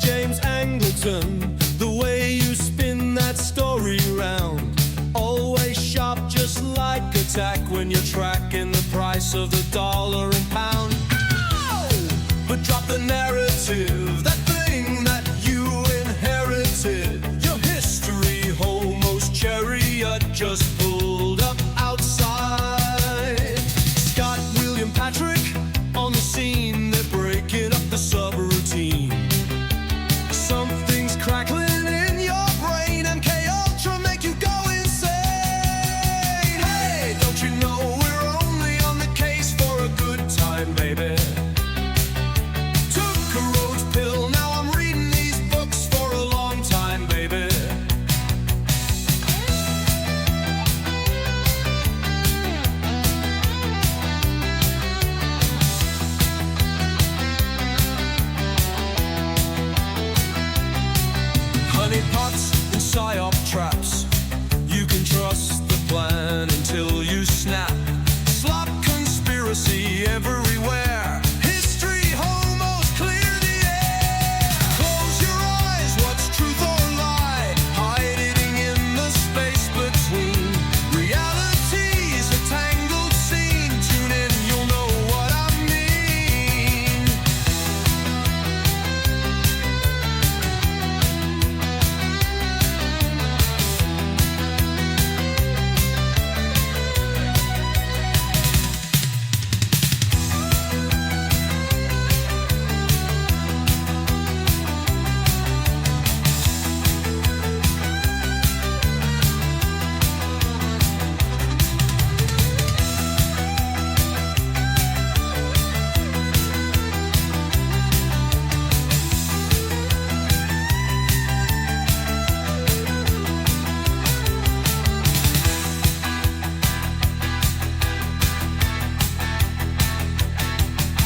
James Angleton, the way you spin that story round. Always sharp, just like a tack when you're tracking the price of the dollar and pound. But drop the narrative, that thing that you inherited. Your history homos chariot just pulled up outside. Scott, William, Patrick on the scene, they're breaking up the subroutine. Something's crackling in your brain, MK Ultra make you go insane. Hey, don't you know we're only on the case for a good time, baby? Took a rose pill, now I'm reading these books for a long time, baby. Honey pots and psyop traps, you can trust the plan until you snap. Slop conspiracy everywhere. History homos clear the air. Close your eyes, what's truth or lie? Hiding in the space between. Reality's a tangled scene. Tune in, you'll know what I mean.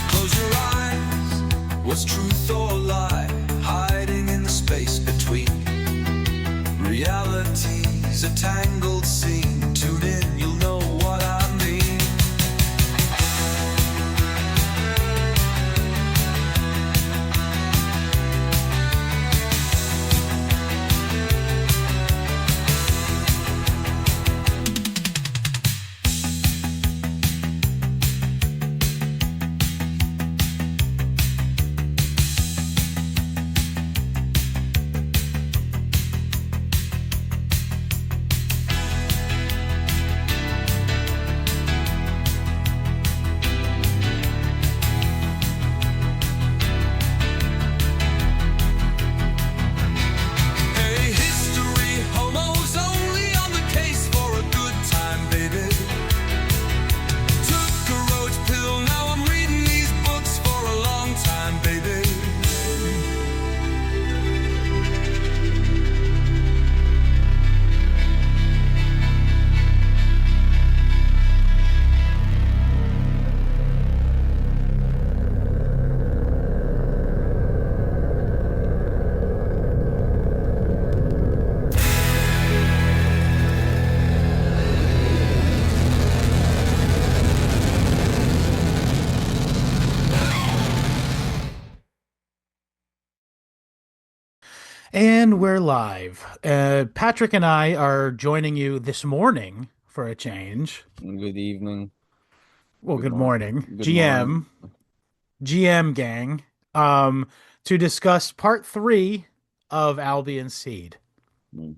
Close your eyes, what's truth or lie? Hiding in the space between. Reality's a tangled scene. Tune in, you'll know what I mean. Hey, history homos only on the case for a good time, baby. Took a roach pill, now I'm reading these books for a long time, baby. And we're live. Patrick and I are joining you this morning for a change. Good evening. Well, good morning. Good GM, GM gang, to discuss part 3 of Albion Seed. Mm.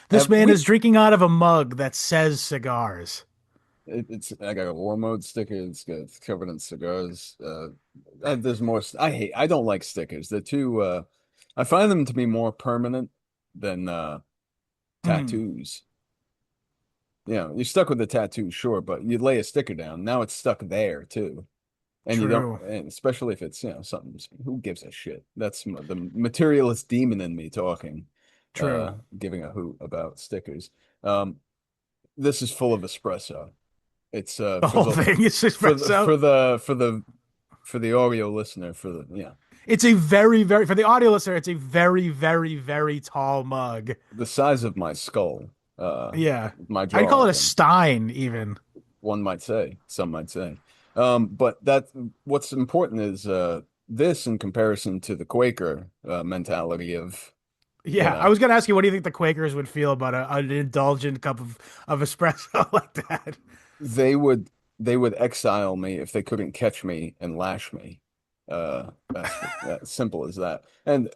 This Have man we- is drinking out of a mug that says cigars. It's I got a war mode sticker. It's covered in cigars. There's more. I don't like stickers. They're too. I find them to be more permanent than tattoos. You know, you're stuck with the tattoo, sure, but you lay a sticker down. Now it's stuck there too, and you True. don't. And especially if it's something. Who gives a shit? That's the materialist demon in me talking. True. Giving a hoot about stickers. This is full of espresso. It's The whole thing is espresso. for the audio listener It's a very, very, for the audio listener, it's a very, very, very tall mug. the size of my skull. Yeah. My jaw. I'd call it a stein, even. One might say, some might say. But what's important is this in comparison to the Quaker mentality of, you Yeah, I know, was gonna ask you, what do you think the Quakers would feel about an indulgent cup of espresso like that? they would they would exile me if they couldn't catch me and lash me. That's simple as that. And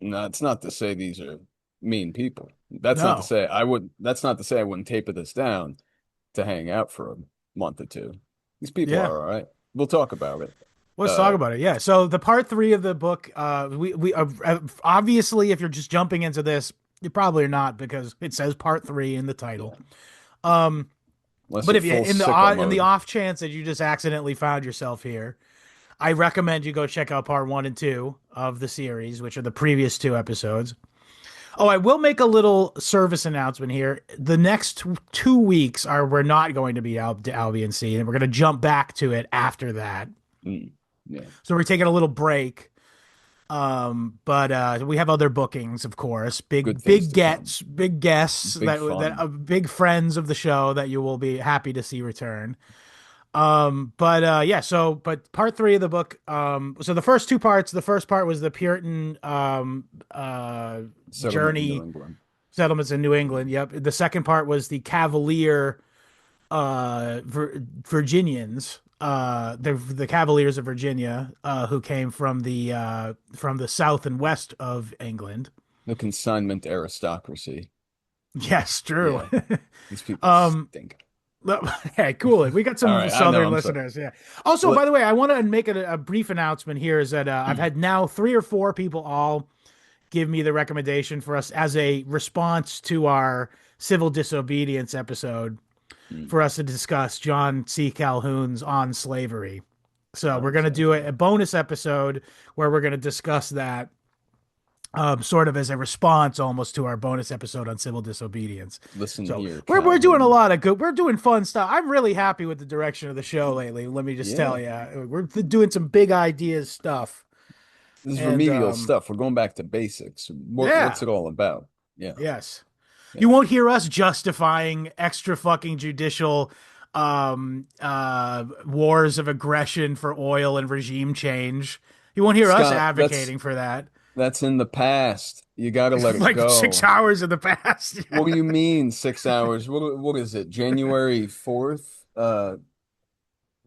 no, it's not to say these are mean people. That's not to No. say I would. That's not to say I wouldn't taper this down to hang out for a month or two. These people Yeah. are all right. We'll talk about it. Let's talk Uh, about it. Yeah. So the part three of the book, we obviously, if you're just jumping into this, you probably are not because it says part three in the title. yeah, Um, unless but you're if you full sicko in the mode. off chance that you just accidentally found yourself here, I recommend you go check out part one and two of the series, which are the previous two episodes. Oh, I will make a little service announcement here. The next 2 weeks are we're not going to be Albion C, and we're going to jump back to it after that. Mm, yeah, So we're taking a little break. But we have other bookings, of course. good things to come. Big guests Big that fun. big friends of the show that you will be happy to see return. But yeah, so but part three of the book, so the first two parts, the first part was the Puritan Settlement in New journey England. settlements in New England. Yep. The second part was the Cavalier Virginians, the Cavaliers of Virginia, who came from the south and west of England. The consignment aristocracy. Yes, true. Yeah, these people um, stink. hey, cool. We got All some right, I know. southern I'm sorry. listeners. Yeah. Also, by What? the way, I want to make a brief announcement here. Is that I've had now 3 or 4 people all give me the recommendation for us as a response to our civil disobedience episode Mm, for us to discuss John C. Calhoun's On Slavery. So we're I'm going to do sorry. a bonus episode where we're going to discuss that sort of as a response almost to our bonus episode on civil disobedience. Listen So here, we're doing a Calhoun. lot of good. We're doing fun stuff. I'm really happy with the direction of the show lately. Let me just tell Yeah, you, we're doing some big ideas stuff. this is And remedial stuff. We're going back to basics. What's yeah, it all about? Yeah, yes. You yeah. won't hear us justifying extra fucking judicial wars of aggression for oil and regime change. You won't hear us Scott, advocating for that. that's in the past. You got to let it Like 6 go. hours in the past. What do you mean 6 hours? What is it? January 4th?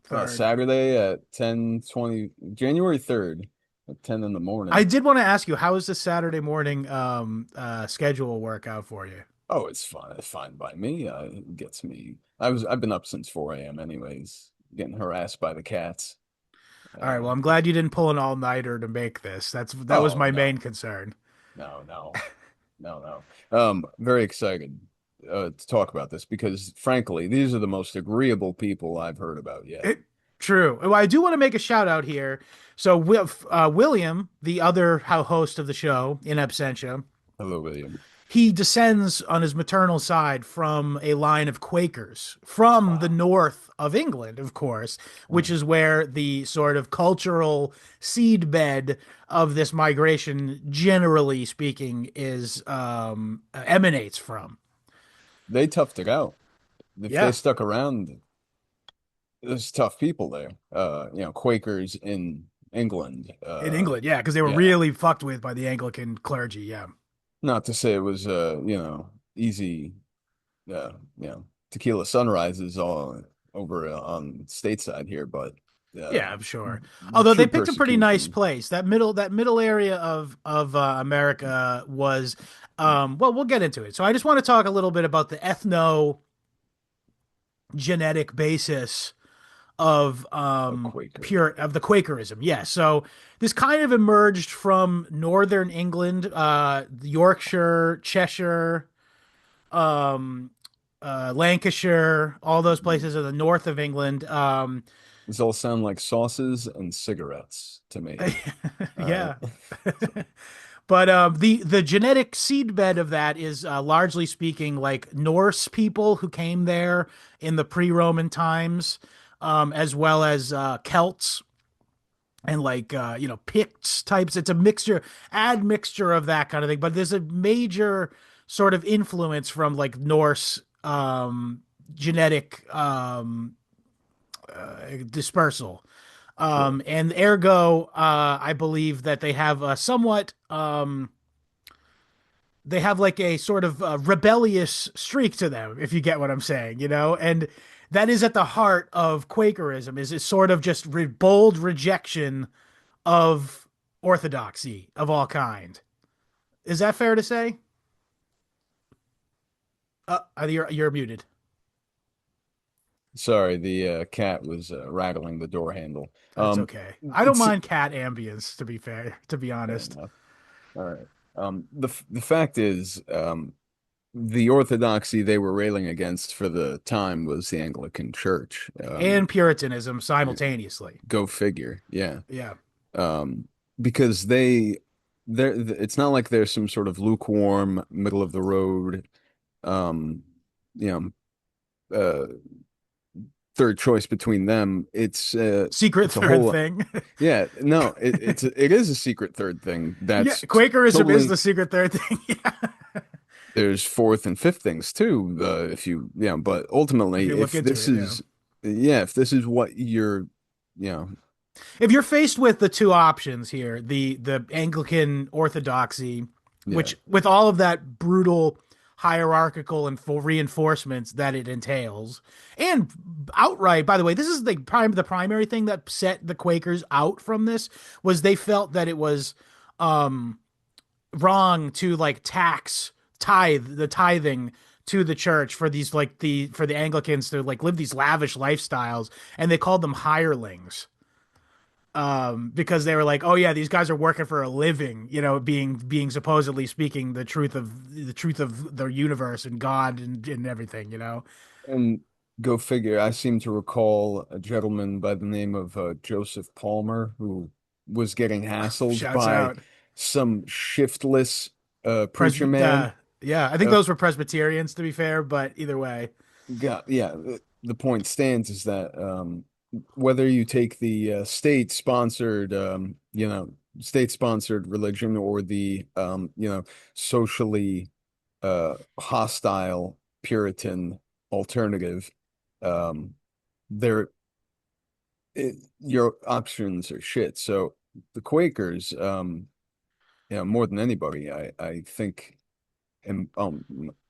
Third. Saturday at 10:20. January 3rd at 10 in the I morning. did want to ask you, how is the Saturday morning schedule work out for you? Oh, it's fine. It's fine by me. It gets me. I've been up since 4 a.m. anyways, getting harassed by the cats. All right, Uh, well, I'm glad you didn't pull an all-nighter to make this. That was oh my main no, concern. no, no, no, no. Very excited to talk about this because frankly, these are the most agreeable people I've heard about yet. It, true. Well, I do want to make a shout out here. So, William, the other host of the show in absentia, Hello, William. he descends on his maternal side from a line of Quakers from the Wow. north of England, of course, which Wow. is where the sort of cultural seedbed of this migration, generally speaking, is emanates from. They toughed it out. If they Yeah, stuck around, there's tough people there. Quakers in England. in England, yeah, because they were Yeah. really fucked with by the Anglican clergy. Yeah, Not to say it was easy tequila sunrises all over on stateside here, but yeah, uh I'm sure. Although they true picked a pretty nice persecution. place. That middle area of America was. Well, we'll get into it. So I just want to talk a little bit about the ethno genetic basis of A Quaker. pure of the Quakerism. Yeah. So this kind of emerged from northern England, Yorkshire, Cheshire, um, Lancashire, all those places in the north of England. These all sound like sauces and cigarettes to me. All right. Yeah. But the genetic seedbed of that is largely speaking like Norse people who came there in the pre-Roman times, as well as Celts and like Picts types. It's a mixture of that kind of thing. But there's a major sort of influence from like Norse genetic dispersal. Sure. And ergo, I believe that they have a somewhat they have like a sort of rebellious streak to them, if you get what I'm saying, you know? And that is at the heart of Quakerism, is a sort of just bold rejection of orthodoxy of all kind. Is that fair to say? You're muted. Sorry, the cat was rattling the door handle. That's okay. I don't It's mind cat ambience, to be fair, to be fair honest. enough. All right. The fact is, the orthodoxy they were railing against for the time was the Anglican Church. And Puritanism simultaneously. Go figure. Yeah. Yeah. Um, because they're it's not like there's some sort of lukewarm, middle of the road, um, you uh, third choice between them. Secret It's a third whole thing. yeah. No, it is a secret third thing. Yeah, That's Quakerism is totally the secret third thing. Yeah. there's fourth and fifth things too. If you yeah, but If ultimately, you look if into this it, yeah. is yeah, if this is what you're you know If you're faced with the two options here, the Anglican orthodoxy, yeah which with all of that brutal hierarchical and full reinforcements that it entails, and outright, by the way, this is the primary thing that set the Quakers out from this was they felt that it was um wrong to like the tithing to the church for these like the Anglicans to like live these lavish lifestyles, and they called them hirelings because they were like, oh yeah, these guys are working for a living, you know, being supposedly speaking the truth of the universe and God and everything, you know. and go figure. I seem to recall a gentleman by the name of Joseph Palmer who was getting hassled Shouts by out. some shiftless preacher Presby man. Yeah, I think Uh, those were Presbyterians to be fair, but either way. yeah, the point stands is that whether you take the state-sponsored, state-sponsored religion or the, socially hostile Puritan alternative, um, there your options are shit. So the Quakers, more than anybody, I think,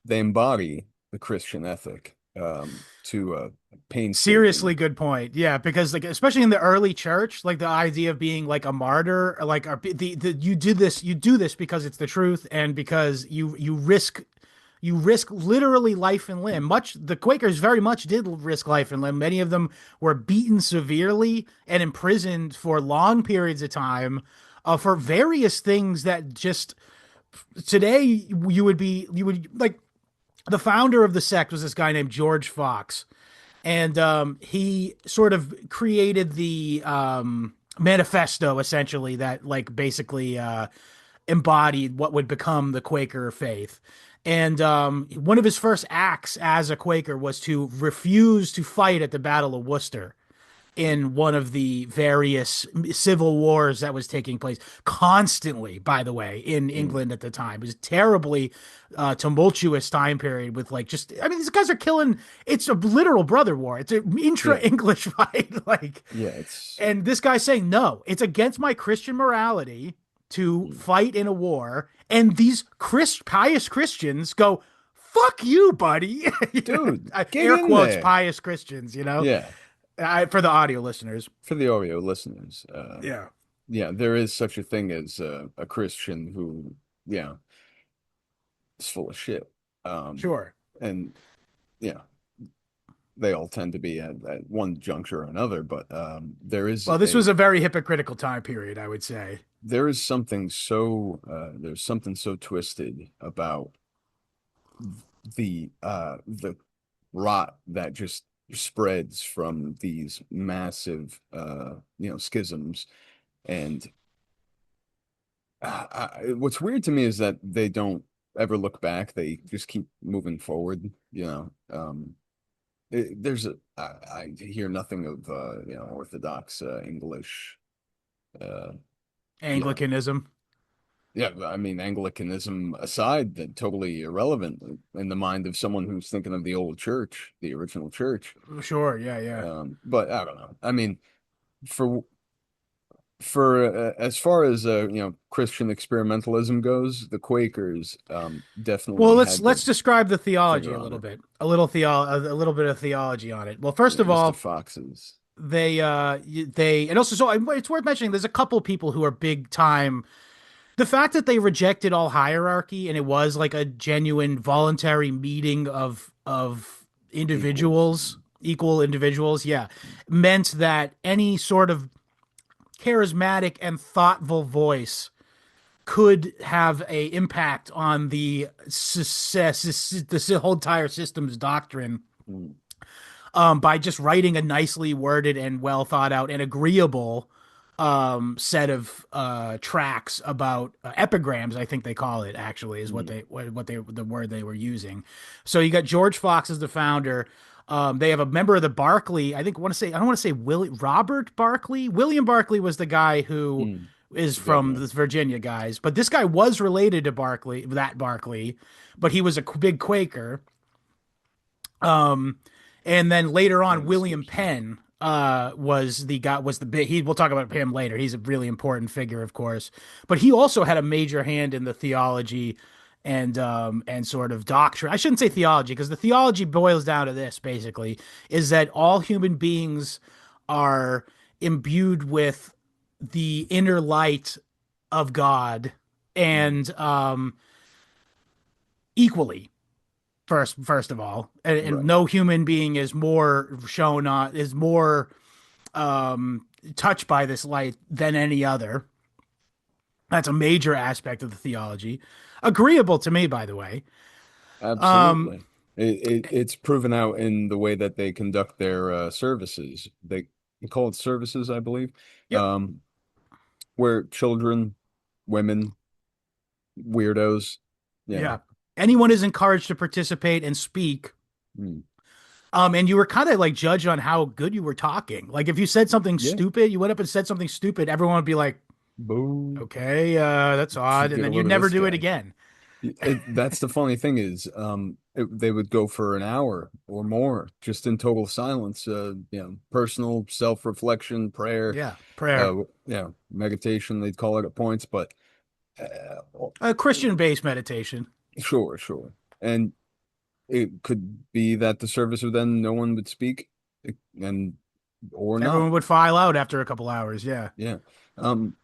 they embody the Christian ethic to a Seriously painstaking. good point. Yeah, because like especially in the early church, like the idea of being like a martyr, or like the you do this because it's the truth and because you risk literally life and limb. Much the Quakers very much did risk life and limb. Many of them were beaten severely and imprisoned for long periods of time for various things that just today you would like the founder of the sect was this guy named George Fox, and he sort of created the manifesto essentially that like basically embodied what would become the Quaker faith. And one of his first acts as a Quaker was to refuse to fight at the Battle of Worcester in one of the various civil wars that was taking place constantly, by the way, in Mm, England at the time. It was a terribly tumultuous time period with like just, I mean, these guys are killing, it's a literal brother war. It's an yeah, intra-English fight. Like, yeah, it's and this guy's saying, no, it's against my Christian morality to mm, fight in a war. And these pious Christians go, fuck you, buddy. dude, get Air in quotes, there. pious Christians, you know? Yeah, For the audio listeners. for the Oreo listeners, Yeah, yeah, there is such a thing as a Christian who, yeah, is full of shit. Um, sure. and yeah, they all tend to be at one juncture or another, but Well, this was a very hypocritical time period, I would say. there is something so there's something so twisted about the rot that just spreads from these massive schisms. And what's weird to me is that they don't ever look back. They just keep moving forward, there's I hear nothing of Orthodox English uh you know Anglicanism. yeah, I mean, Anglicanism aside, that totally irrelevant in the mind of someone who's thinking of the old church, the original church. Sure. Yeah. Yeah. But I don't know. I mean, for for as far as Christian experimentalism goes, the Quakers Well, definitely let's had let's the describe the theology finger a on little it. bit. A little bit of theology on it. Well, first Yeah, of Mr. all, Fox's. they and also it's worth mentioning there's a couple people who are big time. The fact that they rejected all hierarchy and it was like a genuine voluntary meeting of Equals. individuals, equal individuals, yeah, meant that any sort of charismatic and thoughtful voice could have a impact on the success, the whole entire system's doctrine, Mm, by just writing a nicely worded and well thought out and agreeable set of tracks about epigrams. I think they call it actually is mm, what they the word they were using. So you got George Fox as the founder. They have a member of the Barclay. I don't want to say Robert Barclay. William Barclay was the guy who is the from governor. the Virginia guys, but this guy was related to Barclay, but he was a big Quaker. Um, and then later on, Famous William Christian. Penn was the big we'll talk about him later. He's a really important figure, of course, but he also had a major hand in the theology and sort of doctrine. I shouldn't say theology because the theology boils down to this basically is that all human beings are imbued with the inner light of God Mm, and equally first of all, and right. no human being is more shown on is more um touched by this light than any other. That's a major aspect of the theology, agreeable to me, by the way. um Absolutely. It's proven out in the way that they conduct their services. They call it services, I believe, yep. um, where children, women, weirdos, yeah. Yeah, anyone is encouraged to participate and speak. Mm. And you were kind of like judged on how good you were talking. Like if you said something Yeah. stupid, you went up and said something stupid, everyone would be like, Boo. okay, that's odd, Should and get a then you'd load of never this do it guy. again. That's the funny thing is, they would go for an hour or more just in total silence, personal self-reflection, prayer, Yeah, prayer. meditation, they'd call it at points, but A Christian-based meditation. sure, sure. And it could be that the service would then no one would speak and or Everyone not. would file out after a couple hours. Yeah. Yeah. Um,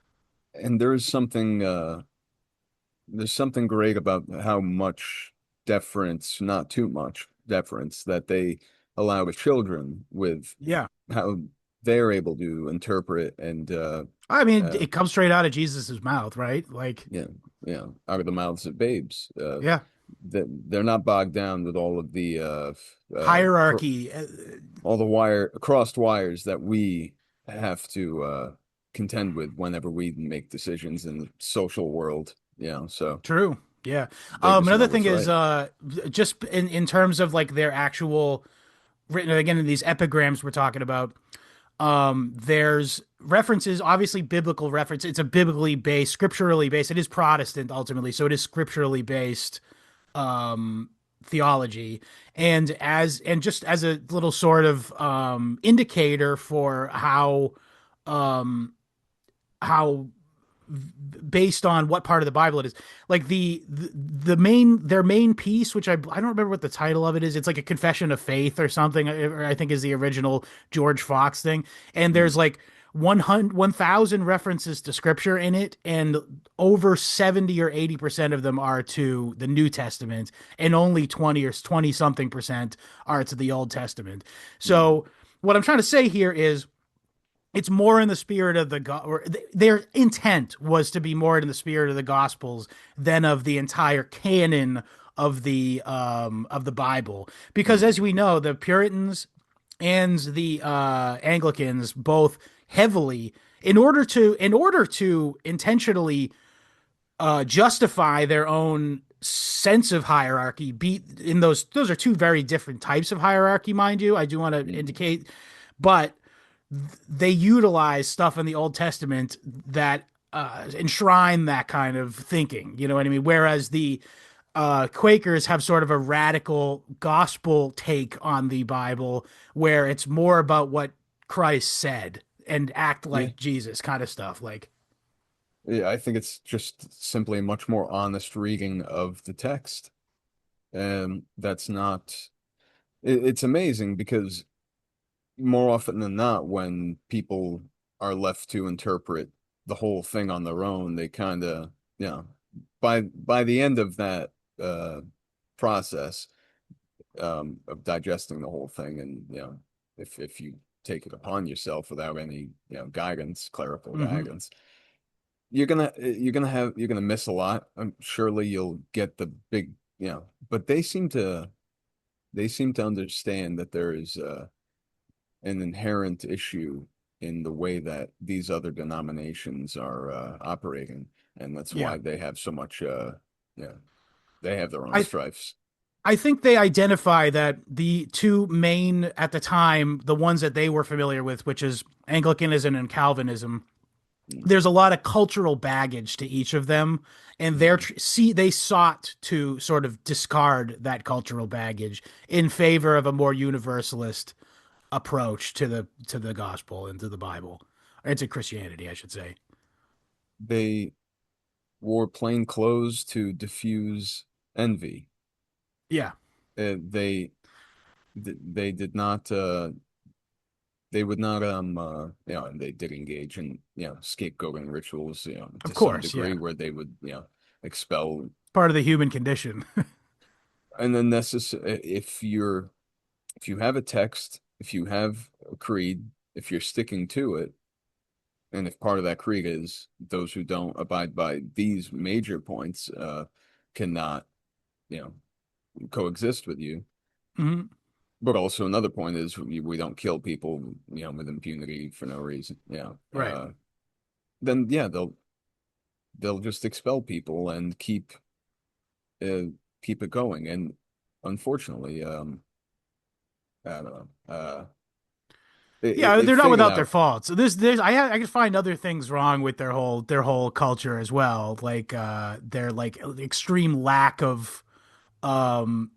and there's something great about how much deference, not too much deference, that they allow the children with Yeah. how they're able to interpret and I mean, uh it comes straight out of Jesus's mouth, right? Like, yeah, yeah, out of the mouths of babes. yeah, That they're not bogged down with all of the hierarchy. all the crossed wires that we have to contend with whenever we make decisions in the social world. So True. Yeah. they just know Another thing what's is right. just in terms of like their actual written again in these epigrams we're talking about. There's references, obviously biblical reference. It's a biblically based, scripturally based. It is Protestant ultimately, so it is scripturally based um theology, and just as a little sort of indicator for um how based on what part of the Bible it is. Like the main their main piece, which I don't remember what the title of it is. It's like a confession of faith or something. Or I think is the original George Fox thing. And there's Mm, like 1,000 references to scripture in it, and over 70 or 80% of them are to the New Testament, and only 20 or 20 something percent are to the Old Testament. mm, So what I'm trying to say here is it's more in the spirit of their intent was to be more in the spirit of the gospels than of the entire canon of the Bible, because mm, as we know the Puritans and the Anglicans both heavily in order to intentionally justify their own sense of hierarchy be in those are two very different types of hierarchy, mind you. I do want to mm, indicate, but they utilize stuff in the Old Testament that enshrine that kind of thinking. You know what I mean? Whereas the Quakers have sort of a radical gospel take on the Bible, where it's more about what Christ said and act Yeah. like Jesus kind of stuff. Like, Yeah, I think it's just simply a much more honest reading of the text. And that's not, it's amazing because more often than not, when people are left to interpret the whole thing on their own, they kind of, you know, by the end of that uh process of digesting the whole thing, and if you take it upon yourself without any guidance, clerical mhm. guidance, you're gonna miss a lot. Surely you'll get the big, but they seem to understand that there is an inherent issue in the way that these other denominations are operating, and that's Yeah. why they have so much. Yeah, they have their own I strifes. I think they identify that the two main at the time, the ones that they were familiar with, which is Anglicanism and Calvinism, there's a lot of cultural baggage to each of them, and Mm-hmm. they sought to sort of discard that cultural baggage in favor of a more universalist approach to the gospel and to the Bible, and to Christianity, I should say. They wore plain clothes to diffuse envy. Yeah, They they did not they would not and they did engage in scapegoating rituals of to some course. degree Yeah, where they would expel. part of the human condition. And then necessary, if you have a text, if you have a creed, if you're sticking to it, and if part of that creed is those who don't abide by these major points cannot you know coexist with you. Mhm. But also another point is we don't kill people with impunity for no reason. Right. Then yeah, they'll just expel people and uh, keep it going. And unfortunately, I don't know. Yeah, It they're not faded without their out. faults. I can find other things wrong with their whole culture as well. Like their like extreme lack of um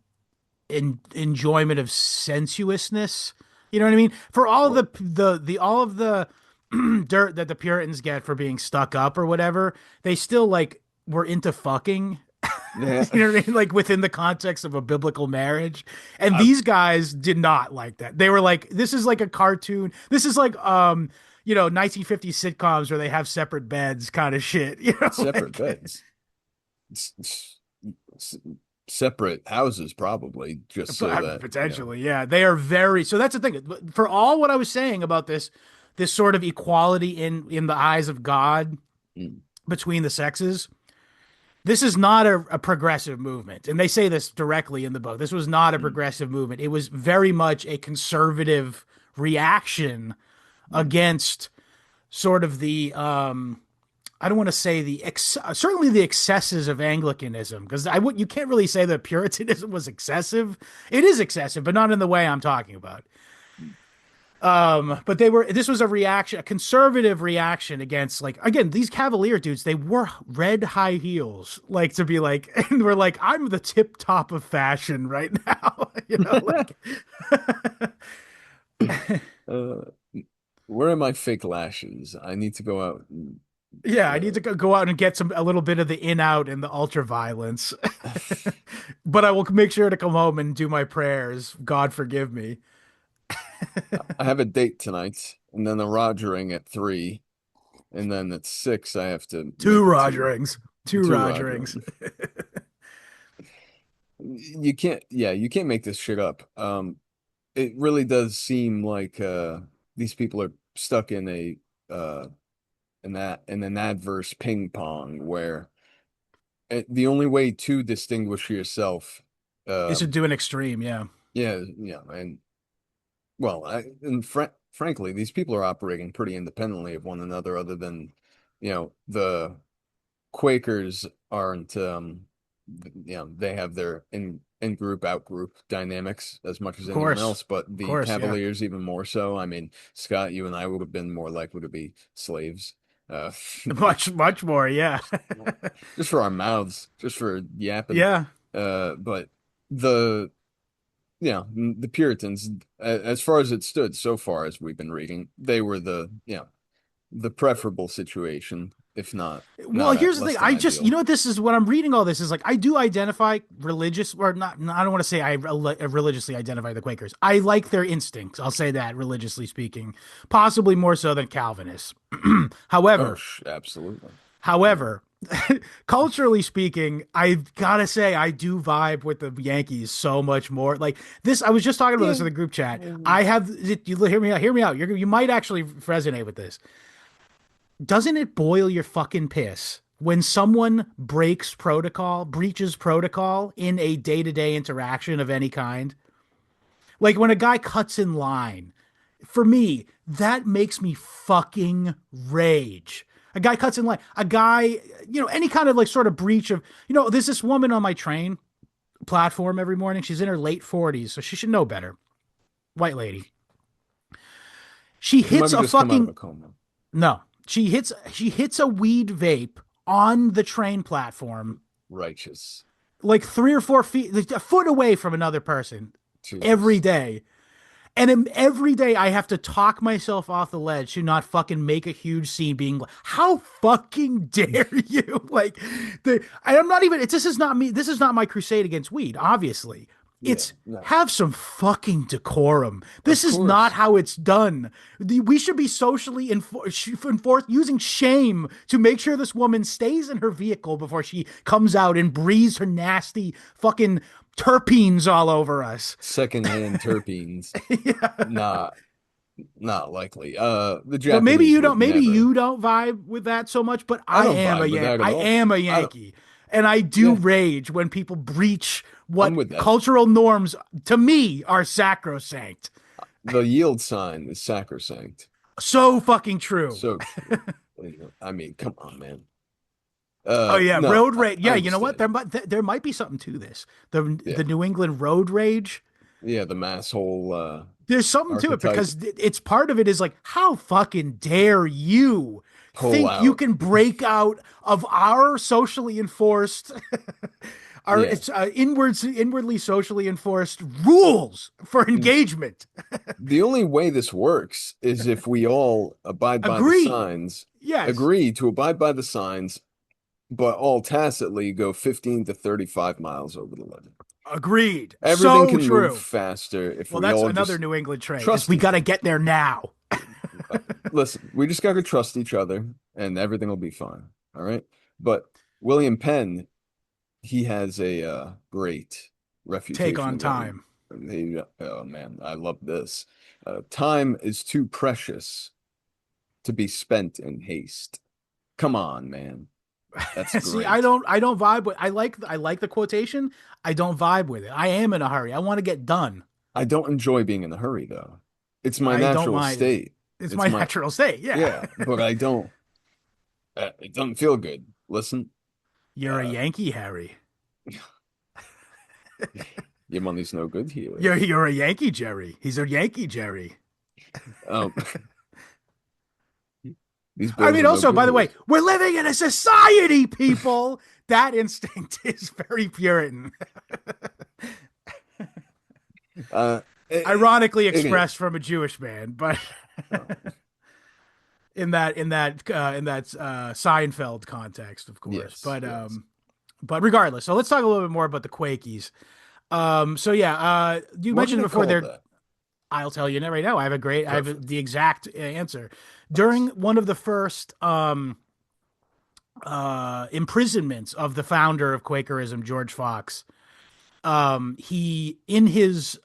enjoyment of sensuousness. You know what I mean? For all of Well, the all of the dirt that the Puritans get for being stuck up or whatever, they still like were into fucking. yeah, You know what I mean? Like within the context of a biblical marriage. And I, these guys did not like that. They were like, this is like a cartoon. This is like 1950s sitcoms where they have separate beds kind of shit. You know, separate like beds, s- s- separate houses, probably just so that potentially, yeah. They are very so that's the thing. For all what I was saying about this sort of equality in the eyes of God mm, between the sexes, this is not a progressive movement. And they say this directly in the book. This was not a mm, progressive movement. It was very much a conservative reaction mm. against sort of the I don't want to say certainly the excesses of Anglicanism, because I would you can't really say that Puritanism was excessive. It is excessive, but not in the way I'm talking about. But this was a reaction, a conservative reaction against, like, again, these Cavalier dudes, they wore red high heels, like, to be like, and we're like, I'm the tip top of fashion right now. Like Uh, where are my fake lashes? I need to go out and yeah, I need uh, to go out and get a little bit of the in out and the ultra violence. But I will make sure to come home and do my prayers. God forgive me. I have a date tonight, and then a rogering at 3, and then at 6 I have to Two make Rogerings. Two two Rogerings. rogering. You can't make this shit up. It really does seem like these people are stuck in uh in an adverse ping pong where the only way to distinguish yourself, Is to um do an extreme, yeah. and well, frankly, these people are operating pretty independently of one another, other than the Quakers aren't they have their in group out group dynamics as much as Of anyone course. else, but Of the course, yeah. Cavaliers even more so. I mean, Scott, you and I would have been more likely to be slaves. Uh Much, much more, yeah. just for our mouths, just for yapping. Yeah. But the yeah, the Puritans, as far as it stood so far as we've been reading, they were the preferable situation, if not Well, here's the less thing. than I just, you ideal. know, what this is what I'm reading. All this is like I do identify religious, or not. I don't want to say I religiously identify the Quakers. I like their instincts. I'll say that, religiously speaking, possibly more so than Calvinists. Oh, However, absolutely. Yeah. however, culturally speaking, I've got to say I do vibe with the Yankees so much more. Like this, I was just talking about this Yeah. in the group chat. Mm. I have you hear me out. Hear me out. You might actually resonate with this. Doesn't it boil your fucking piss when someone breaches protocol in a day-to-day interaction of any kind? Like when a guy cuts in line, for me, that makes me fucking rage. A guy cuts in line, a guy, any kind of like sort of breach of, there's this woman on my train platform every morning. She's in her late 40s, so she should know better. White lady. She She might hits have a just come out of fucking a coma. No, she hits a weed vape on the train platform, Righteous. like 3 or 4 feet, like a foot away from another person every Jesus. day. And every day I have to talk myself off the ledge to not fucking make a huge scene being like, how fucking dare you? Like I'm not even, this is not me. This is not my crusade against weed, obviously. Yeah, It's no. have some fucking decorum. This Of is not course. how it's done. We should be socially enforced using shame to make sure this woman stays in her vehicle before she comes out and breathes her nasty fucking terpenes all over us. Secondhand terpenes. Not not likely. The But maybe Japanese you would don't. Maybe never. you don't vibe with that so much. But I I don't am a vibe with that at I all. am a I don't. Yankee, and I do Yeah, rage when people breach I'm what with that. cultural norms to me are sacrosanct. The yield sign is sacrosanct. So fucking true. So true. I mean, come on, man. Oh yeah, No, road rage. I Yeah, you know what? understand. There might be something to this. The Yeah, New England road rage. yeah. The mass hole There's something to it archetype because it's part of it is like, how fucking dare you pull think you out. can break out of our socially enforced, our Yeah. it's inwardly socially enforced rules for engagement. The only way this works is if we all abide by the Agree. signs, Yes. agree to abide by the signs, but all tacitly go 15 to 35 miles over the limit. Agreed. Everything So can move true. faster if Well, we that's all another just New England trait is trust we each got to other. get there now. Listen, we just got to trust each other and everything will be fine. All right. But William Penn, he has a great Take refutation on of what time. oh man, I love this. Time is too precious to be spent in haste. Come on, man. That's See, I great. don't I don't vibe with I like the quotation. I don't vibe with it. I am in a hurry. I want to get done. I don't enjoy being in a hurry though. It's my I don't natural mind it. state. It's It's my my natural state. Yeah. yeah, but I don't. It doesn't feel good. Listen, You're a uh, Yankee, Harry. your money's no good here. You're a Yankee, Jerry. He's a Yankee, Jerry. Um, these I bills mean, are no also, good by the here. way, we're living in a society, people. That instinct is very Puritan. Uh, it, Ironically it expressed is. from a Jewish man, but Oh, in that Seinfeld context, of course. yes, But yes. regardless, so let's talk a little bit more about the Quakies. So yeah, you What are mentioned they before called there. that? I'll tell you right now. I have Perfect. the exact answer. During Nice. one of the first imprisonments of the founder of Quakerism, George Fox, he in his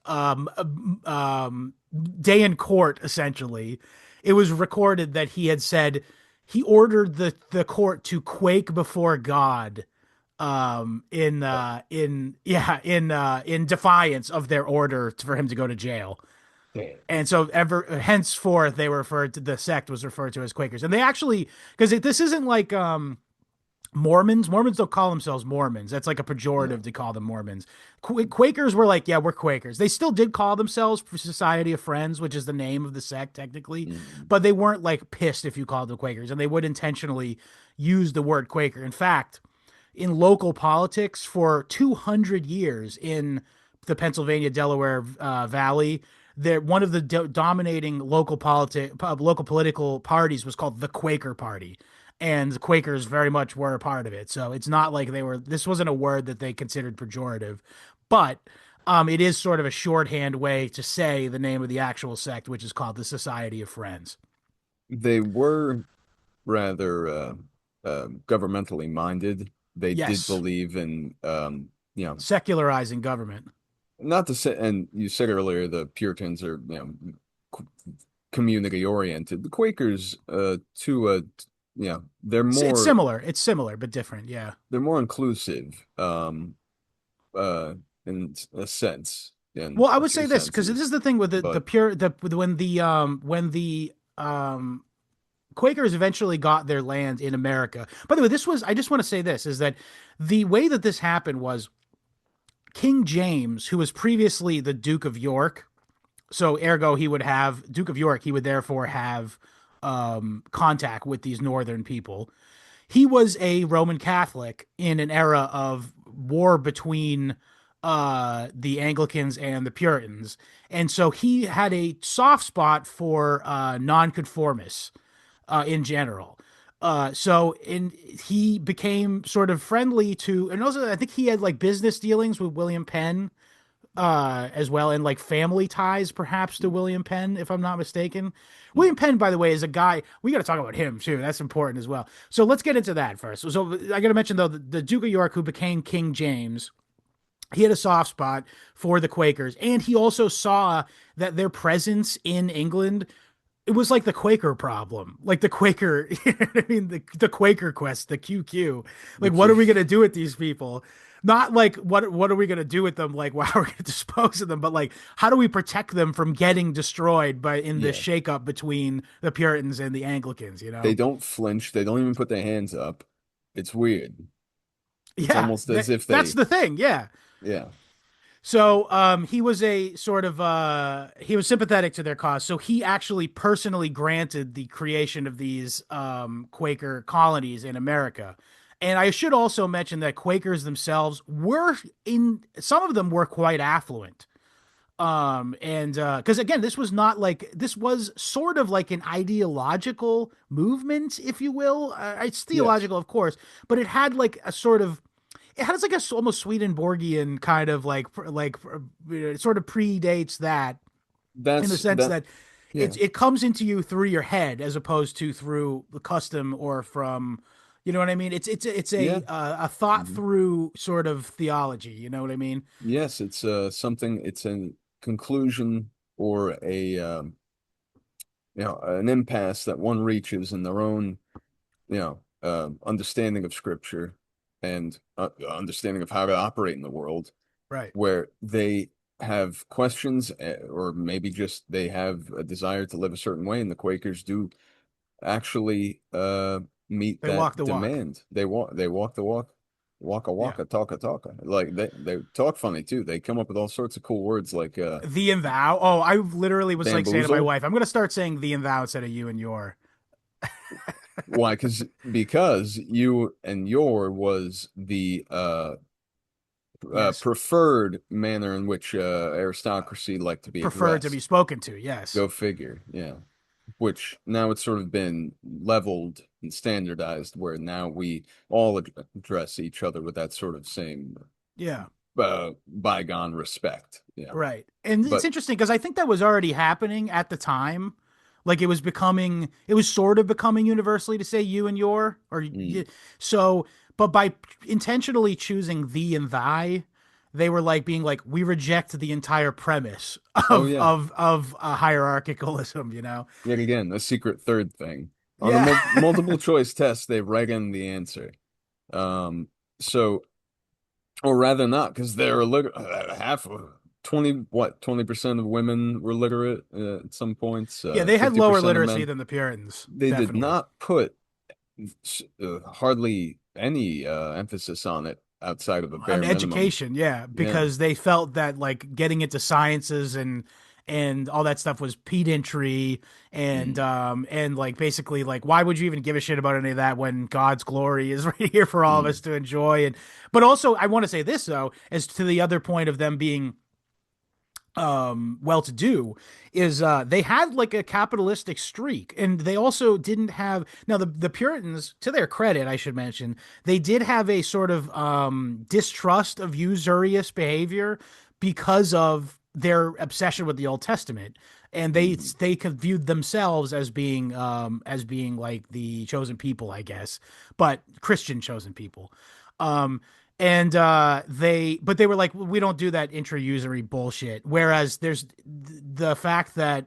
day in court, essentially, it was recorded that he had said he ordered the court to quake before God in defiance of their order for him to go to jail. Damn. And so ever henceforth they were referred to, the sect was referred to as Quakers. And they actually, because this isn't like Mormons don't call themselves Mormons. That's like a pejorative No. to call them Mormons. Quakers were like, yeah, we're Quakers. They still did call themselves Society of Friends, which is the name of the sect technically, Mm. but they weren't like pissed if you called them Quakers, and they would intentionally use the word Quaker. In fact, in local politics for 200 years in the Pennsylvania Delaware Valley, there one of the dominating local political parties was called the Quaker Party, and the Quakers very much were a part of it. So it's not like they were. This wasn't a word that they considered pejorative, but it is sort of a shorthand way to say the name of the actual sect, which is called the Society of Friends. They were rather governmentally minded. They did Yes, believe in, secularizing government. not to say, and you said earlier the Puritans are, community oriented. The Quakers, they're It's more similar. It's similar, but different. Yeah. they're more inclusive, uh, in a sense, in Well, I a would few say this because this senses. is the thing with the But pure the when the Quakers eventually got their land in America. By the way, this was I just want to say this is that the way that this happened was King James, who was previously the Duke of York, so ergo he would have Duke of York, he would therefore have contact with these northern people. He was a Roman Catholic in an era of war between the Anglicans and the Puritans. And so he had a soft spot for nonconformists in general. He became sort of friendly to, and also I think he had like business dealings with William Penn as well, and like family ties perhaps to William Penn, if I'm not mistaken. William Penn, by the way, is a guy we got to talk about him too. That's important as well. So let's get into that first. So I got to mention though the Duke of York, who became King James, he had a soft spot for the Quakers, and he also saw that their presence in England, it was like the Quaker problem, like the Quaker, you know what I mean, the Quaker quest, the QQ. the Like, what key, are we gonna do with these people? Not like what are we gonna do with them? Like, how are we gonna dispose of them? But like, how do we protect them from getting destroyed by in this yeah, shakeup between the Puritans and the Anglicans? You they know? don't flinch. They don't even put their hands up. It's weird. It's Yeah, almost as if that's they, the thing. Yeah. yeah, So he was a sort of he was sympathetic to their cause. So he actually personally granted the creation of these Quaker colonies in America. And I should also mention that Quakers themselves were in some of them were quite affluent. And because again, this was not like this was sort of like an ideological movement, if you will. It's yes. theological, of course, but it had like a sort of it has like a almost Swedenborgian kind of it sort of predates that in the That's sense that. that Yeah, it comes into you through your head as opposed to through the custom or from you know what I mean. It's yeah. a thought Mhm. through sort of theology. You know what I mean? Yes, it's something. It's a conclusion or a an impasse that one reaches in their own understanding of scripture and understanding of how to operate in the world, Right. where they have questions or maybe just they have a desire to live a certain way, and the Quakers do actually meet They that walk the walk. demand. They walk the walk, walk a Yeah. walk, a talk a talk. Like they talk funny too. They come up with all sorts of cool words like Thee and thou. Oh, I literally was like saying to my bamboozle. wife, I'm gonna start saying thee and thou instead of you and your. Why? Because you and your was the Yes. preferred manner in which aristocracy like to be Preferred to be addressed. spoken to. Yes. Go figure. Yeah. Which now it's sort of been leveled and standardized, where now we all address each other with that sort of same Yeah. bygone respect. Yeah. Right. And it's But interesting because I think that was already happening at the time. Like it was sort of becoming universally to say you and your, mm, so, but by intentionally choosing thee and thy, they were like being like, we reject the entire premise oh yeah, of hierarchicalism, you know? yet again, a secret third thing. On a Yeah. multiple choice test, they write in the answer. So or rather not, because they're illiterate. Half of 20% of women were literate at some points. Yeah. They had lower 50% of literacy men. than the Puritans, They did definitely. not put hardly any emphasis on it outside of a On bare minimum. education, yeah, Yeah. because they felt that like getting into sciences and all that stuff was pedantry Mm, and like basically like why would you even give a shit about any of that when God's glory is right here for all of us mm, to enjoy. And but also I want to say this though, as to the other point of them being well-to-do is they had like a capitalistic streak, and they also didn't have, now the Puritans, to their credit I should mention, they did have a sort of distrust of usurious behavior because of their obsession with the Old Testament, and Mm. they could viewed themselves as being like the chosen people, I guess, but Christian chosen people. um and they were like, we don't do that intra-usury bullshit. Whereas there's the fact that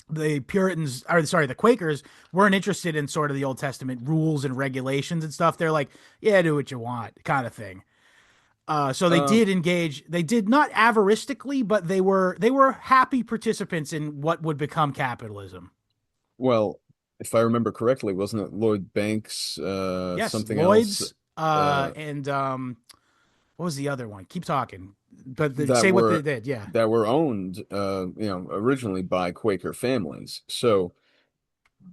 the Puritans, or sorry, the Quakers weren't interested in sort of the Old Testament rules and regulations and stuff. They're like, yeah, do what you want, kind of thing. So they Um, did engage. They did not avaristically, but they were happy participants in what would become capitalism. well, if I remember correctly, wasn't it Lloyd Banks, Yes, something else, Lloyd's, uh, and what was the other one? Keep talking, but that say what they were did. Yeah. owned, originally by Quaker families. So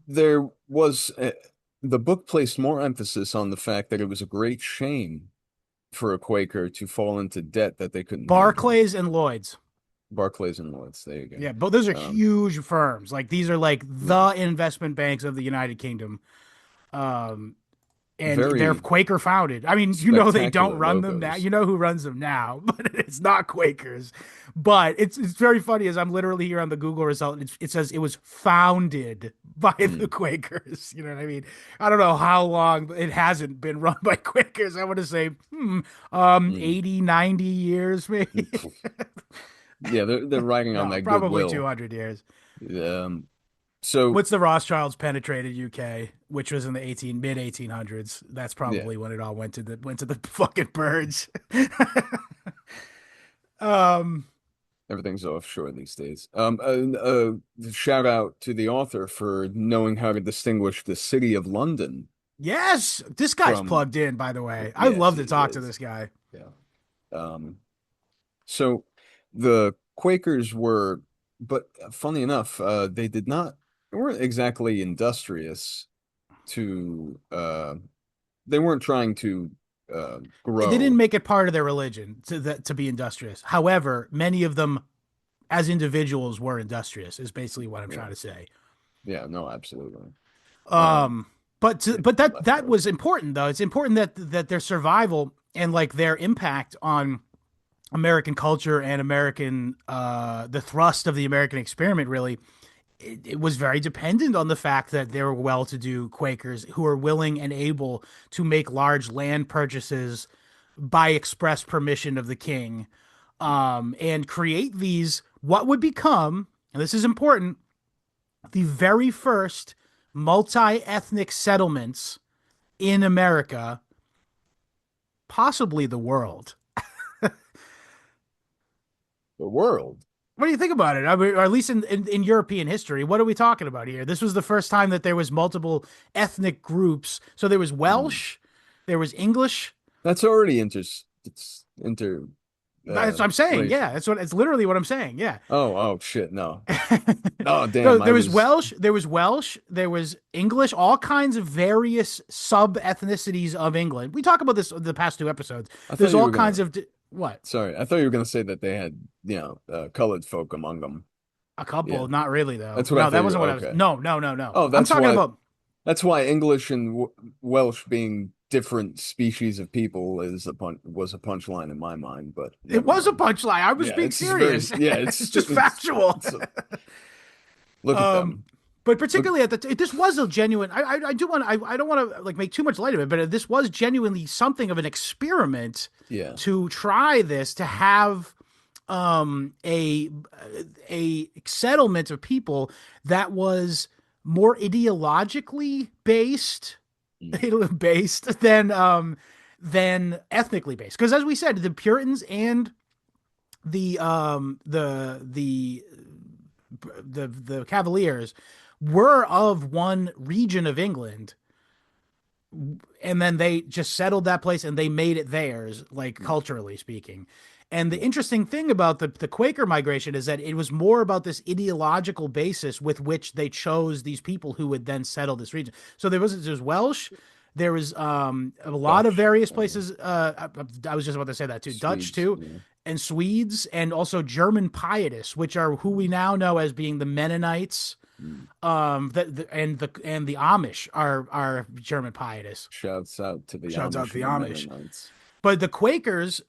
there was the book placed more emphasis on the fact that it was a great shame for a Quaker to fall into debt that they couldn't handle. Barclays and Lloyd's. Barclays and Lloyds, there you Yeah, but those are go. huge firms. Like these are like Yeah, the investment banks of the United Kingdom. Um, and they're very Quaker founded. I mean, you know they don't spectacular run them now. logos. You know who runs them now, but it's not Quakers. But it's very funny as I'm literally here on the Google result. It says it was founded by the Mm, Quakers. You know what I mean? I don't know how long it hasn't been run by Quakers. I want to say, mm. 80, 90 years maybe. Yeah, they're riding on No, that probably goodwill. 200 years. Um, so Once the Rothschilds penetrated UK, which was in the 18 mid 1800s, that's yeah, probably when it all went to the fucking birds. um, everything's offshore these days. Shout out to the author for knowing how to distinguish the city of London yes, this guy's from, plugged in. By the way, I'd yes, love to he talk to is. this guy. Yeah. Um, so the Quakers were, but funny enough, they weren't exactly industrious to, they weren't trying to They didn't grow. make it part of their religion to be industrious. However, many of them, as individuals, were industrious. Is basically what I'm Yeah. trying to say. Yeah, no, absolutely. Um, Um, they but left that out. was important though. It's important that their survival and like their impact on American culture and American the thrust of the American experiment really it was very dependent on the fact that there were well-to-do Quakers who were willing and able to make large land purchases by express permission of the king, and create these what would become, and this is important, the very first multi-ethnic settlements in America, possibly the world. The world. What do you think about it? I mean, or at least in European history, what are we talking about here? This was the first time that there was multiple ethnic groups. So there was Hmm. Welsh, there was English. That's already it's inter That's what I'm saying. racial. Yeah, that's what it's literally what I'm saying. Yeah. Oh shit, no. Oh So damn, I there was was Welsh, there was English, all kinds of various sub ethnicities of England. We talk about this in the past two episodes. I thought There's you all were kinds gonna of what? sorry, I thought you were gonna say that they had, colored folk among them. A couple, Yeah. not really though. That's what I No, thought that you wasn't were what I was. okay. No, no, no, no. Oh, I'm talking about. that's why English and w Welsh being different species of people was a punchline in my mind, but It never was a mind. punchline. I was Yeah, being it's just very serious. yeah, It's just factual. look at um, them. but Look, particularly this was a genuine. I do want. I don't want to like make too much light of it, but this was genuinely something of an experiment yeah. to try this to have a settlement of people that was more ideologically based Mm. based than ethnically based, because as we said, the Puritans and the the Cavaliers were of one region of England, and then they just settled that place and they made it theirs, like Mm. culturally speaking. And the Yeah. interesting thing about the Quaker migration is that it was more about this ideological basis with which they chose these people who would then settle this region. So there's Welsh, there was a lot of Dutch, various places. I was just about to say that too, Dutch Swedes, too, yeah. and Swedes, and also German pietists, which are who we now know as being the Mennonites. Mm. And the Amish are German pietists. Shouts out to the Shouts out Amish to the and the Amish. Mennonites. But the Quakers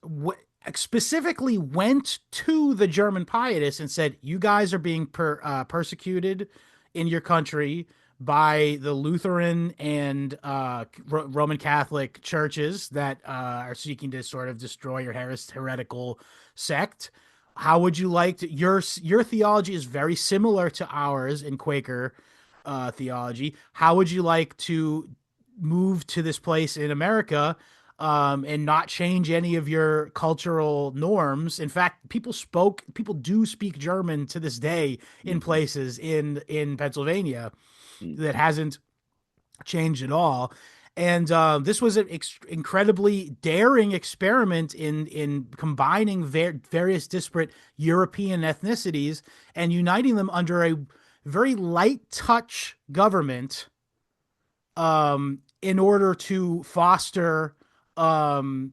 specifically went to the German pietists and said, "You guys are being persecuted in your country by the Lutheran and Roman Catholic churches that are seeking to sort of destroy your heretical sect. How would you like to? Your theology is very similar to ours in Quaker theology. How would you like to move to this place in America?" And not change any of your cultural norms. In fact, people do speak German to this day in Mhm. places in Pennsylvania Mm. that hasn't changed at all. And this was an incredibly daring experiment in combining various disparate European ethnicities and uniting them under a very light touch government in order to foster um,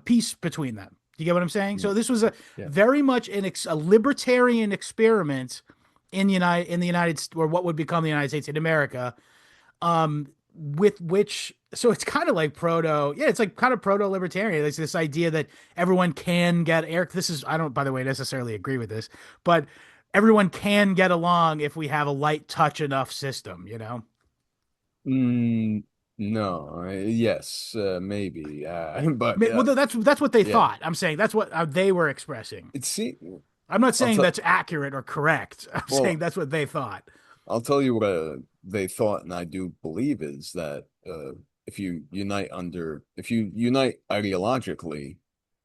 peace between them. Do you get what I'm saying? Mm. So this was a Yeah. very much a libertarian experiment in the United or what would become the United States in America, with which so it's kind of like it's like kind of proto libertarian. It's this idea that everyone can get Eric. This is I don't by the way necessarily agree with this, but everyone can get along if we have a light touch enough system. You know. Mm, no, yes, maybe, but Well, that's what they yeah. thought. I'm saying that's what they were expressing. It's see, I'm not I'll saying tell. that's accurate or correct. I'm saying Well, that's what they thought. I'll tell you what they thought, and I do believe is that if you unite ideologically,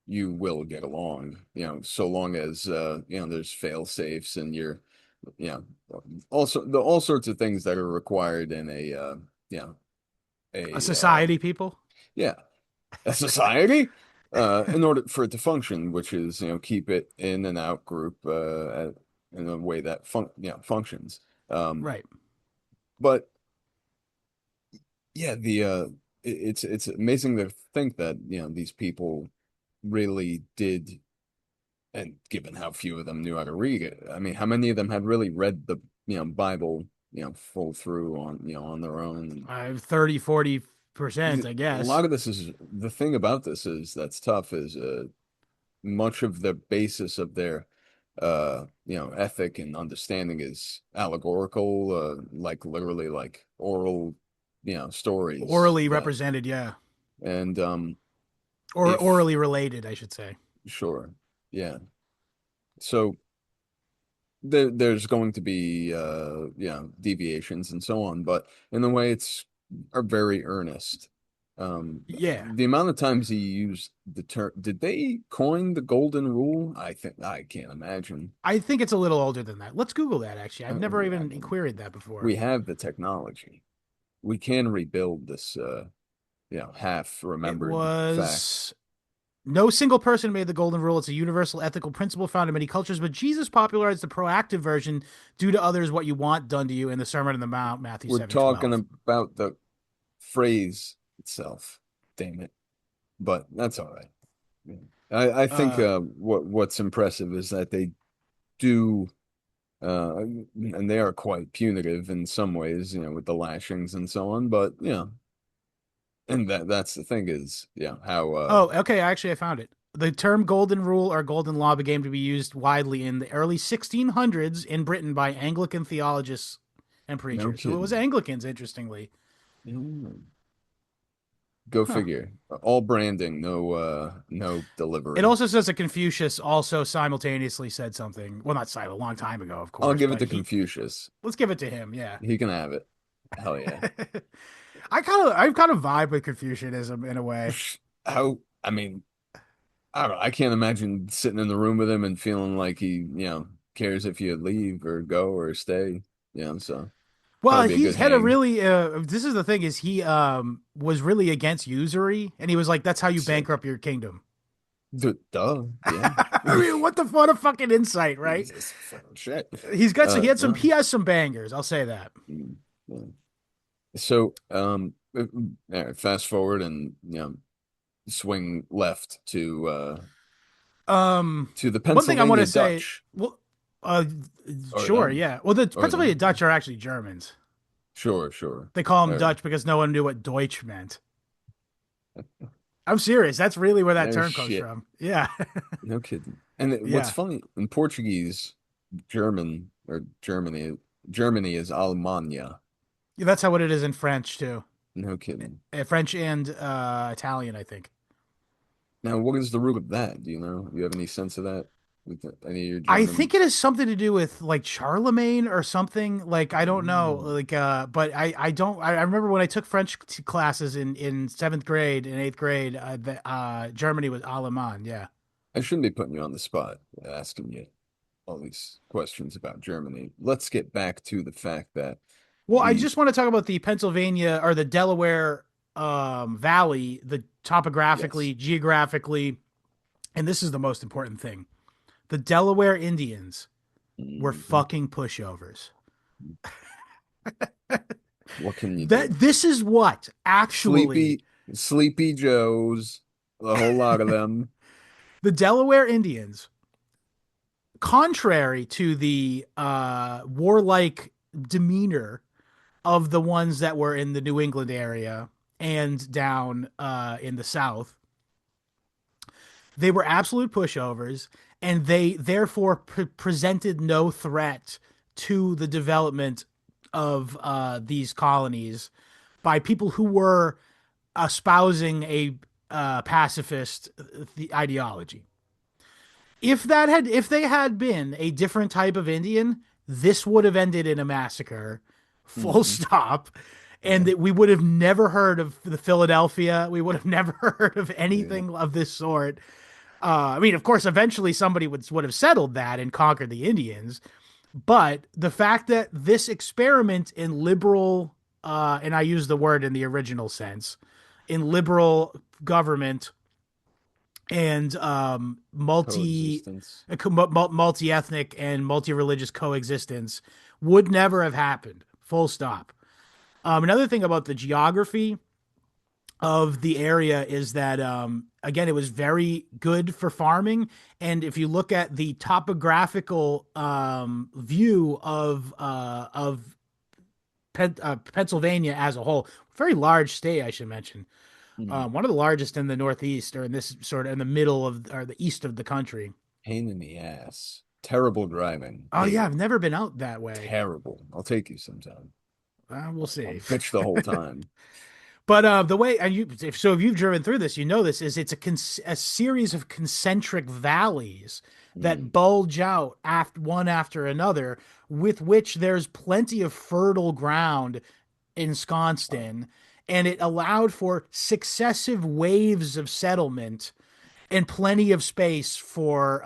you will get along. So long as there's fail safes and you know, also all sorts of things that are required in you know, A a society, people. yeah, a society, in order for it to function, which is keep it in and out group in a way that functions. Um, Right. but yeah, it's amazing to think that these people really did, and given how few of them knew how to read it, I mean, how many of them had really read the Bible full through on their own? 30, 40%, I A guess. lot of this is the thing about this is that's tough is much of the basis of their ethic and understanding is allegorical, like literally like oral stories Orally that represented, yeah. and Or if orally related, I should say. sure, yeah, so there's going to be deviations and so on, but in a way it's are very earnest. Yeah. The amount of times he used the term, did they coin the golden rule? I think I can't imagine. I think it's a little older than that. Let's Google that, actually. I've never I even mean, queried that before. we have the technology. We can rebuild this half It remembered fact. was no single person made the golden rule. It's a universal ethical principle found in many cultures, but Jesus popularized the proactive version: do to others what you want done to you in the Sermon on the Mount, Matthew We're 7:12. talking about the phrase itself. Damn it. But that's all right. Yeah. I think Uh, what's impressive is that they do and they are quite punitive in some ways, with the lashings and so on, but and that's the thing is, how Oh, okay. Actually, I found it. The term golden rule or golden law began to be used widely in the early 1600s in Britain by Anglican theologians and no preachers. So it was kidding. Anglicans, interestingly. Mm. Go Huh. figure. All branding, no It delivery. also says that Confucius also simultaneously said something. Well, not a long time ago, of I'll course, give it but to Confucius. let's give it to him. Yeah. He can have it. Hell yeah. I kind of vibe with Confucianism in a way. How, I mean, I don't know. I can't imagine sitting in the room with him and feeling like he, cares if you leave or go or stay. So Well, probably be a he's good had a hang. really this is the thing is he was really against usury and he was like that's how you Sick. bankrupt your kingdom. Duh, yeah. I mean, what a fucking insight, right? Jesus, shit. No. He has some bangers, I'll say that. Mm, yeah. So, fast forward and swing left to to the One thing I want to Pennsylvania say, Dutch, well, uh, or sure, them, yeah. Well, the or Pennsylvania them. Dutch are actually Germans. Sure, sure. They call them Or, Dutch because no one knew what Deutsch meant. I'm serious. That's really where that no term comes shit. from. Yeah. No kidding. And what's Yeah. funny in Portuguese, German or Germany is Almania. Yeah, that's how it is in French too. No kidding. French and Italian, I think. Now, what is the root of that? Do you know? Do you have any sense of that with any of your I German? think it has something to do with like Charlemagne or something. Like I don't know. Mm, Like but I don't. I remember when I took French classes in seventh grade and eighth grade. Germany was Allemand. Yeah. I shouldn't be putting you on the spot asking you all these questions about Germany. Let's get back to the fact that Well, I the just want to talk about the Pennsylvania or the Delaware Valley, the yes. topographically, geographically, and this is the most important thing. The Delaware Indians were Mhm. fucking pushovers. What can you That do? this is what actually Sleepy Joes, a whole lot of them. the Delaware Indians, contrary to the warlike demeanor of the ones that were in the New England area and down in the South, they were absolute pushovers, and they therefore presented no threat to the development of these colonies by people who were espousing a pacifist ideology. If they had been a different type of Indian, this would have ended in a massacre, full Mhm. stop, and Yeah, that we would have never heard of the Philadelphia. We would have never heard of yeah. anything of this sort. I mean, of course, eventually somebody would have settled that and conquered the Indians, but the fact that this experiment in liberal, and I use the word in the original sense, in liberal government and Coexistence. multi ethnic and multi religious coexistence would never have happened. Full stop. Another thing about the geography of the area is that again, it was very good for farming, and if you look at the topographical view of Pennsylvania as a whole, very large state, I should mention, Hmm. one of the largest in the Northeast, or in this sort of in the middle of or the east of the country. Pain in the ass. Terrible driving. Oh Hate yeah, it. I've never been out that way. Terrible. I'll take you sometime. We'll I'll see. bitch the whole time. But the way, and if you've driven through this, you know this is it's a series of concentric valleys Mm. that bulge out after one after another, with which there's plenty of fertile ground ensconced Wow. in, and it allowed for successive waves of settlement and plenty of space for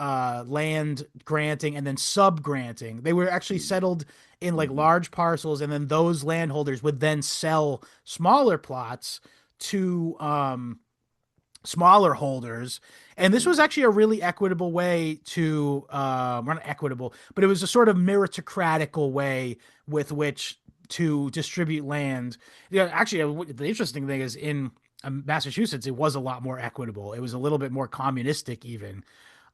land granting and then sub granting. They were actually Mm. settled in like Mhm. large parcels, and then those landholders would then sell smaller plots to smaller holders. And this was Mm. actually a really equitable way to, not equitable, but it was a sort of meritocratical way with which to distribute land. Yeah, actually, the interesting thing is in Massachusetts, it was a lot more equitable. It was a little bit more communistic, even.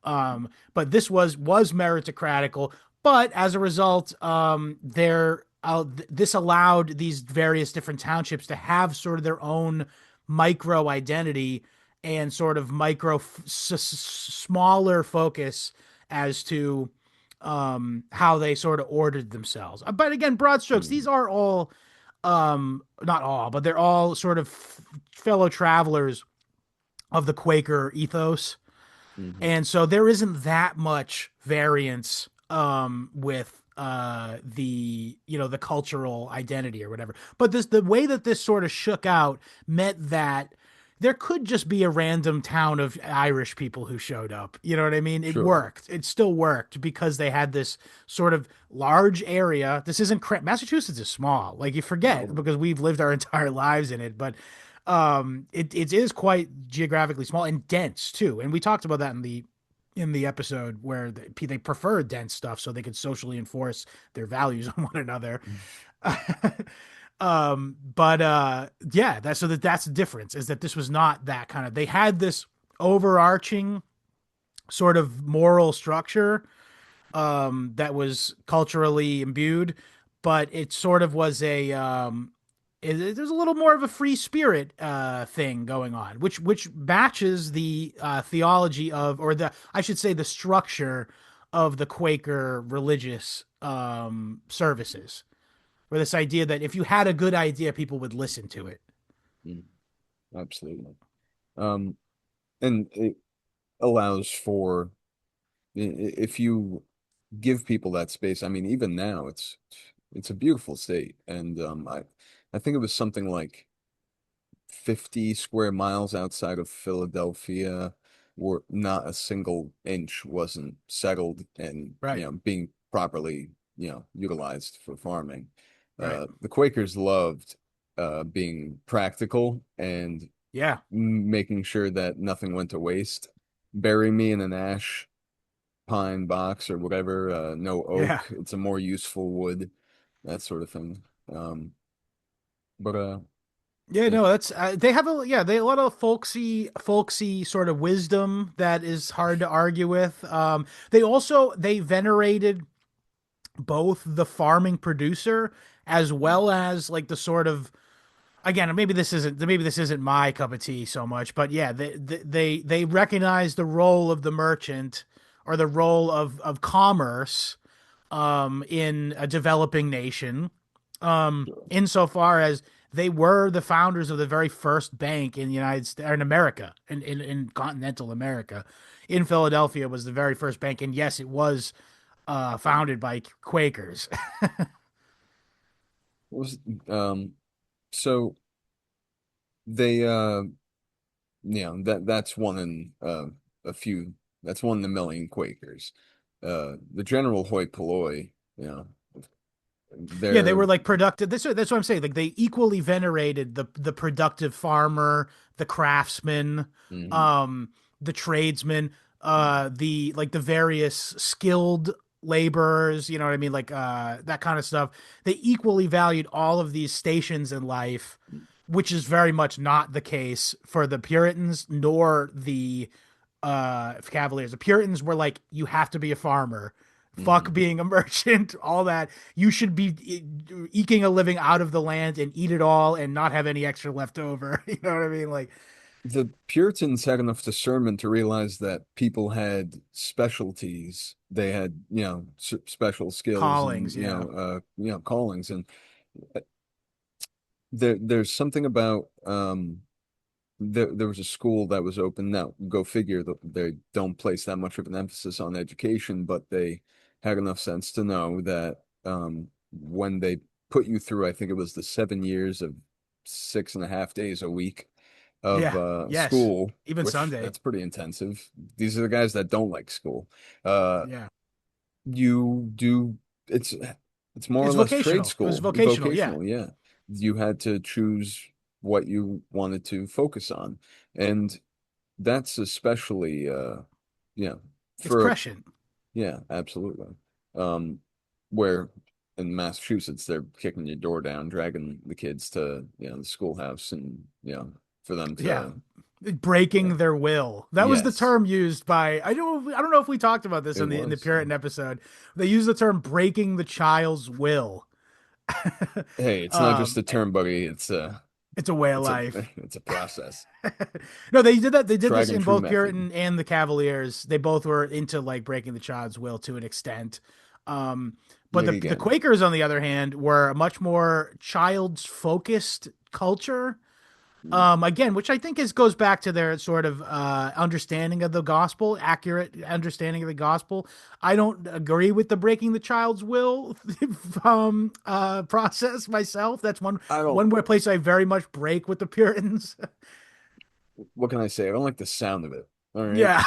But this was meritocratical. But as a result, this allowed these various different townships to have sort of their own micro identity and sort of smaller focus as to how they sort of ordered themselves. But again, broad strokes, these Mm. are all not all, but they're all sort of fellow travelers of the Quaker ethos. Mhm. And so there isn't that much variance with the the cultural identity or whatever. But the way that this sort of shook out meant that there could just be a random town of Irish people who showed up. You know what I mean? It Sure. worked. It still worked because they had this sort of large area. This isn't Massachusetts is small. Like you forget No. because we've lived our entire lives in it, but it is quite geographically small and dense too. And we talked about that in the episode where they prefer dense stuff so they could socially enforce their values on one another. But yeah, that's the difference is that this was not that kind of, they had this overarching sort of moral structure that was culturally imbued, but it sort of was there's a little more of a free spirit thing going on, which matches the theology of, or the I should say, the structure of the Quaker religious services, where this idea that if you had a good idea, people would listen to it. Mm, absolutely. Um, and it allows for if you give people that space. I mean, even now, it's a beautiful state, and I think it was something like 50 square miles outside of Philadelphia, where not a single inch wasn't settled and Right, being properly utilized for farming. right, The Quakers loved being practical and yeah, making sure that nothing went to waste. Bury me in an ash pine box or whatever, no yeah. oak. It's a more useful wood, that sort of thing. But Yeah, eh, no, that's they have they have a lot of folksy sort of wisdom that is hard to argue with. They venerated both the farming producer as well as like the sort of, again, maybe this isn't my cup of tea so much, but yeah, they recognize the role of the merchant, or the role of commerce in a developing nation, insofar as they were the founders of the very first bank in the United States, or in America, in continental America. In Philadelphia was the very first bank, and yes, it was founded by Quakers. was so they that's one in a few that's one in a million Quakers. The general hoi polloi, Yeah, they they're were like productive. That's what I'm saying. Like they equally venerated the productive farmer, the craftsman, mhm, um, the tradesman, the like the various skilled laborers. You know what I mean? Like that kind of stuff. They equally valued all of these stations in life, which is very much not the case for the Puritans nor the Cavaliers. The Puritans were like, you have to be a farmer. Fuck mhm. being a merchant, all that. You should be eking a living out of the land and eat it all and not have any extra left over. You know what I mean? Like The Puritans had enough discernment to realize that people had specialties. They had, special skills and, callings, yeah. callings. And there's something about there was a school that was open. Now, go figure that they don't place that much of an emphasis on education, but they had enough sense to know that when they put you through, I think it was the 7 years of 6.5 days a week of Yeah. Yes. school, Even which Sunday. that's pretty intensive. These are the guys that don't like school. Uh, Yeah. you do it's it's more or It's less trade vocational. It was school, vocational. Yeah. vocational, yeah. You had to choose what you wanted to focus on. And that's especially yeah, It's for prescient. yeah, absolutely. Um where in Massachusetts they're kicking your door down, dragging the kids to, the schoolhouse and for them Yeah. to yeah. Breaking their will. That was the Yes, term used by, I don't know if we talked about this it in the was. Puritan episode. They use the term breaking the child's will. Hey, it's not just um a term, buddy. it's a way of It's a life. it's a process. No, they did that. They did this Tried and in true both method. Puritan and the Cavaliers. They both were into like breaking the child's will to an extent. Um, but Yet the again. Quakers, on the other hand, were a much more child's focused culture. Again, which I think goes back to their sort of understanding of the gospel, accurate understanding of the gospel. I don't agree with the breaking the child's will process myself. That's I don't, one place I very much break with the Puritans. what can I say? I don't like the sound of it. All right. Yeah.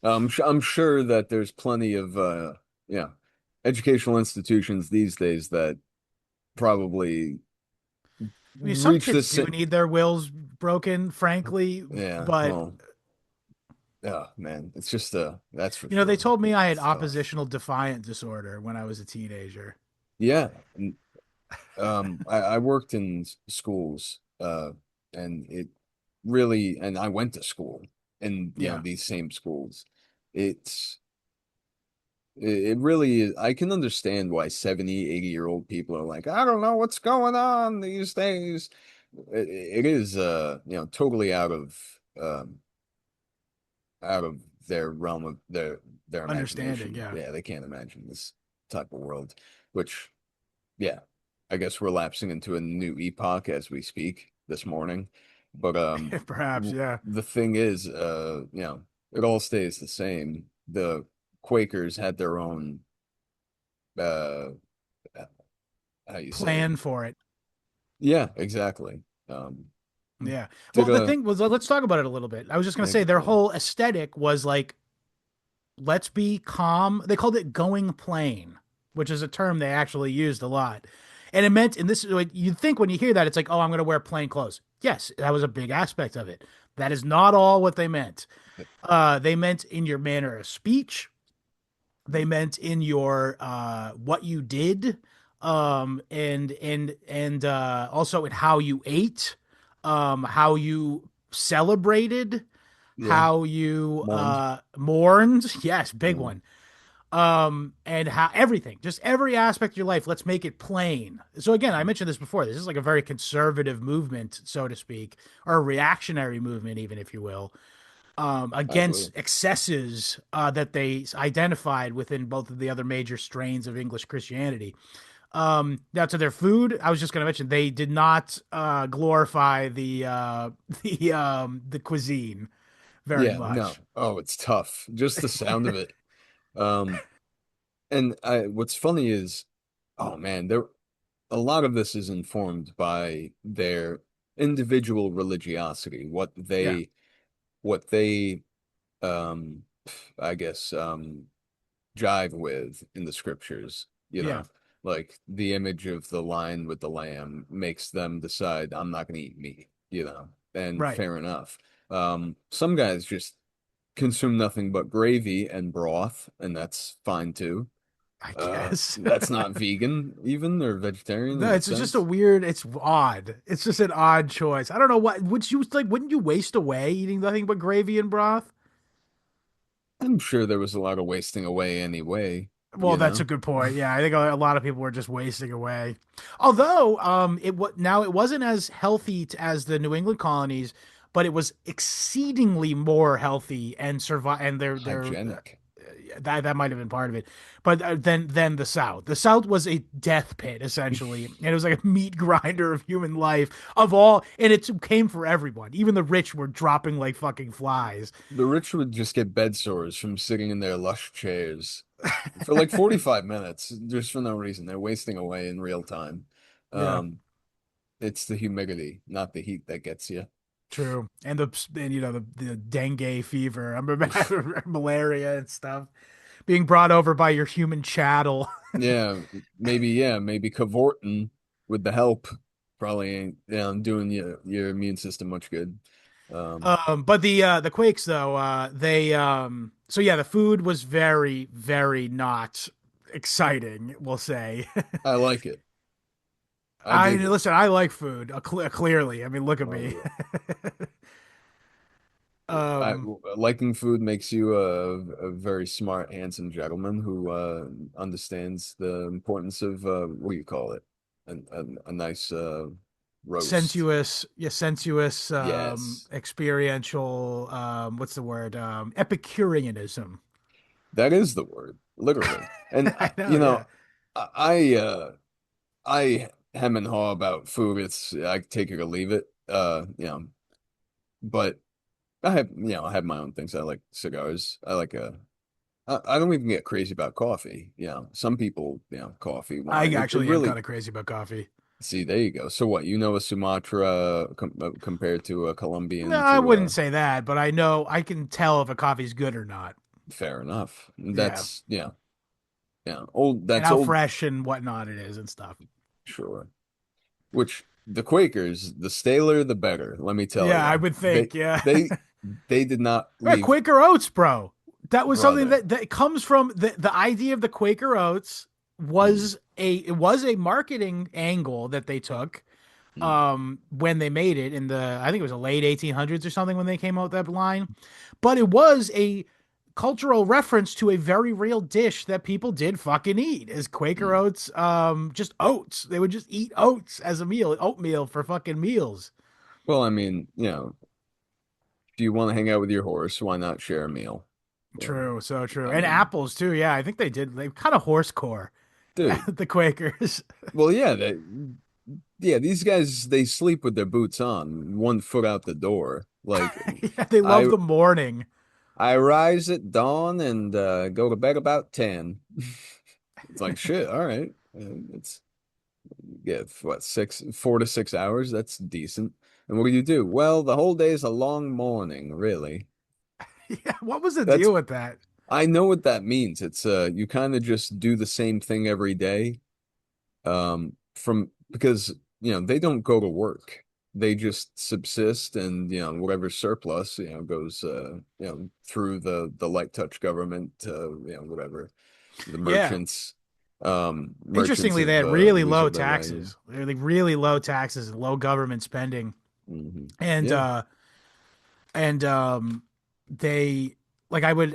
Just, I'm sure that there's plenty of yeah, educational institutions these days that probably I mean, some reach kids this do need their wills broken, frankly, yeah, but well, yeah, man. It's just that's for they sure. told me I had It's tough. oppositional defiant disorder when I was a teenager. Yeah. I worked in schools and it really and I went to school in Yeah. these same schools. It's it really is. I can understand why 70, 80-year-old people are like, I don't know what's going on these days. It is totally out of their realm of their Understanding. imagination. Yeah. Yeah, they can't imagine this type of world, which yeah, I guess we're lapsing into a new epoch as we speak this morning. But Perhaps. Yeah. the thing is, it all stays the same. The Quakers had their own uh how you say it? Plan for it. Yeah, exactly. Um Yeah. Well, did the thing was, let's talk about it a little bit. I was just going to say their yeah, whole aesthetic was like, let's be calm. They called it going plain, which is a term they actually used a lot. And it meant, and this is what you'd think when you hear that, it's like, oh, I'm going to wear plain clothes. Yes, that was a big aspect of it. That is not all what they meant. They meant in your manner of speech. They meant in your what you did, and also in how you ate, how you celebrated, yeah, how you mourned. mourned. Yes, big Mm, one. And how everything, just every aspect of your life, let's make it plain. So again, I mentioned this before. This is like a very conservative movement, so to speak, or a reactionary movement, even if you will, I agree. against excesses that they identified within both of the other major strains of English Christianity. Now to their food, I was just going to mention they did not glorify the cuisine very Yeah, no. much. Oh, it's tough. Just the sound of it. Um, and what's funny is, oh man, there a lot of this is informed by their individual religiosity, Yeah, what they um I guess jive with in the scriptures, yeah, like the image of the lion with the lamb makes them decide I'm not going to eat meat, and right. fair enough. Some guys just consume nothing but gravy and broth, and that's fine too. I guess. That's not vegan even or vegetarian No, in a it's just a sense. weird. It's odd. It's just an odd choice. I don't know what. Would you like? Wouldn't you waste away eating nothing but gravy and broth? I'm sure there was a lot of wasting away anyway, Well, that's a good point. Yeah, I think a lot of people were just wasting away. Although, it wasn't as healthy as the New England colonies, but it was exceedingly more healthy and survive. And their hygienic. that might have been part of it. But then the South. The South was a death pit essentially, and it was like a meat grinder of human life of all. And it came for everyone. Even the rich were dropping like fucking flies. The rich would just get bed sores from sitting in their lush chairs for like 45 minutes just for no reason. They're wasting away in real time. Yeah. It's the humidity, not the heat that gets you. True, and the dengue fever, I remember malaria and stuff being brought over by your human chattel. Yeah, maybe cavorting with the help probably ain't doing your immune system much good. Um, But the Quakes though, they so yeah, the food was very very not exciting. We'll say. I like it. I I dig it. listen. I like food clearly. I mean, look at Oh me. yeah. I um, liking food makes you a very smart, handsome gentleman who understands the importance of what do you call it? A nice roast. sensuous, yeah, sensuous, Yes, experiential. What's the word? Epicureanism. that is the word, literally. And I know. Yeah. I I hem and haw about food. I take it or leave it. But I have my own things. I like cigars. I don't even get crazy about coffee. Some people, coffee, I wine. It actually am kind really, of crazy about coffee. see, there you go. So what, a Sumatra compared to a No, Colombian I to wouldn't say that, but I know I can tell if a coffee's good or not. fair enough. Yeah, Old, and that's how old, fresh and whatnot it is and stuff. sure. Which the Quakers, the staler the better, let me tell Yeah, I you. would They think. Yeah, they they did not yeah, leave, Quaker oats, bro. That was something brother. that comes from the idea of the Quaker oats Mm, was a marketing angle that they took, Mm. when they made it in I think it was the late 1800s or something when they came out with that line. But it was a cultural reference to a very real dish that people did fucking eat is Quaker Mm. oats, just oats. They would just eat oats as a meal, oatmeal for fucking meals. Well, I mean, if you want to hang out with your horse, why not share a meal? Yeah. True, so true. I And mean, apples too. Yeah, I think they did. They kind of horse core, dude. the Quakers. Well, yeah, these guys they sleep with their boots on, 1 foot out the door. Like Yeah, they love I the morning. I rise at dawn and go to bed about 10. It's like shit, all right. It's yeah, what, 4 to 6 hours? That's decent. And what do? Well, the whole day is a long morning, really. Yeah, what was the That's deal with that? I know what that means. It's you kind of just do the same thing every day. From because they don't go to work. They just subsist, and whatever surplus goes through the light touch government, whatever the Yeah. merchants Interestingly, they of had really low Louisiana. taxes. They had, like, really low taxes and low government spending. Hmm. And Yeah. they like I would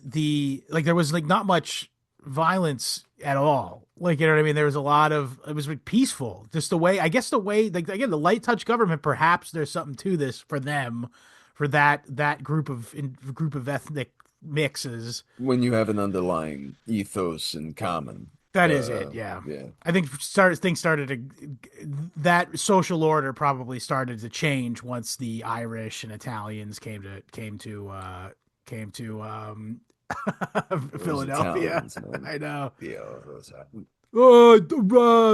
there was like not much violence at all. Like, you know what I mean? There was a lot of it was like peaceful. Just the way, I guess, the way, like, again, the light touch government, perhaps there's something to this for them, for that group of ethnic mixes. When you have an underlying ethos in common. That is it, yeah. Yeah. I think things started to, that social order probably started to change once the Irish and Italians came to Those Philadelphia. Italians, man. I know. Yeah, those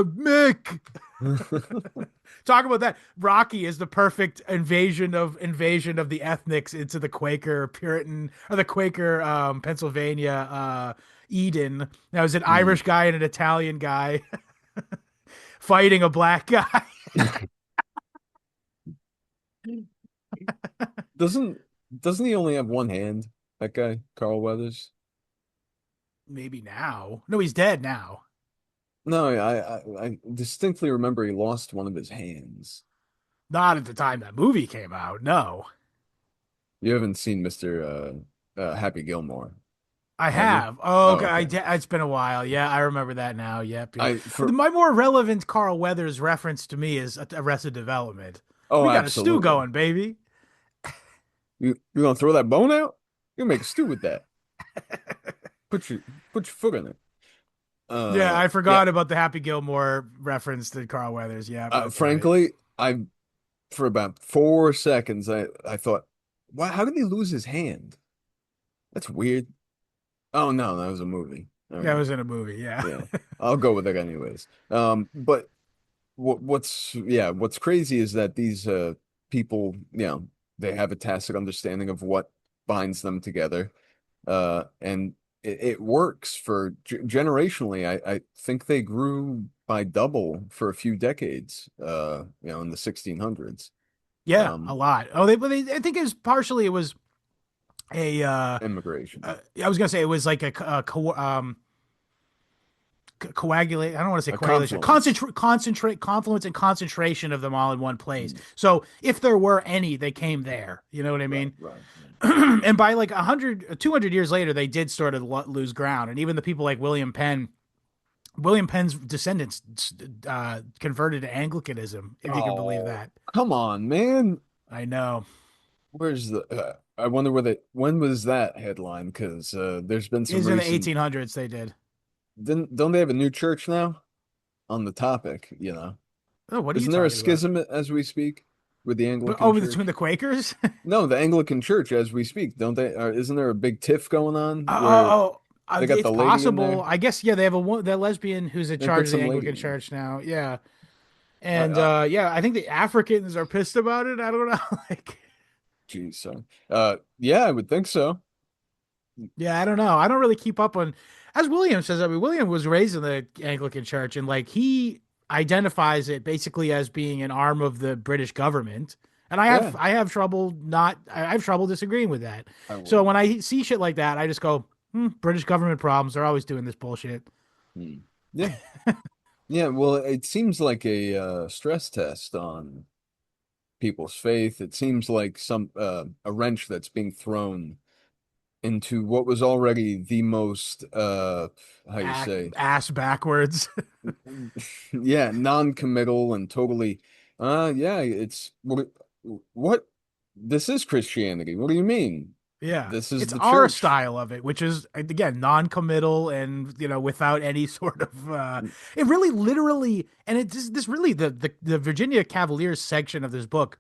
Mick. Talk about that. Rocky is the perfect invasion of the ethnics into the Quaker Puritan, or the Quaker Pennsylvania Eden. Now, is an Mm. Irish guy and an Italian guy fighting a black guy. Doesn't doesn't he only have one hand? That guy, Carl Weathers? Maybe now. No, he's dead now. No, I distinctly remember he lost one of his hands. Not at the time that movie came out. No, You haven't seen Mr. Happy Gilmore, I have you? have. Oh, Oh, okay. okay. It's been a while. Yeah, I remember that now. Yep, yep. I for My more relevant Carl Weathers reference to me is Arrested Development. Oh, We got a stew absolutely. going, baby. You gonna throw that bone out? You make a stew with that. Put your put your foot in it. Yeah, I Yeah. forgot about the Happy Gilmore reference to Carl Weathers. Yeah, that's right. Frankly, I for about 4 seconds I thought, why? How did he lose his hand? That's weird. Oh no, that was a movie. All That right. was in a movie. Yeah. Yeah, I'll go with it anyways. But what's crazy is that these people, they have a tacit understanding of what binds them together, and it works for generationally. I think they grew by double for a few decades, in the 1600s. Yeah, a Um, lot. Oh, I think it was a Immigration, I was gonna say it was like coagulate. I don't want to say a coagulation. confluence. Confluence and concentration of them all in one place. Mm. So if there were any, they came there. You know what I Right, mean? right. Yeah. And by like 200 years later, they did sort of lose ground. And even the people like William Penn's descendants converted to Anglicanism, if you can believe Oh, that. come on, man. I know. Where's the? I wonder when was that headline? Because there's been some Is in the recent. 1800s they did. Don't they have a new church now on the topic? Oh, what are you Isn't there a talking about? schism as we speak with the But Anglican oh, between Church? the Quakers? No, the Anglican Church as we speak. Don't they? Isn't there a big tiff going on where they got It's the lady in possible. there? I guess, yeah. They have the lesbian who's in They charge put of the some lady Anglican in there. Church now. Yeah, I, and I, yeah, I think the Africans are pissed about it. I don't know. Like, geez, sorry. Yeah, I would think so. yeah, I don't know. I don't really keep up on. As William says, I mean, William was raised in the Anglican Church, and like he identifies it basically as being an arm of the British government. And Yeah, I have trouble not I have trouble disagreeing with that. I So would. when I see shit like that, I just go, British government problems. They're always doing this bullshit. Hmm. Yeah. Yeah, well, it seems like a stress test on people's faith. It seems like a wrench that's being thrown into what was already the most how you say Ass backwards. yeah, non-committal and totally yeah, it's what this is Christianity. What do you mean? Yeah. This is It's the our church. style of it, which is again non-committal and without any sort of it really literally and it just this really the Virginia Cavaliers section of this book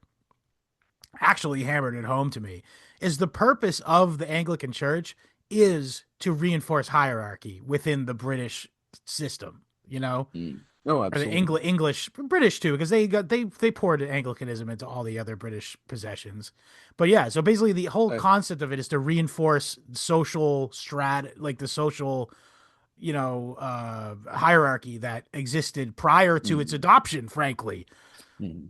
actually hammered it home to me is the purpose of the Anglican Church is to reinforce hierarchy within the British system, Mm. Oh, or the absolutely. English British too, because they poured Anglicanism into all the other British possessions. But yeah, so basically the whole I, concept of it is to reinforce social like the social hierarchy that existed prior to its mm, adoption, frankly. mm.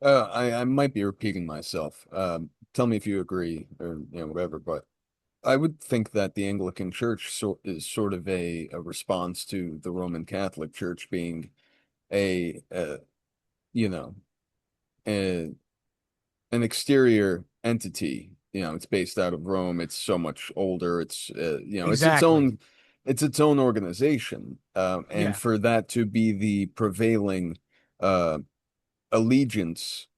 I might be repeating myself. Tell me if you agree or whatever, but I would think that the Anglican Church is sort of a response to the Roman Catholic Church being a you know a, an exterior entity. It's based out of Rome. It's so much older. Exactly. It's its own organization. And Yeah. for that to be the prevailing uh allegiance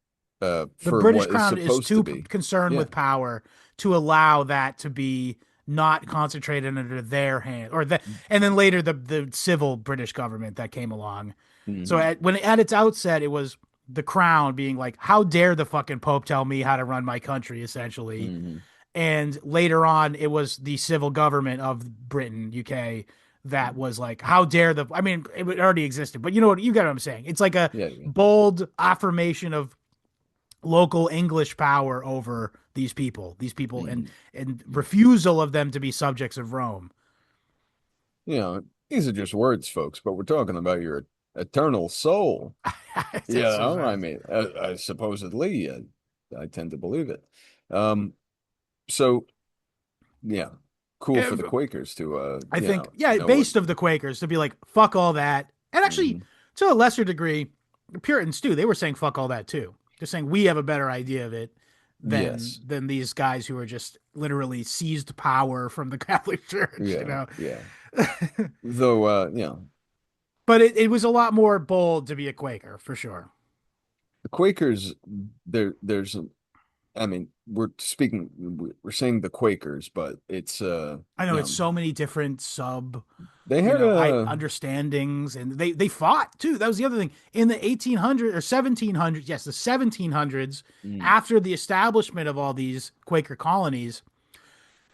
The for British what is crown is supposed to too be. concerned Yeah. with power to allow that to be not concentrated under their hand, and then later the civil British government that came along. So Hmm. at its outset, it was the crown being like, "How dare the fucking Pope tell me how to run my country?" Essentially, Hmm. and later on, it was the civil government of Britain, UK, that was like, "How dare the?" I mean, it already existed, but you know what? You get what I'm saying. It's like a Yeah, yeah. bold affirmation of local English power over these people, and Hmm. refusal of them to be subjects of Rome. These are just words, folks, but we're talking about your eternal soul. That's so I fast. mean, supposedly, I tend to believe it. Um, so yeah, cool for the Quakers to I think, yeah, know what. based of the Quakers to be like, fuck all that. And actually, Hmm. to a lesser degree, the Puritans too, they were saying fuck all that too. Just saying we have a better idea of it than Yes. these guys who are just literally seized power from the Catholic Church. Yeah, yeah. Though, But it was a lot more bold to be a Quaker, for sure. the Quakers, there's I mean, we're saying the Quakers, but it's I know it's so many different sub they had I a understandings, and they fought too. That was the other thing in the 1800s or 1700s. Yes, the 1700s, mm, after the establishment of all these Quaker colonies,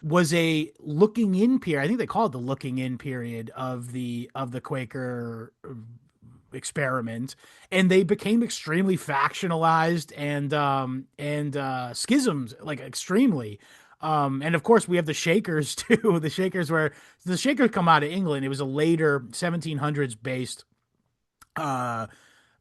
was a looking in period. I think they call it the looking in period of the Quaker experiment, and they became extremely factionalized and schisms, like extremely. And of course we have the Shakers too. The Shakers come out of England. It was a later 1700s based uh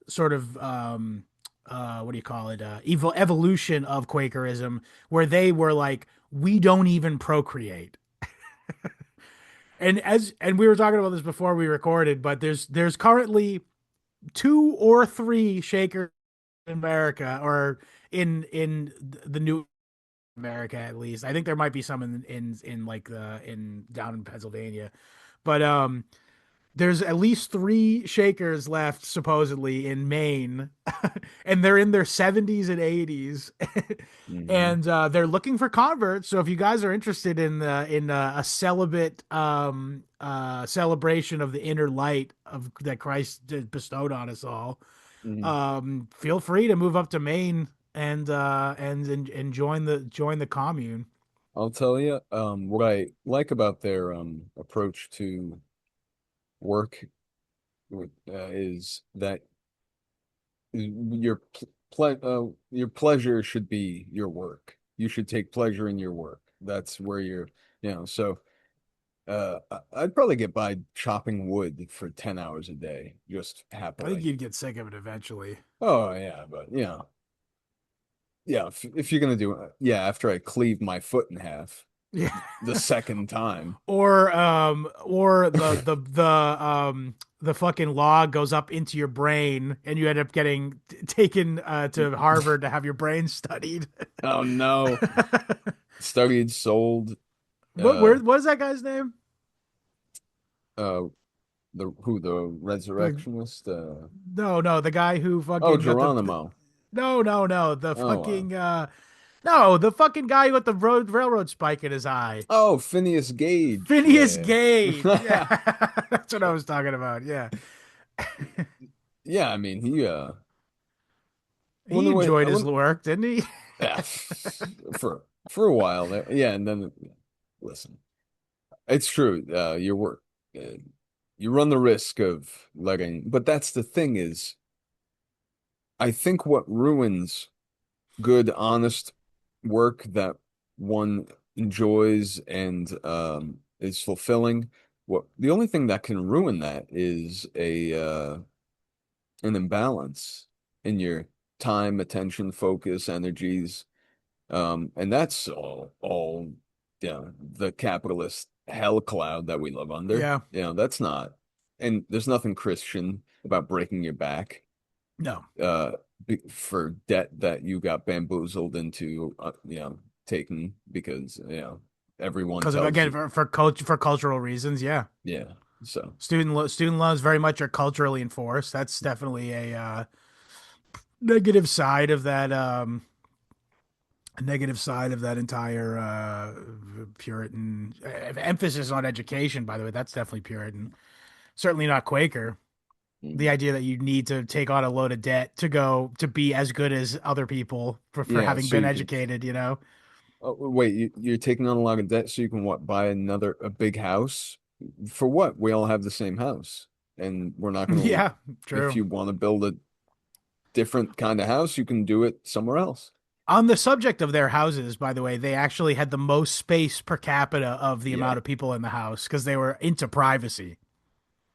sort of what do you call it, evolution of Quakerism, where they were like, we don't even procreate. And we were talking about this before we recorded, but there's currently two or three Shakers in America, or in the new America at least. I think there might be some in like the in down in Pennsylvania, but there's at least three Shakers left supposedly in Maine, and they're in their 70s and 80s, mhm. and they're looking for converts. So if you guys are interested in a celibate celebration of the inner light of that Christ bestowed on us all, Mhm. feel free to move up to Maine and join the commune. I'll tell you, what I like about their approach to work is that your pleasure should be your work. You should take pleasure in your work. That's where so I'd probably get by chopping wood for 10 hours a day, just I think happily. you'd get sick of it eventually. Oh yeah, but yeah, if you're gonna do it, yeah, after I cleave my foot in half. Yeah. the second time. Or the fucking log goes up into your brain and you end up getting taken to Harvard to have your brain studied. Oh no. Studied, sold, Where what is that guy's name? uh the The resurrectionist, no, the guy who oh, fucking got the Geronimo. no, the Oh, fucking no, the fucking guy who got the railroad spike in his eye. oh, Phineas Gage. Phineas Yeah. Gage. Yeah. That's what I was talking about. Yeah. Yeah, I mean, he He I enjoyed his wonder, work, didn't he? yeah, for a while there. Yeah, and then listen, it's true. Your work, uh, you run the risk of letting, but that's the thing is, I think what ruins good, honest work that one enjoys and is fulfilling. What the only thing that can ruin that is a an imbalance in your time, attention, focus, energies. And that's all, yeah, the capitalist hell cloud that we live under. Yeah. That's not, and there's nothing Christian about breaking your back, No. uh, for debt that you got bamboozled into, taking because, everyone Because of tells again you, for cultural reasons, yeah. yeah. So, Student loans very much are culturally enforced. That's definitely negative side of that a negative side of that entire Puritan emphasis on education, by the way. That's definitely Puritan. Certainly not Quaker. The mm, idea that you need to take on a load of debt to go to be as good as other people for yeah. having So been you can, educated, you know? oh, wait, you're taking on a lot of debt so you can what, buy a big house? For what? We all have the same house. And we're not going to, Yeah, if true. you want to build a different kind of house, you can do it somewhere else. On the subject of their houses, by the way, they actually had the most space per capita of the Yeah. amount of people in the house because they were into privacy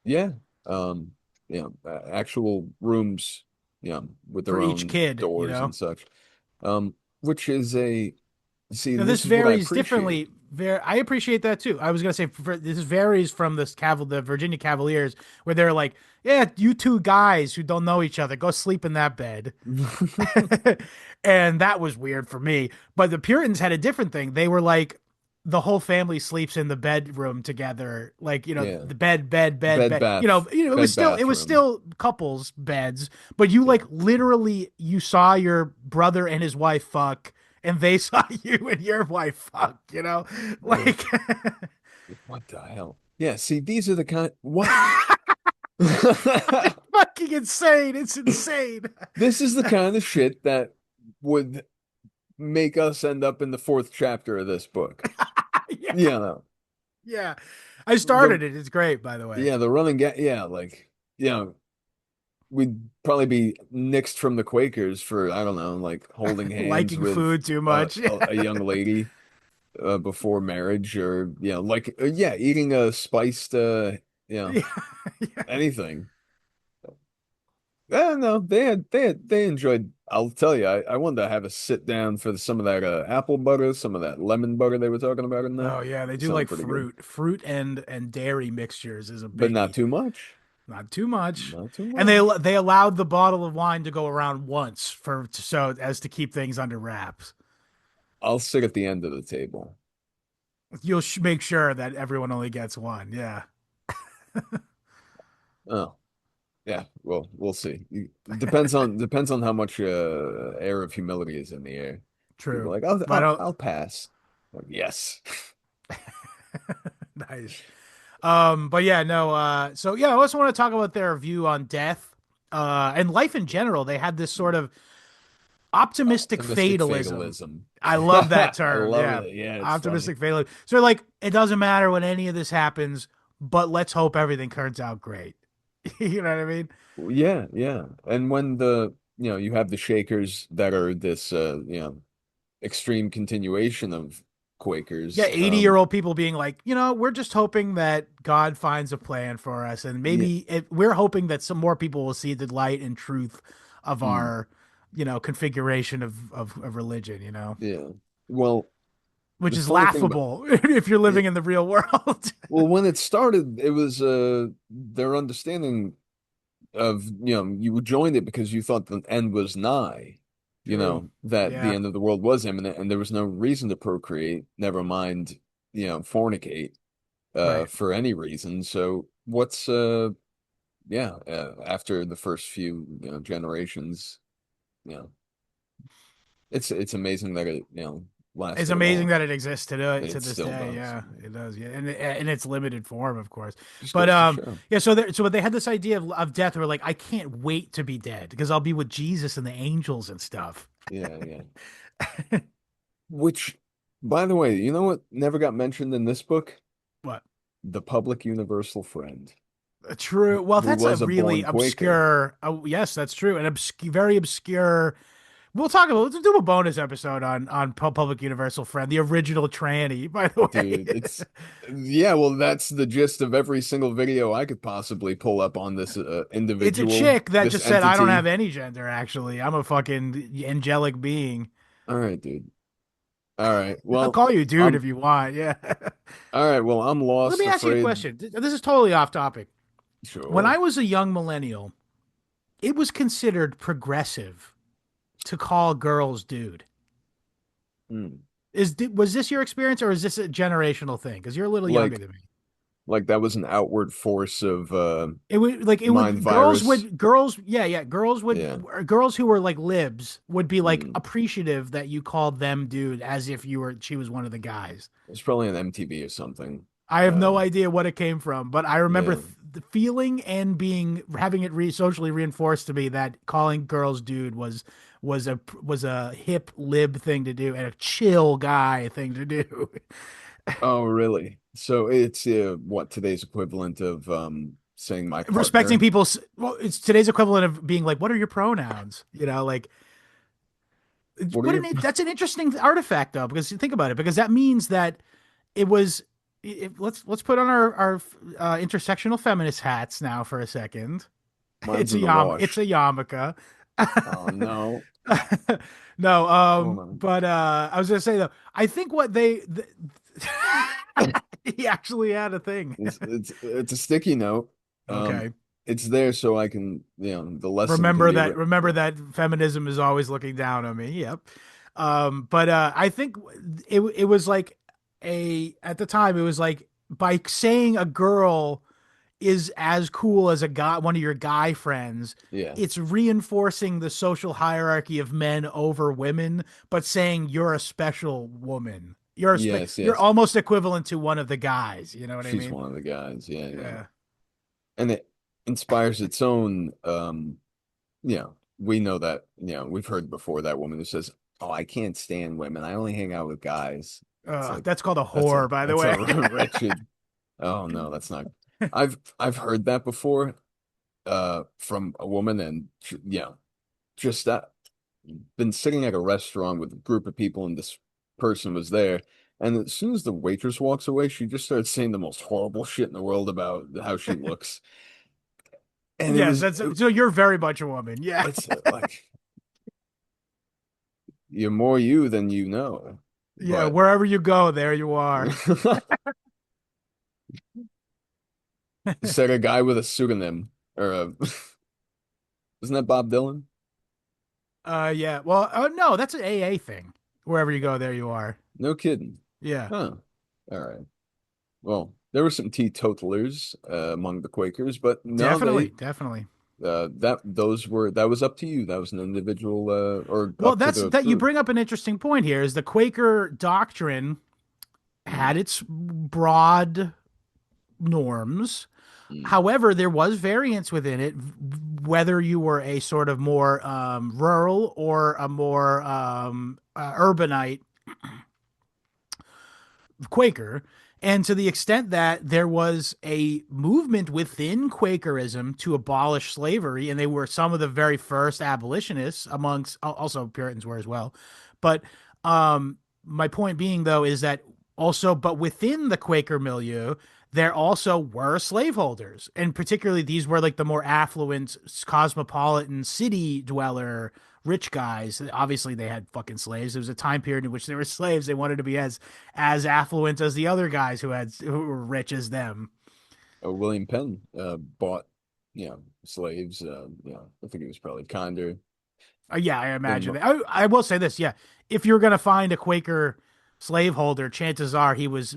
Yeah. Um, Actual rooms, with for their each own kid, you doors know? and such. Which is see, Now, and this this is what I varies appreciate. differently. I appreciate that too. I was gonna say this varies from the Virginia Cavaliers, where they're like, "Yeah, you two guys who don't know each other, go sleep in that bed," and that was weird for me. But the Puritans had a different thing. They were like, the whole family sleeps in the bedroom together, like Yeah. the bed. It was Bathroom. still couples beds, but you Yeah. like literally you saw your brother and his wife fuck and they saw you and your wife fuck, Uh, Like what the hell? Yeah, see, these are the kind what? it's fucking insane. It's insane. This is the kind of shit that would make us end up in the fourth chapter of this book. Yeah. Yeah, Yeah. I the started it. It's great, by the way. yeah, the running gag, yeah, like, we'd probably be nixed from the Quakers for, I don't know, like holding hands Liking with food too much. a young lady before marriage, or like, yeah, eating a spiced, Yeah. Yeah. anything. No, they enjoyed. I'll tell you, I wanted to have a sit down for some of that apple butter, some of that lemon butter they were talking about in there. Oh yeah, they It do sounded like pretty good, fruit and dairy mixtures is a but not biggie. too much. Not too much. Not too And much. they allowed the bottle of wine to go around once for so as to keep things under wraps. I'll sit at the end of the table. You'll make sure that everyone only gets one. Yeah, Oh, yeah. Well, we'll see. Depends on how much air of humility is in the air. People true. are like, But I don't. I'll pass. Like, yes. Nice. But yeah, no, so yeah, I also want to talk about their view on death, and life in general. They had this sort of optimistic Optimistic fatalism. fatalism. I love that I term. love Yeah. it. Yeah, it's funny. Optimistic fatalism. So like, it doesn't matter when any of this happens, but let's hope everything turns out great. You know what I mean? Yeah, yeah. And when you have the Shakers that are this, extreme continuation of Yeah, Quakers. 80-year-old people being like, we're just hoping that God finds a plan for us. And Yeah, maybe we're hoping that some more people will see the light and truth of mm, our, configuration of religion, yeah. Well, which The is funny thing about laughable if you're yeah, living in the real world. well, when it started, it was their understanding of, you joined it because you thought the end was nigh, True. that the Yeah. end of the world was imminent and there was no reason to procreate, never mind, fornicate Right. for any reason. So what's after the first few, generations, you know, it's amazing that it, It's lasted at amazing all. that it exists today to It this still day. does. Yeah, it does. Yeah, and in its limited form, of course. Just But goes to show. yeah. So they had this idea of death. Where like, I can't wait to be dead because I'll be with Jesus and the angels and stuff. Yeah, yeah. Which, by the way, you know what never got mentioned in this book? What? The public universal friend, True. Well, who that's a was a really born Quaker. obscure. Oh, yes, that's true. An very obscure. We'll talk about. Let's do a bonus episode on Public Universal Friend, the original tranny. By the Dude, way, yeah, well, that's the gist of every single video I could possibly pull up on this it's a individual, chick that this just said, "I don't have entity. any gender. Actually, I'm a fucking angelic being. All right, dude. All right. I'll Well, call you dude if I'm you want." Yeah. all right. Well, I'm Let me lost, ask you a afraid. question. This is totally off topic. When I Sure. was a young millennial, it was considered progressive to call girls dude. Hmm. Was this your experience, or is this a generational thing? Because you're a little younger Like, than me. that was an outward force of It mind would virus. girls Yeah. would girls who were like libs would be like Hmm. appreciative that you called them dude as if she was one of the guys. It's probably an MTV or something. I have no Uh, idea what it came from, but I remember yeah. the feeling and being having it socially reinforced to me that calling girls dude was a hip lib thing to do and a chill guy thing to do. Oh, really? So it's what today's equivalent of saying my Respecting partner. people's well, it's today's equivalent of being like, what are your pronouns? Like What are your that's an interesting artifact though, because you think about it, because that means that it was. Let's put on our intersectional feminist hats now for a second. mine's in the wash. It's a yarmulke. Oh no. No, Hold on. but I was gonna say though, I think he actually had a thing. It's a sticky note. Um, Okay. it's there so I can, the lesson can be written. Remember that feminism is always looking down on me. Yep. But I think it was like at the time it was like by saying a girl is as cool as a guy, one of your guy friends, Yeah. it's reinforcing the social hierarchy of men over women, but saying you're a special woman. Yes, You're yes. almost equivalent to one of the guys. You know what I She's mean? one of the guys. Yeah, yeah. Yeah. And it inspires its own we know that, we've heard before that woman who says, "Oh, I can't stand women. I only hang out with guys." It's like That's called a that's a whore, by the that's a way. wretched. Oh no, that's not. I've heard that before from a woman, and just that, been sitting at a restaurant with a group of people and this person was there, and as soon as the waitress walks away she just starts saying the most horrible shit in the world about how she looks, and Yes, that's so you're very much a woman. Yeah. it's like you're more you than you know, Yeah, but wherever you go, there you are. said a guy with a pseudonym or a isn't that Bob Dylan? Yeah. Well, oh no, that's an AA thing. Wherever you go, there you are. No kidding. Yeah. Huh. All right. Well, there were some teetotalers among the Quakers, but no, Definitely, they definitely. that was up to you. That was an individual or Well, up to that's the that you group. bring up an interesting point here is the Quaker doctrine Mm, had its broad norms. mm. However, there was variance within it, whether you were a sort of more rural or a more urbanite Quaker. And to the extent that there was a movement within Quakerism to abolish slavery, and they were some of the very first abolitionists, amongst also Puritans were as well. But my point being, though, is that also, but within the Quaker milieu, there also were slaveholders. And particularly, these were like the more affluent, cosmopolitan city dweller rich guys, obviously they had fucking slaves. There was a time period in which there were slaves. They wanted to be as affluent as the other guys who were rich as them. William Penn bought, slaves. I think he was probably kinder Yeah, I than imagine that. I will say this, yeah. If you're gonna find a Quaker slaveholder, chances are he was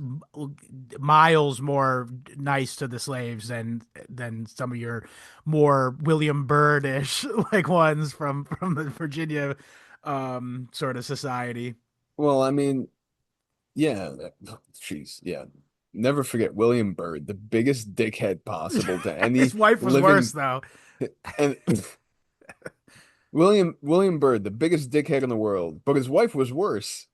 miles more nice to the slaves than some of your more William Byrd-ish like ones from the Virginia sort of society. well, I mean, yeah, jeez, yeah. Never forget William Byrd, the biggest dickhead possible to His any wife was worse living though. and William Byrd, the biggest dickhead in the world, but his wife was worse.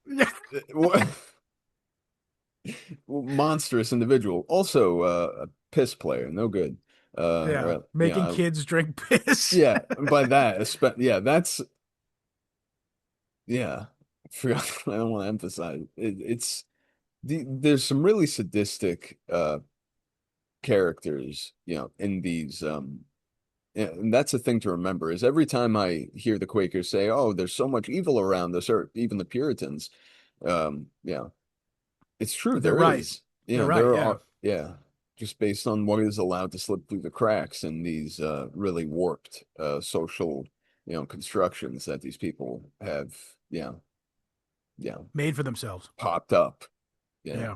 Monstrous individual. Also, a piss player, no good. Yeah, Or, making kids drink piss. yeah. By that, yeah, that's yeah. I forgot. I don't want to emphasize it's there's some really sadistic characters, in these yeah, and that's the thing to remember is every time I hear the Quakers say, "Oh, there's so much evil around us," or even the Puritans, yeah, it's true. They're There right. is, They're right. there Yeah. are, yeah, just based on what is allowed to slip through the cracks in these really warped social, constructions that these people have, yeah, Made for themselves. popped up, yeah,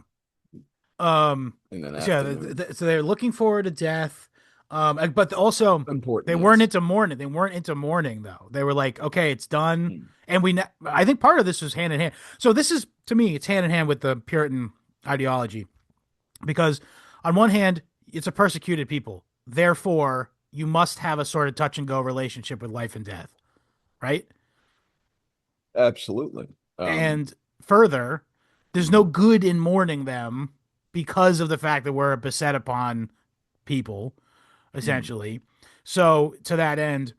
Yeah. Um, in an so yeah, afternoon. so they're looking forward to death. But also Important, they weren't yes. into mourning. They weren't into mourning though. They were like, okay, it's done. Hmm. And I think part of this was hand in hand. So this is, to me, it's hand in hand with the Puritan ideology because on one hand, it's a persecuted people. Therefore, you must have a sort of touch and go relationship with life and death, right? Absolutely. And further, there's no good in mourning them because of the fact that we're beset upon people, hmm. essentially. So, to that end,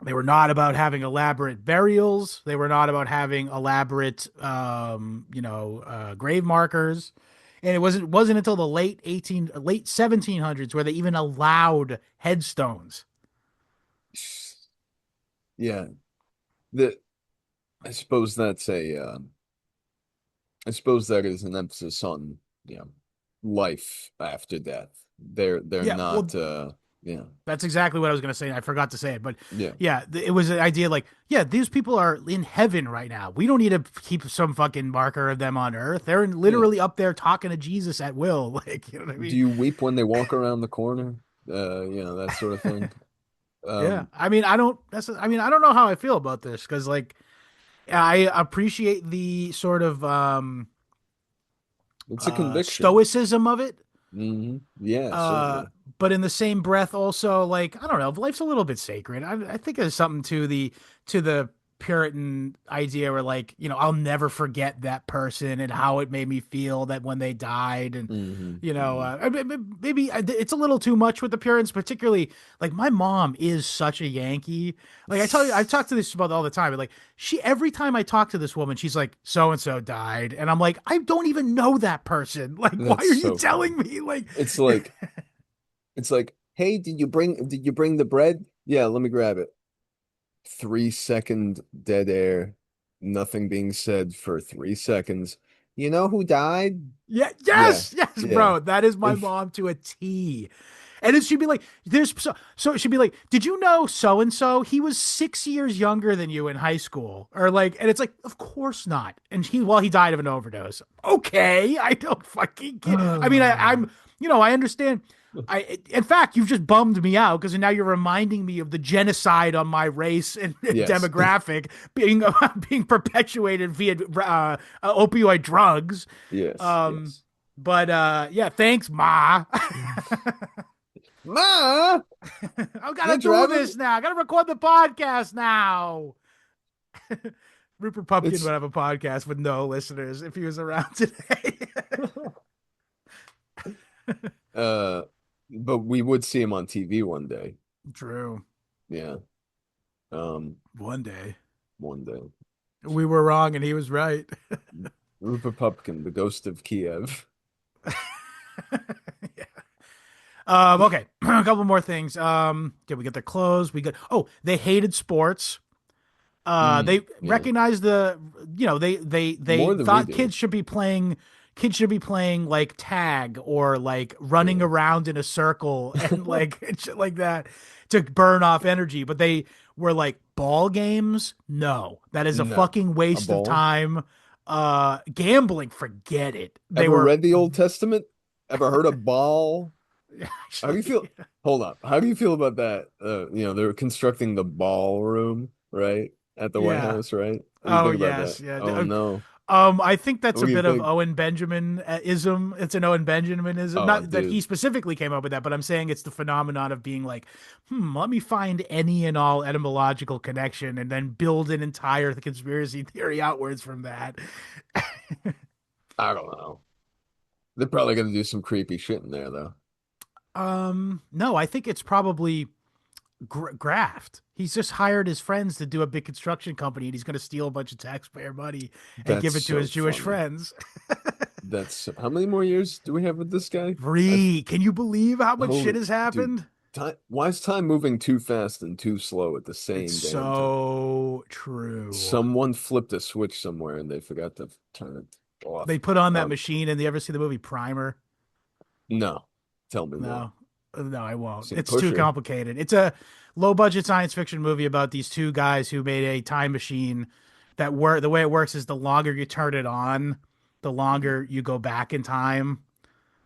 they were not about having elaborate burials. They were not about having elaborate, grave markers. And it wasn't until the late 1700s where they even allowed headstones. Yeah, the I suppose that's I suppose that is an emphasis on, life after death. They're Yeah, not well, yeah, that's exactly what I was going to say. I forgot to say it, but yeah, yeah, it was an idea like, yeah, these people are in heaven right now. We don't need to keep some fucking marker of them on earth. They're yeah. literally up there talking to Jesus at will. Like, you know what I Do mean? you weep when they walk around the corner? That sort of thing. Yeah. Um, I mean, I don't know how I feel about this because, like, I appreciate the sort of it's a conviction. stoicism of it. Yeah, Uh, certainly. but in the same breath, also like I don't know, life's a little bit sacred. I think there's something to the Puritan idea where like I'll never forget that person and how it made me feel that when they died and Hmm. maybe it's a little too much with the Puritans, particularly like my mom is such a Yankee. Like I tell you, I talk to this about all the time. But like she, every time I talk to this woman, she's like, "So and so died," and I'm like, "I don't even know that person. Like, why That's are you so funny. telling me?" Like, It's like hey, did you bring the bread? Yeah, let me grab it. 3 second dead air, nothing being said for 3 seconds. You know who died? yeah, Yeah, yes, yeah. bro. That is my If mom to a T. And then she'd be like, "There's so she'd be like, did you know so and so? He was 6 years younger than you in high school, or like, and it's like, of course not. And he died of an overdose. Okay, I don't fucking get. I mean, I'm I understand. In fact, you've just bummed me out because now you're reminding me of the genocide on my race and yes, demographic being being perpetuated via opioid drugs. yes, Um, yes. but yeah, thanks, Ma. Ma, I you're gotta do driving. this now. I gotta record the podcast now. Rupert Pupkin would It's have a podcast with no listeners if he was around today. uh, but we would see him on TV one day. True. Yeah, um, One day. one day. We were wrong and he was right. Rupert Pupkin, the ghost of Kiev. Yeah. Okay. A couple more things. Did we get their clothes? We got, oh, they hated sports. They Yeah. recognized they More than we thought do. kids should be playing like tag or like running Yeah. around in a circle and like and shit like that to burn off energy. But they were like ball games. No, that is a No. fucking A waste of ball? time. Gambling, forget it. They Ever were read the Old Testament? Ever heard of ball? How do you actually, feel? Hold up. How do you feel about that? They're constructing the ballroom, right? At the White yeah. House, right? What do you Oh think about that? yes, yeah. Oh no. I think that's What a do you bit of think? Owen Benjamin ism. It's an Owen Benjaminism. Oh, Not that he dude. specifically came up with that, but I'm saying it's the phenomenon of being like, let me find any and all etymological connection and then build an entire conspiracy theory outwards from that. I don't know. They're probably gonna do some creepy shit in there though. No, I think it's probably graft. He's just hired his friends to do a big construction company, and he's going to steal a bunch of taxpayer money and That's give it to so his Jewish funny. friends. How many more years do we have with this guy? I Free. Can you believe how much shit Holy has dude. happened? Why is time moving too fast and too slow at the It's same damn time? so true. Someone flipped a switch somewhere and they forgot to turn it off. They put on that Um, machine, and you ever see the movie Primer? no. Tell me more. No, no, I won't. Seen It's too Pusher. complicated. It's a low budget science fiction movie about these two guys who made a time machine that work. The way it works is the longer you turn it on, the longer you go back in time.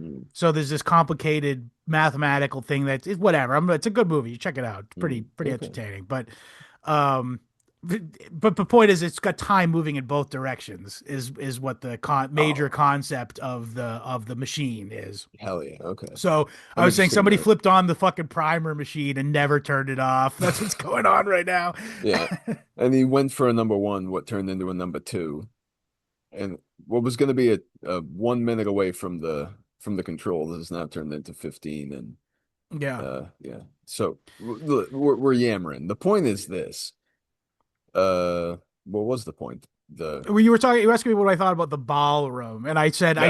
Mm, So there's this complicated mathematical thing that is whatever. It's a good movie. You check it out. It's pretty okay. entertaining. Um, but the point is, it's got time moving in both directions. Is what the major Oh, concept of the machine is. hell yeah. Okay. So I I'm was saying interested in somebody that. flipped on the fucking primer machine and never turned it off. That's what's going on right now. Yeah. And he went for a number one, what turned into a number two. And what was going to be a 1 minute away from the control has now turned into 15. And Yeah. yeah. So we're yammering. The point is this. What was the point? The Well, you were asking me what I thought about the ballroom, and I said Oh yeah.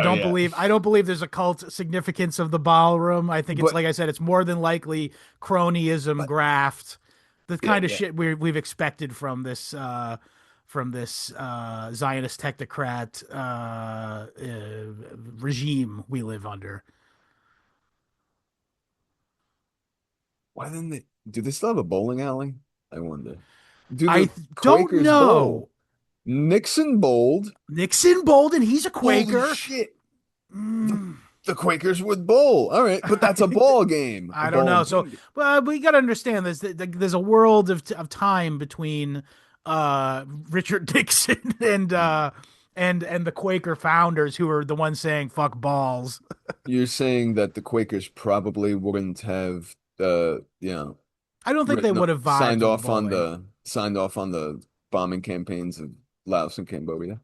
I don't believe there's a cult significance of the ballroom. I think it's But like I said, it's more than likely cronyism, but graft, the yeah, kind of yeah. shit we've expected from this Zionist technocrat regime we live under. Why didn't they do they still have a bowling alley? I wonder. Do I the don't Quakers bowl? know. Nixon bowled. Nixon Bolden, he's a Holy Quaker. shit. The, Mm. the Quakers would bowl. All right, but that's a ball game. A I don't ball know. So, game. well, we got to understand there's a world of time between Richard Nixon and the Quaker founders who are the ones saying fuck balls. You're saying that the Quakers probably wouldn't have I don't think they written would have vibed with bowling. signed off on the bombing campaigns of Laos and Cambodia.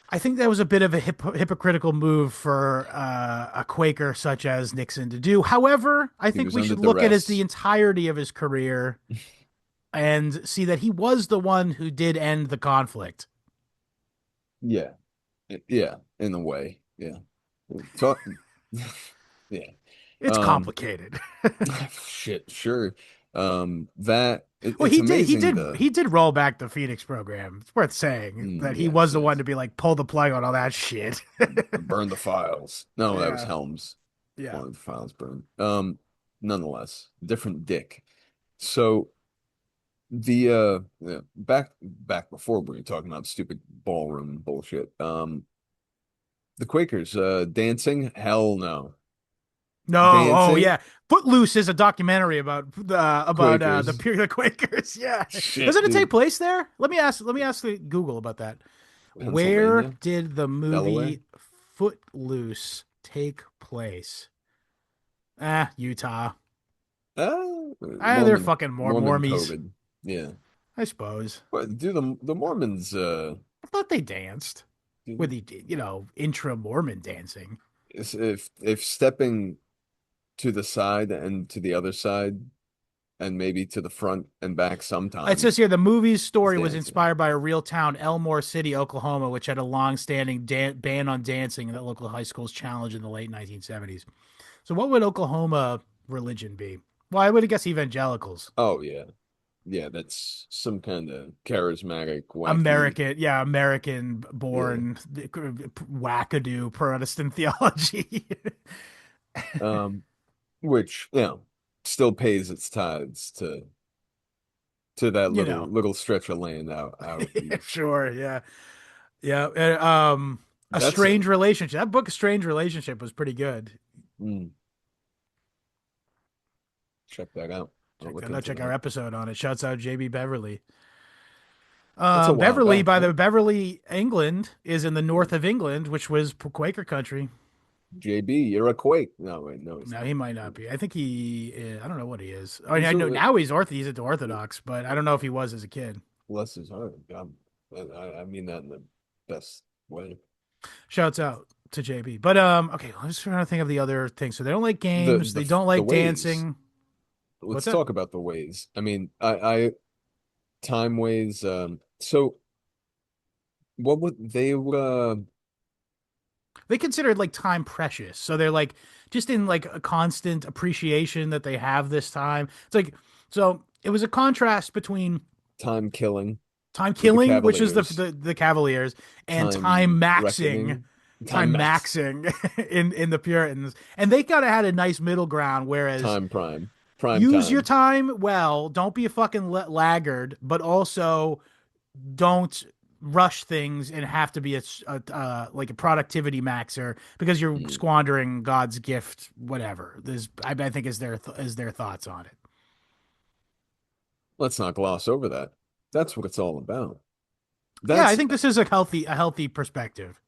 I think that was a bit of a hypocritical move for a Quaker such as Nixon to do. However, I He think was we under should look at as the duress. entirety of his career and see that he was the one who did end the conflict. Yeah. Yeah, in a way. Yeah. Talk, yeah. It's Um, complicated. shit, sure. Well, It's amazing he did roll back the Phoenix program. It's worth saying that he was yes, the one yes. to be like pull the plug on all that shit. Burn the files. No, that was Yeah, Helms. yeah. One of the files burned. Nonetheless, different dick. So yeah, back before we were talking about stupid ballroom bullshit. The Quakers, dancing? Hell no. No, oh Dancing? yeah. Footloose is a documentary about the Quakers. period of Quakers. Yeah, Shit, doesn't it take dude. place there? Let me ask Google about that. Where Pennsylvania? did the Delaware? movie Footloose take place? Ah, Utah. Ah, they're fucking more Mormon Mormies, COVID. Yeah. I suppose. But dude, the Mormons I thought they danced with dude, the intra Mormon dancing. if stepping to the side and to the other side and maybe to the front and back It says sometimes here the movie's is story was dancing. inspired by a real town, Elmore City, Oklahoma, which had a long-standing ban on dancing that local high schools challenged in the late 1970s. So, what would Oklahoma religion be? Well, I would guess evangelicals. Oh yeah. Yeah, that's some kind of charismatic, wacky. American, yeah, American Yeah. born wackadoo Protestant theology. Um, which, still pays its tithes to that You little know, little stretch of land out east. sure, yeah, yeah. A That's Strange Relationship. That book, A Strange Relationship, was pretty good. mm, check that out. I'll Check look that out. into Check our that. episode on it. Shouts out JB Beverly. That's a while Beverly, back, by huh? the Beverly, England, is in the Hmm. north of England, which was Quaker country. JB, you're a Quake. No, wait, no, he's Now not. he might not be. I think I don't know what he is. I mean, He's I know a now he's into Orthodox, but I don't know if he was as a kid. bless his heart. I mean that in the best way. Shouts out to JB. But okay, I'm just trying to think of the other things. So they don't like The games. the They don't the like ways. dancing. What's Let's that? talk about the ways. I mean, I time ways. So what would they would They consider like time precious. So they're like just in like a constant appreciation that they have this time. It's like so it was a contrast between time killing time with the killing, which is Cavaliers, the Cavaliers, and time reckoning, time time max, maxing in the Puritans. And they kind of had a nice middle ground, whereas time prime use your time. time well, don't be a fucking laggard, but also don't rush things and have to be like a productivity maxer because you're Hmm. squandering God's gift. Whatever. I think is their thoughts on it. Let's not gloss over that. That's what it's all about. Yeah, I That's think this is a healthy perspective.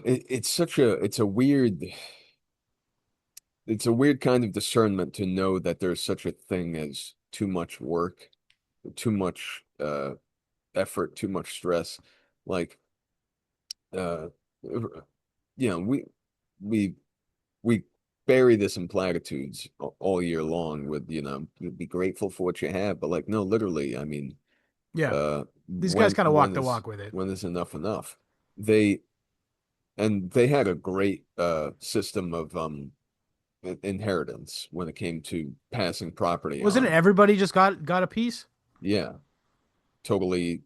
it's such a it's a weird kind of discernment to know that there's such a thing as too much work, too much effort, too much stress. Like uh we we bury this in platitudes all year long with, be grateful for what you have, but like no, literally, I mean, Yeah, these guys when kind of walk when the is walk with it. when is enough? They they had a great system of inheritance when it came to passing property Wasn't it on. everybody just got a piece? Yeah, totally,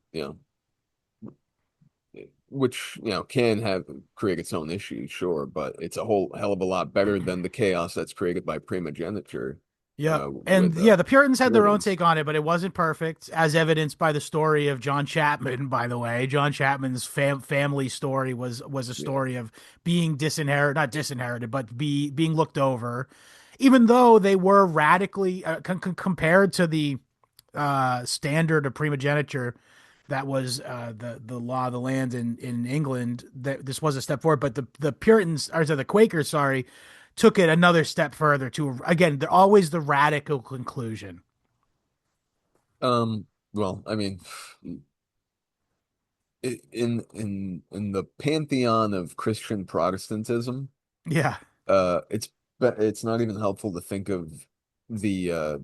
which, can have create its own issues, sure, but it's a whole hell of a lot better than the chaos that's created by primogeniture Yep. And with yeah, the Puritans had their own Puritans. take on it, but it wasn't perfect, as evidenced by the story of John Chapman, by the way. John Chapman's family story was a Yeah. story of being not disinherited, but being looked over, even though they were radically compared to the standard of primogeniture that was the law of the land in England. That this was a step forward, but the Puritans, or the Quakers, sorry, took it another step further to again, they're always the radical conclusion. Well, I mean, in the pantheon of Christian Protestantism, Yeah, it's not even helpful to think of the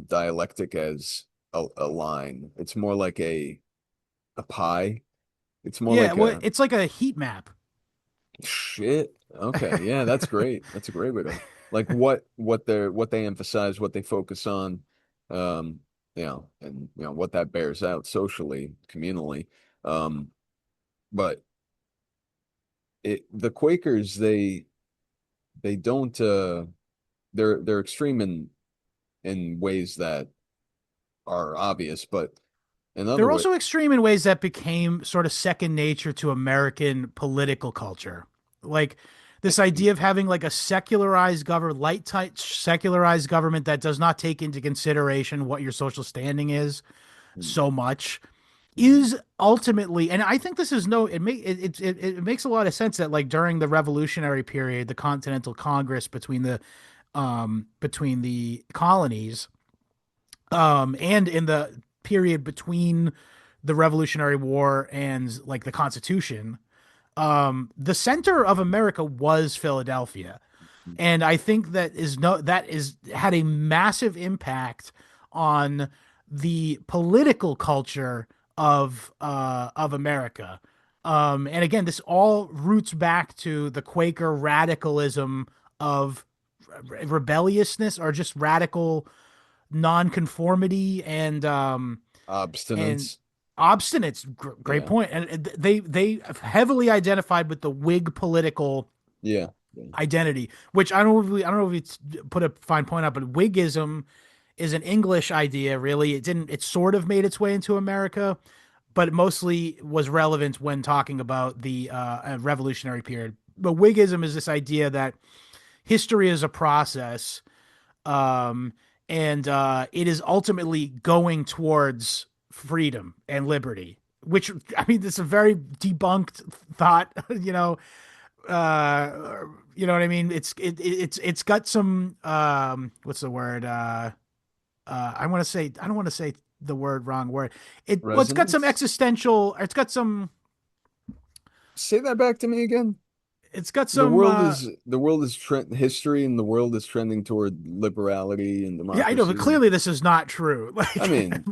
dialectic as a line. It's more like a pie. It's more yeah. like Well, a it's like a heat map. shit. Okay, yeah, that's great. That's a great way to like what they emphasize, what they focus on, um, and what that bears out socially, communally. Um, but the Quakers, they don't they're extreme in ways that are obvious, but in other They're ways, also extreme in ways that became sort of second nature to American political culture. Like this idea of having like a secularized government, light touch secularized government that does not take into consideration what your social standing is so much is ultimately, and I think this is no, it makes a lot of sense that like during the Revolutionary period, the Continental Congress between the colonies, and in the period between the Revolutionary War and like the Constitution, the center of America was Philadelphia. And I think that is had a massive impact on the political culture of America. And again, this all roots back to the Quaker radicalism of rebelliousness or just radical nonconformity and Abstinence. obstinance. Great Yeah. point. And they heavily identified with the Whig political Yeah. Yeah. identity, which I don't know if it's put a fine point out, but Whiggism is an English idea. Really, it sort of made its way into America, but it mostly was relevant when talking about the revolutionary period. But Whiggism is this idea that history is a process, um, and it is ultimately going towards freedom and liberty. Which, I mean, it's a very debunked thought, you know what I mean? It's got some what's the word? I don't want to say the wrong word. It's got some Resonance. existential. Say that back to me again. It's got some The world is trend history, and the world is trending toward liberality and yeah, I know, but democracy. clearly this is not true. I Like mean,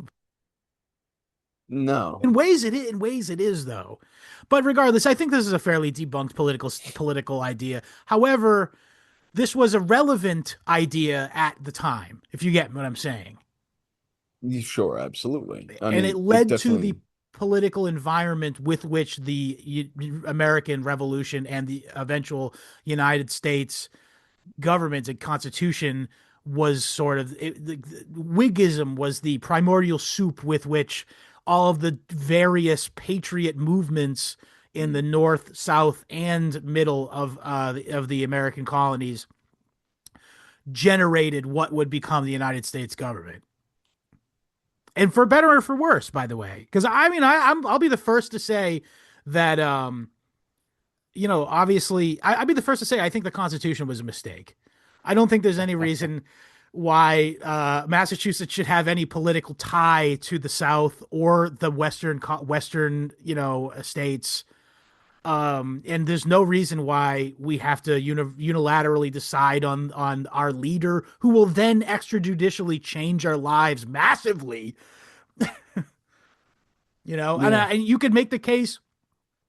no. in ways it is though. But regardless, I think this is a fairly debunked political idea. However, this was a relevant idea at the time, if you get what I'm saying. Sure, absolutely. I And it mean, it led to the definitely. political environment with which the American Revolution and the eventual United States government and constitution was sort of Whiggism was the primordial soup with which all of the various patriot movements in the North, South, and middle of the American colonies generated what would become the United States government. And for better or for worse, by the way, because I mean, I'll be the first to say that obviously, I'd be the first to say I think the Constitution was a mistake. I don't think there's any reason why Massachusetts should have any political tie to the South or the Western, states. And there's no reason why we have to unilaterally decide on our leader, who will then extrajudicially change our lives massively. Yeah. And you could make the case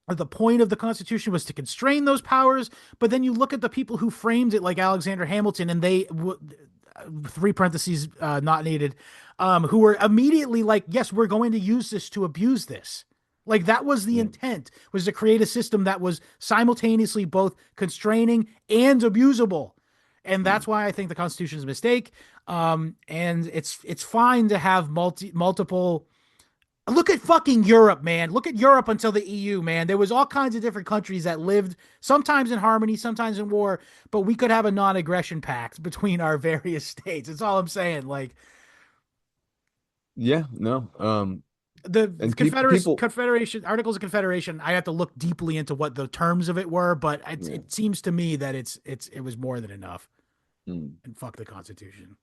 the point of the Constitution was to constrain those powers, but then you look at the people who framed it, like Alexander Hamilton, and three parentheses not needed, who were immediately like, yes, we're going to use this to abuse this. Like that was the Yeah. intent, was to create a system that was simultaneously both constraining and abusable. And Mm. that's why I think the Constitution is a mistake. And it's fine to have multiple. Look at fucking Europe, man. Look at Europe until the EU, man. There was all kinds of different countries that lived sometimes in harmony, sometimes in war, but we could have a non-aggression pact between our various states. That's all I'm saying. Like Yeah, no. the And people, Confederation Articles of Confederation, I have to look deeply into what the terms of it were, but yeah. it seems to me that it was more than enough. Mm. And fuck the Constitution.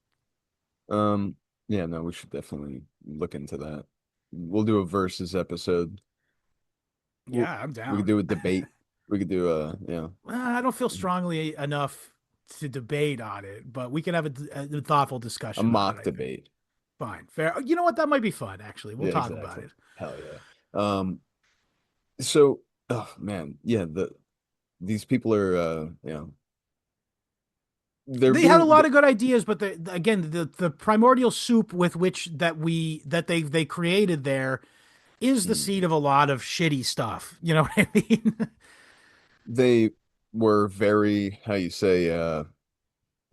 Um, yeah, no, we should definitely look into that. We'll do a versus episode. We'll, Yeah, I'm we could down. do a debate. We could do I don't feel strongly enough to debate on it, but we can have a thoughtful a discussion on it, mock I think. debate. Fine. Fair. You know what? That might be fun, actually. We'll Yeah, talk about exactly. it. Hell yeah. So, oh man, yeah, these people are they're They had a being lot of good ideas, but again, the primordial soup with which they created there is the mm, seed of a lot of shitty stuff. You know what I mean? they were very, how you say,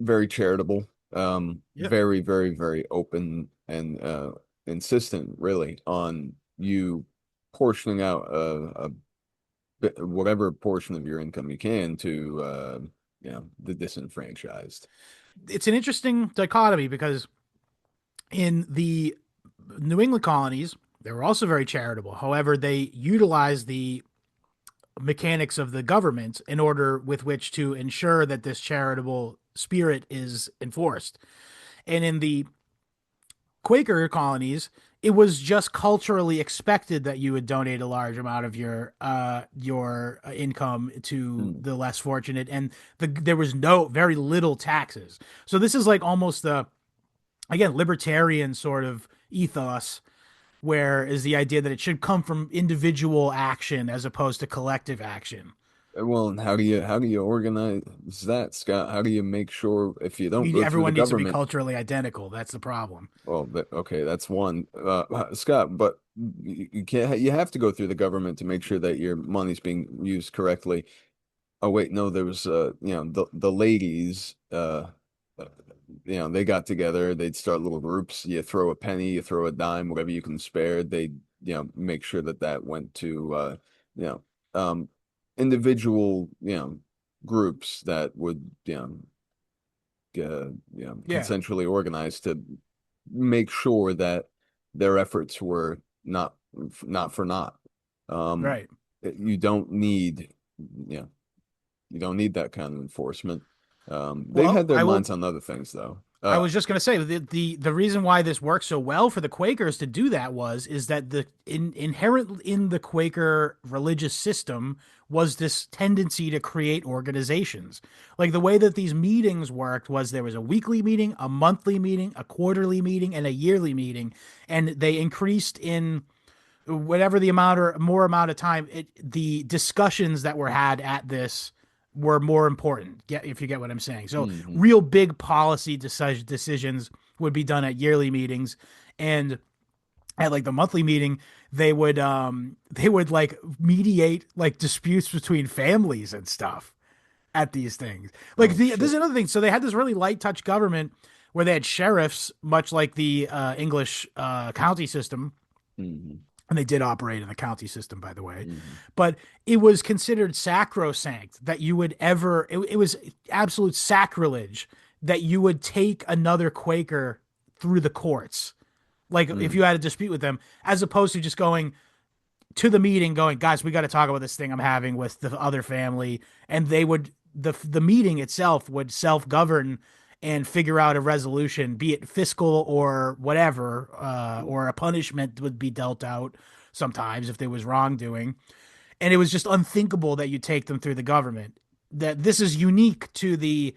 very charitable, Yep. very, very, very open and insistent really on you portioning out a bit, whatever portion of your income you can to the disenfranchised. It's an interesting dichotomy because in the New England colonies, they were also very charitable. However, they utilized the mechanics of the government in order with which to ensure that this charitable spirit is enforced. And in the Quaker colonies, it was just culturally expected that you would donate a large amount of your income to Mm. the less fortunate, and there was very little taxes. So this is like almost the again libertarian sort of ethos, where is the idea that it should come from individual action as opposed to collective action. Well, and how do you organize that, Scott? How do you make sure if you don't You, go through the everyone needs to be government? culturally identical. That's the problem. Well, okay, that's one, Scott. But you can't. You have to go through the government to make sure that your money's being used correctly. Oh wait, no, there was the ladies they got together, they'd start little groups. You throw a penny, you throw a dime, whatever you can spare. They'd make sure that that went to you know um individual groups that would Yeah. consensually organized to make sure that their efforts were not for naught. Um, Right. you don't need you know you don't need that kind of enforcement. They Well, had their minds on other things though. I was just going to say the reason why this worked so well for the Quakers to do that is that inherent in the Quaker religious system was this tendency to create organizations. Like the way that these meetings worked was there was a weekly meeting, a monthly meeting, a quarterly meeting, and a yearly meeting, and they increased in whatever the amount or more amount of time, the discussions that were had at this were more important. If you get what I'm saying. So Mhm. real big policy decisions would be done at yearly meetings, and at like the monthly meeting, they would like mediate like disputes between families and stuff at these things. Like Oh this is shit. another thing. So they had this really light touch government where they had sheriffs, much like the English county system, Hmm. and they did operate in the county system, by the way, Hmm. but it was considered sacrosanct that you would ever, it was absolute sacrilege that you would take another Quaker through the courts. Like if Hmm. you had a dispute with them, as opposed to just going to the meeting, going, guys, we got to talk about this thing I'm having with the other family. And they would, the meeting itself would self govern and figure out a resolution, be it fiscal or whatever, or a punishment would be dealt out sometimes if there was wrongdoing. And it was just unthinkable that you take them through the government. That this is unique to the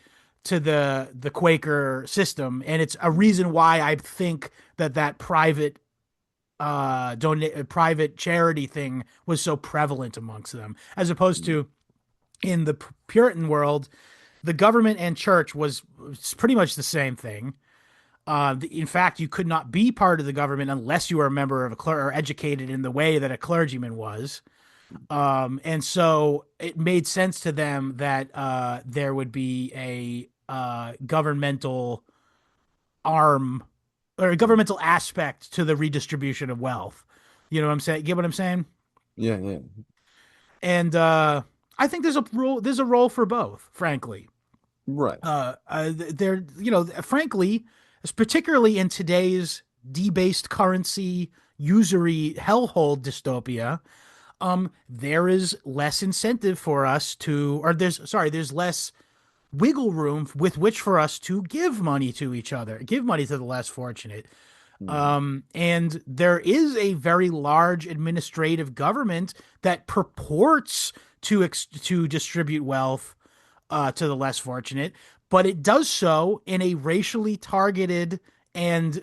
Quaker system, and it's a reason why I think that private charity thing was so prevalent amongst them, as opposed to in the Puritan world, the government and church was pretty much the same thing. In fact, you could not be part of the government unless you were a member of a or educated in the way that a clergyman was. And so it made sense to them that there would be a governmental arm or a governmental aspect to the redistribution of wealth. You know what I'm saying? Get what I'm saying? Yeah, yeah. And I think there's a role for both, frankly. Right. There, frankly, particularly in today's debased currency usury hellhole dystopia, there is less incentive for us to, or there's less wiggle room with which for us to give money to each other, give money to the less fortunate. Hmm. And there is a very large administrative government that purports to distribute wealth to the less fortunate, but it does so in a racially targeted and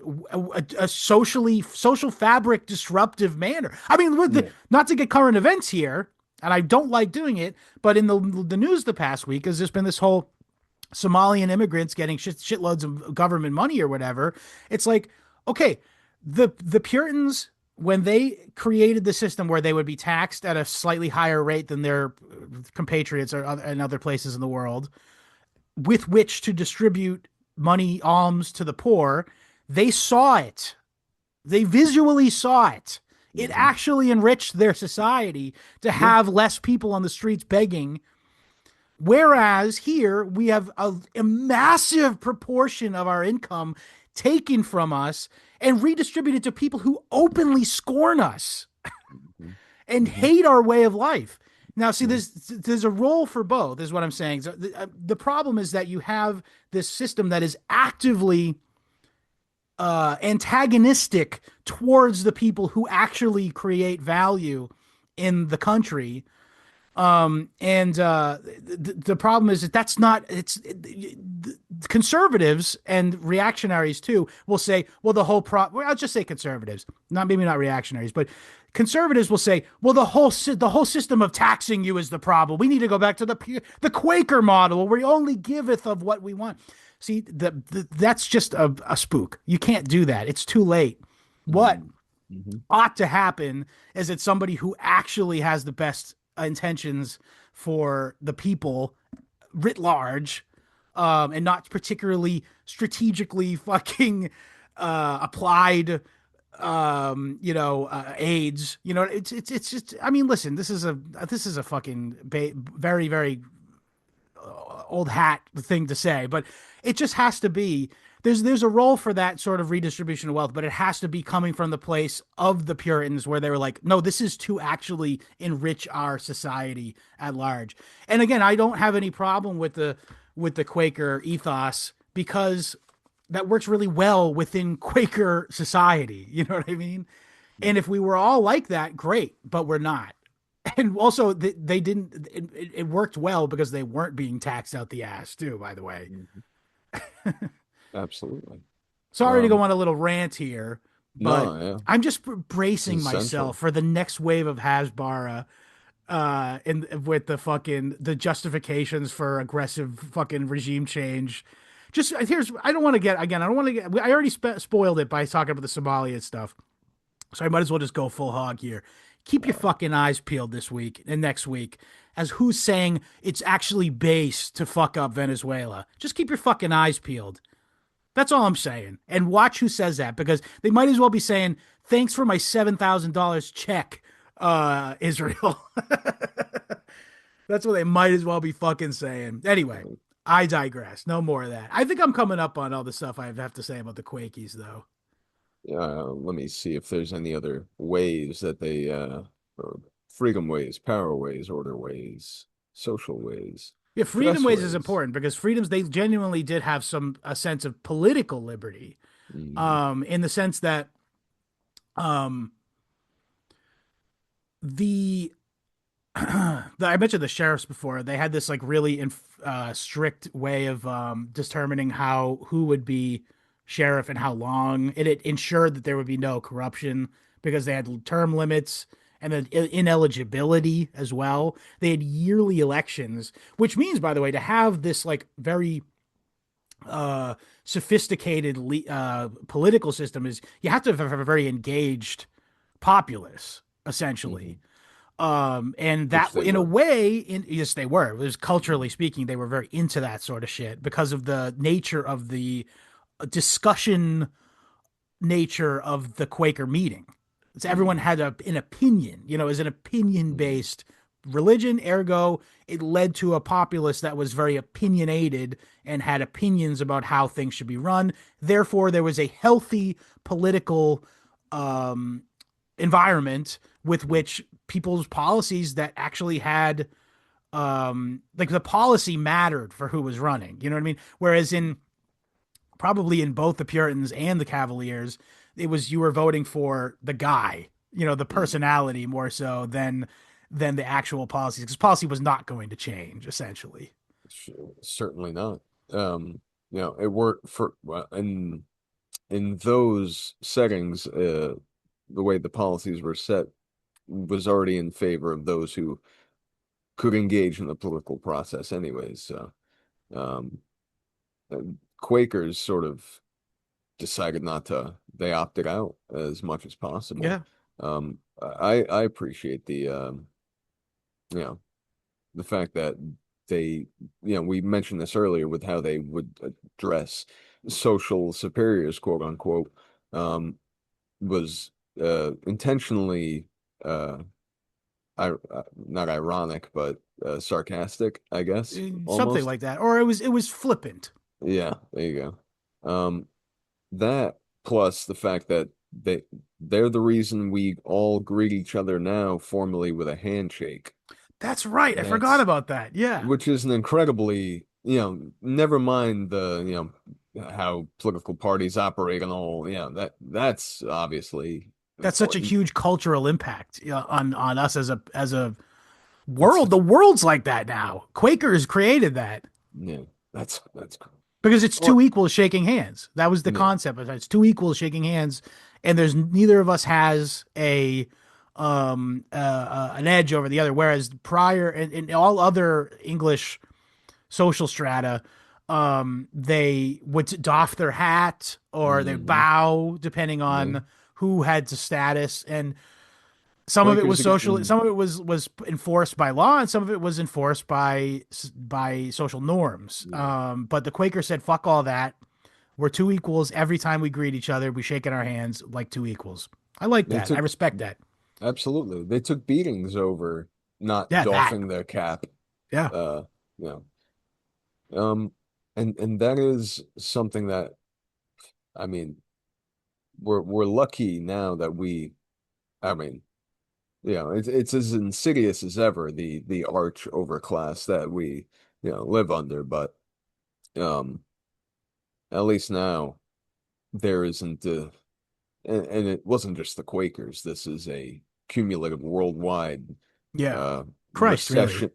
a social fabric disruptive manner. I mean, Yeah. not to get current events here, and I don't like doing it, but in the news the past week has just been this whole Somalian immigrants getting shitloads of government money or whatever. It's like, okay, the Puritans, when they created the system where they would be taxed at a slightly higher rate than their compatriots or in other places in the world, with which to distribute money alms to the poor, they saw it. They visually saw it. It Hmm. actually enriched their society to Yeah. have less people on the streets begging. Whereas here we have a massive proportion of our income taken from us and redistributed to people who openly scorn us Hmm. and Hmm. hate our way of life. Now, see, Yeah. there's a role for both, is what I'm saying. So the problem is that you have this system that is actively antagonistic towards the people who actually create value in the country, The problem is that that's not conservatives and reactionaries too will say, well, well, I'll just say conservatives, not maybe not reactionaries, but conservatives will say, well, the whole system of taxing you is the problem. We need to go back to the Quaker model where we only giveth of what we want. See, that's just a spook. You can't do that. It's too late. What Mm-hmm. ought to happen is that somebody who actually has the best intentions for the people writ large, and not particularly strategically fucking applied, aids. It's just. I mean, listen, this is a fucking very very old hat thing to say, but it just has to be. There's a role for that sort of redistribution of wealth, but it has to be coming from the place of the Puritans where they were like, no, this is to actually enrich our society at large. And again, I don't have any problem with the Quaker ethos because that works really well within Quaker society. You know what I mean? And if we were all like that, great, but we're not. And also, they didn't. It worked well because they weren't being taxed out the ass, too. By the way, Mhm. Absolutely. sorry to go Um, on a little rant here, but no, yeah, I'm just it's bracing myself essential. for the next wave of Hasbara, in with the justifications for aggressive fucking regime change. Just here's I don't want to get again. I don't want to get. I already spoiled it by talking about the Somalia stuff, so I might as well just go full hog here. Keep your fucking eyes peeled this week and next week as who's saying it's actually base to fuck up Venezuela. Just keep your fucking eyes peeled. That's all I'm saying. And watch who says that because they might as well be saying, thanks for my $7,000 check, Israel. That's what they might as well be fucking saying. Anyway, I digress. No more of that. I think I'm coming up on all the stuff I have to say about the Quakies, though. Let me see if there's any other ways that they or freedom ways, power ways, order ways, social ways, Yeah, freedom dress ways is ways. important because freedoms they genuinely did have a sense of political liberty, Mm, in the sense that um, the I mentioned the sheriffs before. They had this like really strict way of determining who would be sheriff and how long. It ensured that there would be no corruption because they had term limits and then ineligibility as well. They had yearly elections, which means, by the way, to have this like very uh, sophisticated political system is you have to have a very engaged populace, essentially. mhm. And Which that they in a were. way, yes, they were. It was culturally Mhm. speaking, they were very into that sort of shit because of the nature of the discussion nature of the Quaker meeting. It's everyone Mhm. had an opinion, as an opinion Mhm. based religion. Ergo, it led to a populace that was very opinionated and had opinions about how things should be run. Therefore, there was a healthy political um, environment with which people's policies that actually had like the policy mattered for who was running. You know what I mean? Whereas in probably in both the Puritans and the Cavaliers, it was you were voting for the guy, the Mhm. personality more so than the actual policies, because policy was not going to change essentially. Certainly not. It worked for in those settings. The way the policies were set was already in favor of those who could engage in the political process, anyways. So, um, uh, Quakers sort of decided not to. They opted out as much as possible. Yeah. I appreciate you know the fact that they, we mentioned this earlier with how they would address social superiors, quote unquote, um, was intentionally uh, not ironic, but sarcastic, I guess, Something almost. like that, or it was flippant. Yeah, there you go. That plus the fact that they're the reason we all greet each other now formally with a handshake. That's right. I forgot That's about that. Yeah. which is an incredibly, never mind the, how political parties operate and all, that's obviously That's such a important. huge cultural impact, on us as a That's The world's like that now. Quakers created that yeah, that's cool. because it's Or two equals shaking hands. That was the yeah, concept. It's two equals shaking hands, and there's neither of us has an edge over the other. Whereas prior in all other English social strata, they would doff their hat or they hmm bow depending yeah. on who had the status, and some of it Quakers was social, again. some of it was enforced by law, and some of it was enforced by social norms. Yeah, But the Quaker said, "Fuck all that. We're two equals. Every time we greet each other, we shake in our hands like two equals." I like they that. I took respect that. absolutely. They took beatings over not Yeah, that. doffing their cap. Yeah. Uh, yeah. Um, and that is something that I mean, we're lucky now that we. I mean, it's as insidious as ever, the arch overclass that we, live under, but um at least now there isn't and it wasn't just the Quakers. This is a cumulative worldwide Yeah. uh Christ, really. recession.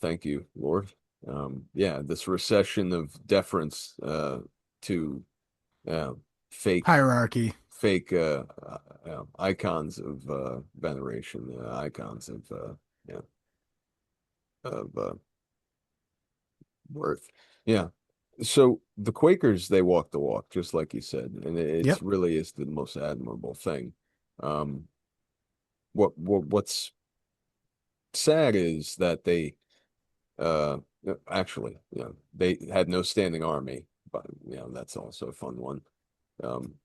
Thank you, Lord. Yeah, this recession of deference to uh fake Hierarchy. fake icons of veneration, icons of yeah of worth. Yeah. So the Quakers, they walk the walk, just like you said, and it's Yep. really is the most admirable thing. Um, what's sad is that they actually, they had no standing army, but that's also a fun one. Um,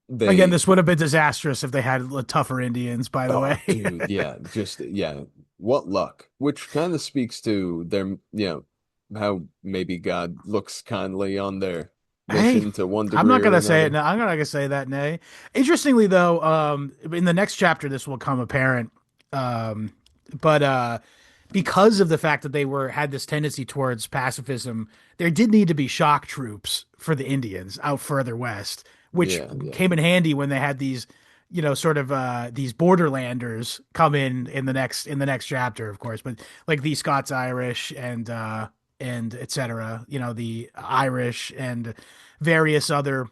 Again, they this would have been disastrous if they had tougher Indians, by the Oh, way. dude, yeah, what luck. Which kind of speaks to their, how maybe God looks kindly on their Hey, mission to one I'm degree not or gonna say it. another. No, I'm not gonna say that. Nay. Interestingly, though, in the next chapter, this will come apparent. Um, but because of the fact that they were had this tendency towards pacifism, there did need to be shock troops for the Indians out further west, which Yeah, yeah. came in handy when they had these, sort of these borderlanders come in the next chapter, of course, but like the Scots Irish and etc. The Irish and various other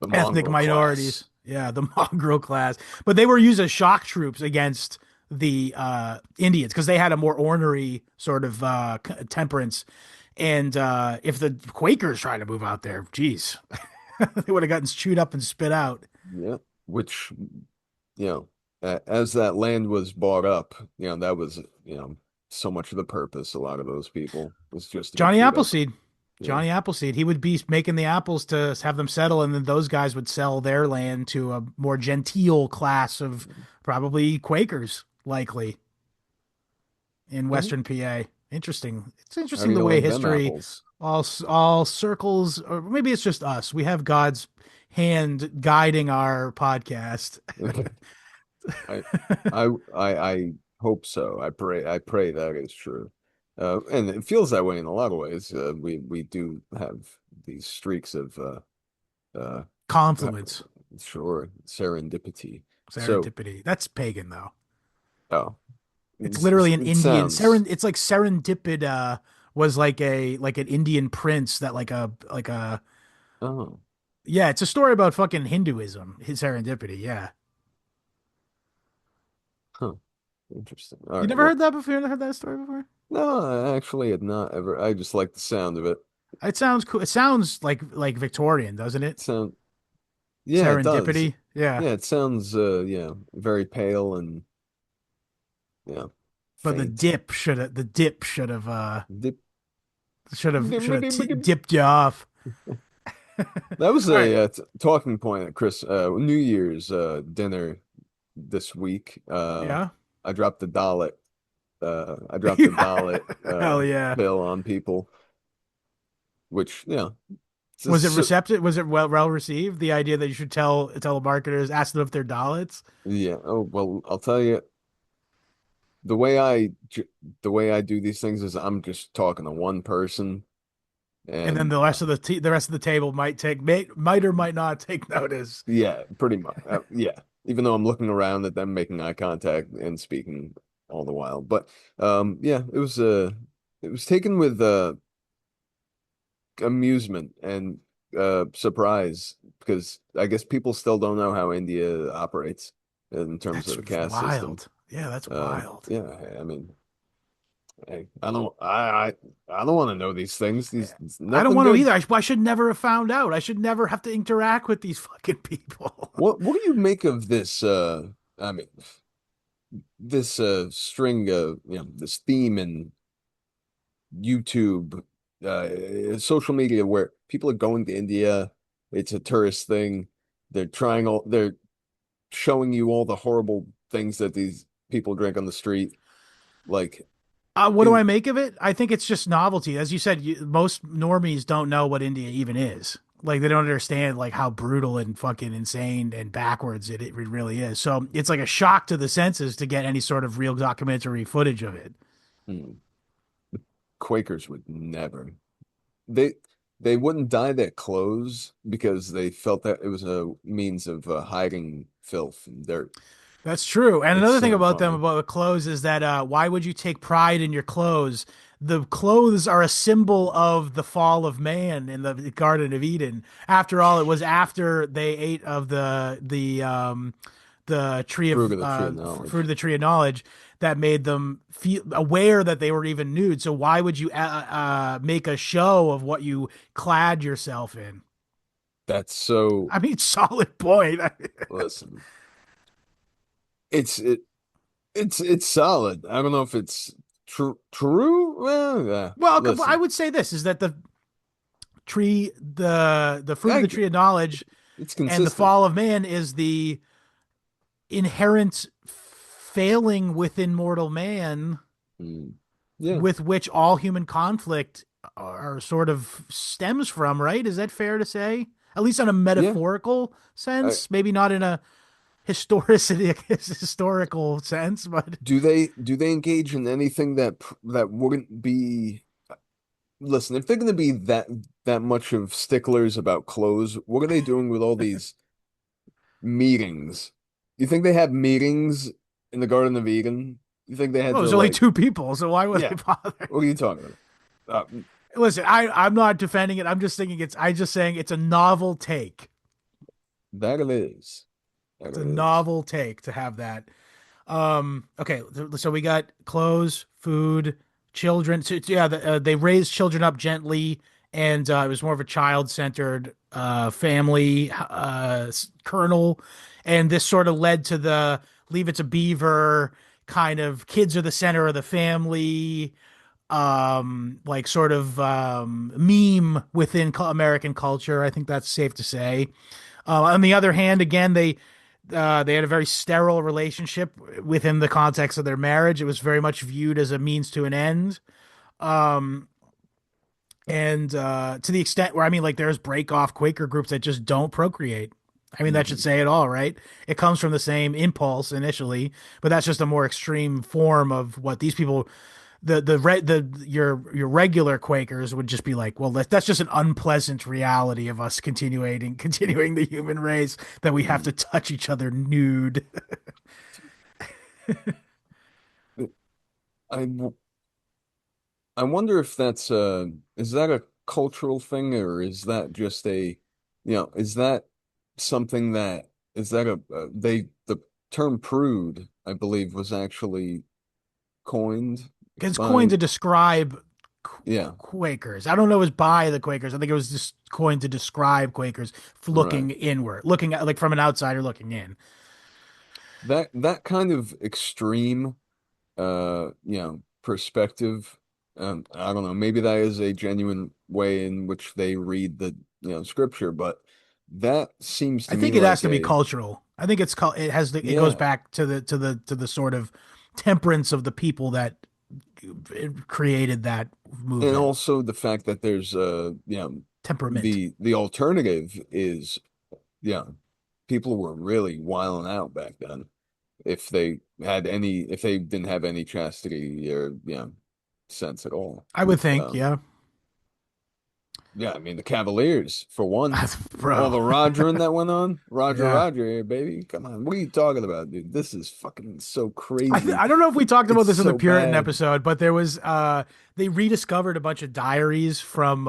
The ethnic mongrel minorities. class. Yeah, the mongrel class, but they were used as shock troops against the Indians because they had a more ornery sort of temperance. And if the Quakers tried to move out there, geez, they would have gotten chewed up and spit out. Yeah. Which, you know, as that land was bought up, that was, so much of the purpose. A lot of those people was just to be Johnny chewed up. Appleseed. Yeah. Johnny Appleseed. He would be making the apples to have them settle, and then those guys would sell their land to a more genteel class of probably Quakers, likely in Yeah. Western PA. Interesting. It's How do interesting the you way like them history apples? all circles, or maybe it's just us. We have God's hand guiding our podcast. I I hope so. I pray that is true. And it feels that way in a lot of ways. We do have these streaks of uh uh, Confluence, sure, serendipity. So, serendipity. That's pagan though. oh, It's literally an it Indian sounds it's like serendipid was like an Indian prince that like a oh, yeah, it's a story about fucking Hinduism, his serendipity, yeah. huh, interesting. All You right. never Well, heard that before? You never heard that story before? no, I actually had not ever. I just like the sound of it. It sounds cool. It sounds like Victorian, doesn't it? Sound, yeah, it does. Serendipity. Yeah. Yeah, it sounds very pale and yeah, But faint. the dip Dip. should have dipped you off. That was All right. a talking point at New Year's dinner this week. Yeah. I dropped the dollar. I dropped the dollar Hell yeah. bill on people, which it's Was it just, receptive? Was it well received? The idea that you should tell telemarketers, ask them if they're Dalits, yeah. Oh well, I'll tell you the way I do these things is I'm just talking to one person, and then and the rest of the rest of the table might or might not take notice. yeah, pretty much. Yeah, even though I'm looking around at them, making eye contact and speaking all the while. But yeah, it was taken with amusement and surprise because I guess people still don't know how India operates in terms That's of the caste system. wild. Yeah, that's wild. Yeah, I mean, hey, I don't want to know these things. These it's I don't nothing want to good. either. I should never have found out. I should never have to interact with these fucking people. What do you make of this? I mean, this string of this theme in YouTube, social media where people are going to India. It's a tourist thing. They're showing you all the horrible things that these people drink on the street. Like, What do is I make of it? I think it's just novelty. As you said, most normies don't know what India even is. Like they don't understand like how brutal and fucking insane and backwards it really is. So it's like a shock to the senses to get any sort of real documentary footage of it. hmm, Quakers would never. They they wouldn't dye their clothes because they felt that it was a means of hiding filth and dirt. That's true. And It's another thing so about them funny. about clothes is that why would you take pride in your clothes? The clothes are a symbol of the fall of man in the Garden of Eden. After all, it was after they ate of the tree Fruit of of the tree of fruit of knowledge. the tree of knowledge that made them feel aware that they were even nude. So why would you make a show of what you clad yourself in? That's so. I mean, solid point. Listen, it's it it's solid. I don't know if it's true. Well, yeah. Well, I Listen, would say this is that the fruit of I, the tree of knowledge it's and the consistent. fall of man is the inherent failing within mortal man Mm. Yeah. with which all human conflict are sort of stems from, right? Is that fair to say? At least on a Yeah. metaphorical I, sense, maybe not in a historicity historical sense, but do they engage in anything that wouldn't be listen, if they're going to be that much of sticklers about clothes, what are they doing with all these meetings? You think they have meetings in the Garden of Eden? You think they had well, to there's only like, two people, so why would yeah, they bother? what are you talking about? Listen, I'm not defending it. I'm just thinking I just saying it's a novel take. That it is. That It's a it is. novel take to have that. Okay, so we got clothes, food, children. So yeah, they raised children up gently, and it was more of a child-centered family kernel, and this sort of led to the Leave It to Beaver kind of kids are the center of the family, like sort of meme within American culture. I think that's safe to say. On the other hand, again, they had a very sterile relationship within the context of their marriage. It was very much viewed as a means to an end. Um, and to the extent where I mean, like, there's break off Quaker groups that just don't procreate. I mean, that should Mhm. say it all, right? It comes from the same impulse initially, but that's just a more extreme form of what these people the your regular Quakers would just be like, well, that's just an unpleasant reality of us continuing the human race that we have to Mhm. touch each other nude. I I wonder if that's is that a cultural thing or is that just is that something that is that a the term prude, I believe, was actually coined It's coined by to describe yeah, Quakers. I don't know if it was by the Quakers. I think it was just coined to describe Quakers right. looking inward, looking at like from an outsider looking in. That kind of extreme perspective. I don't know, maybe that is a genuine way in which they read the scripture, but that seems I to me think it has like to be a cultural. I think it goes yeah. back to the sort of temperance of the people that created that And movement. also the fact that there's Temperament. the alternative is yeah, people were really wilding out back then if they didn't have any chastity or sense at all. I would think, Um yeah. Yeah, I mean the Cavaliers for one. All Bro. the Rogering that went on. Yeah. Roger here, baby. Come on. What are you talking about, dude? This is fucking so crazy. I don't know if we talked about It's this in the so Puritan bad. episode, but there was they rediscovered a bunch of diaries from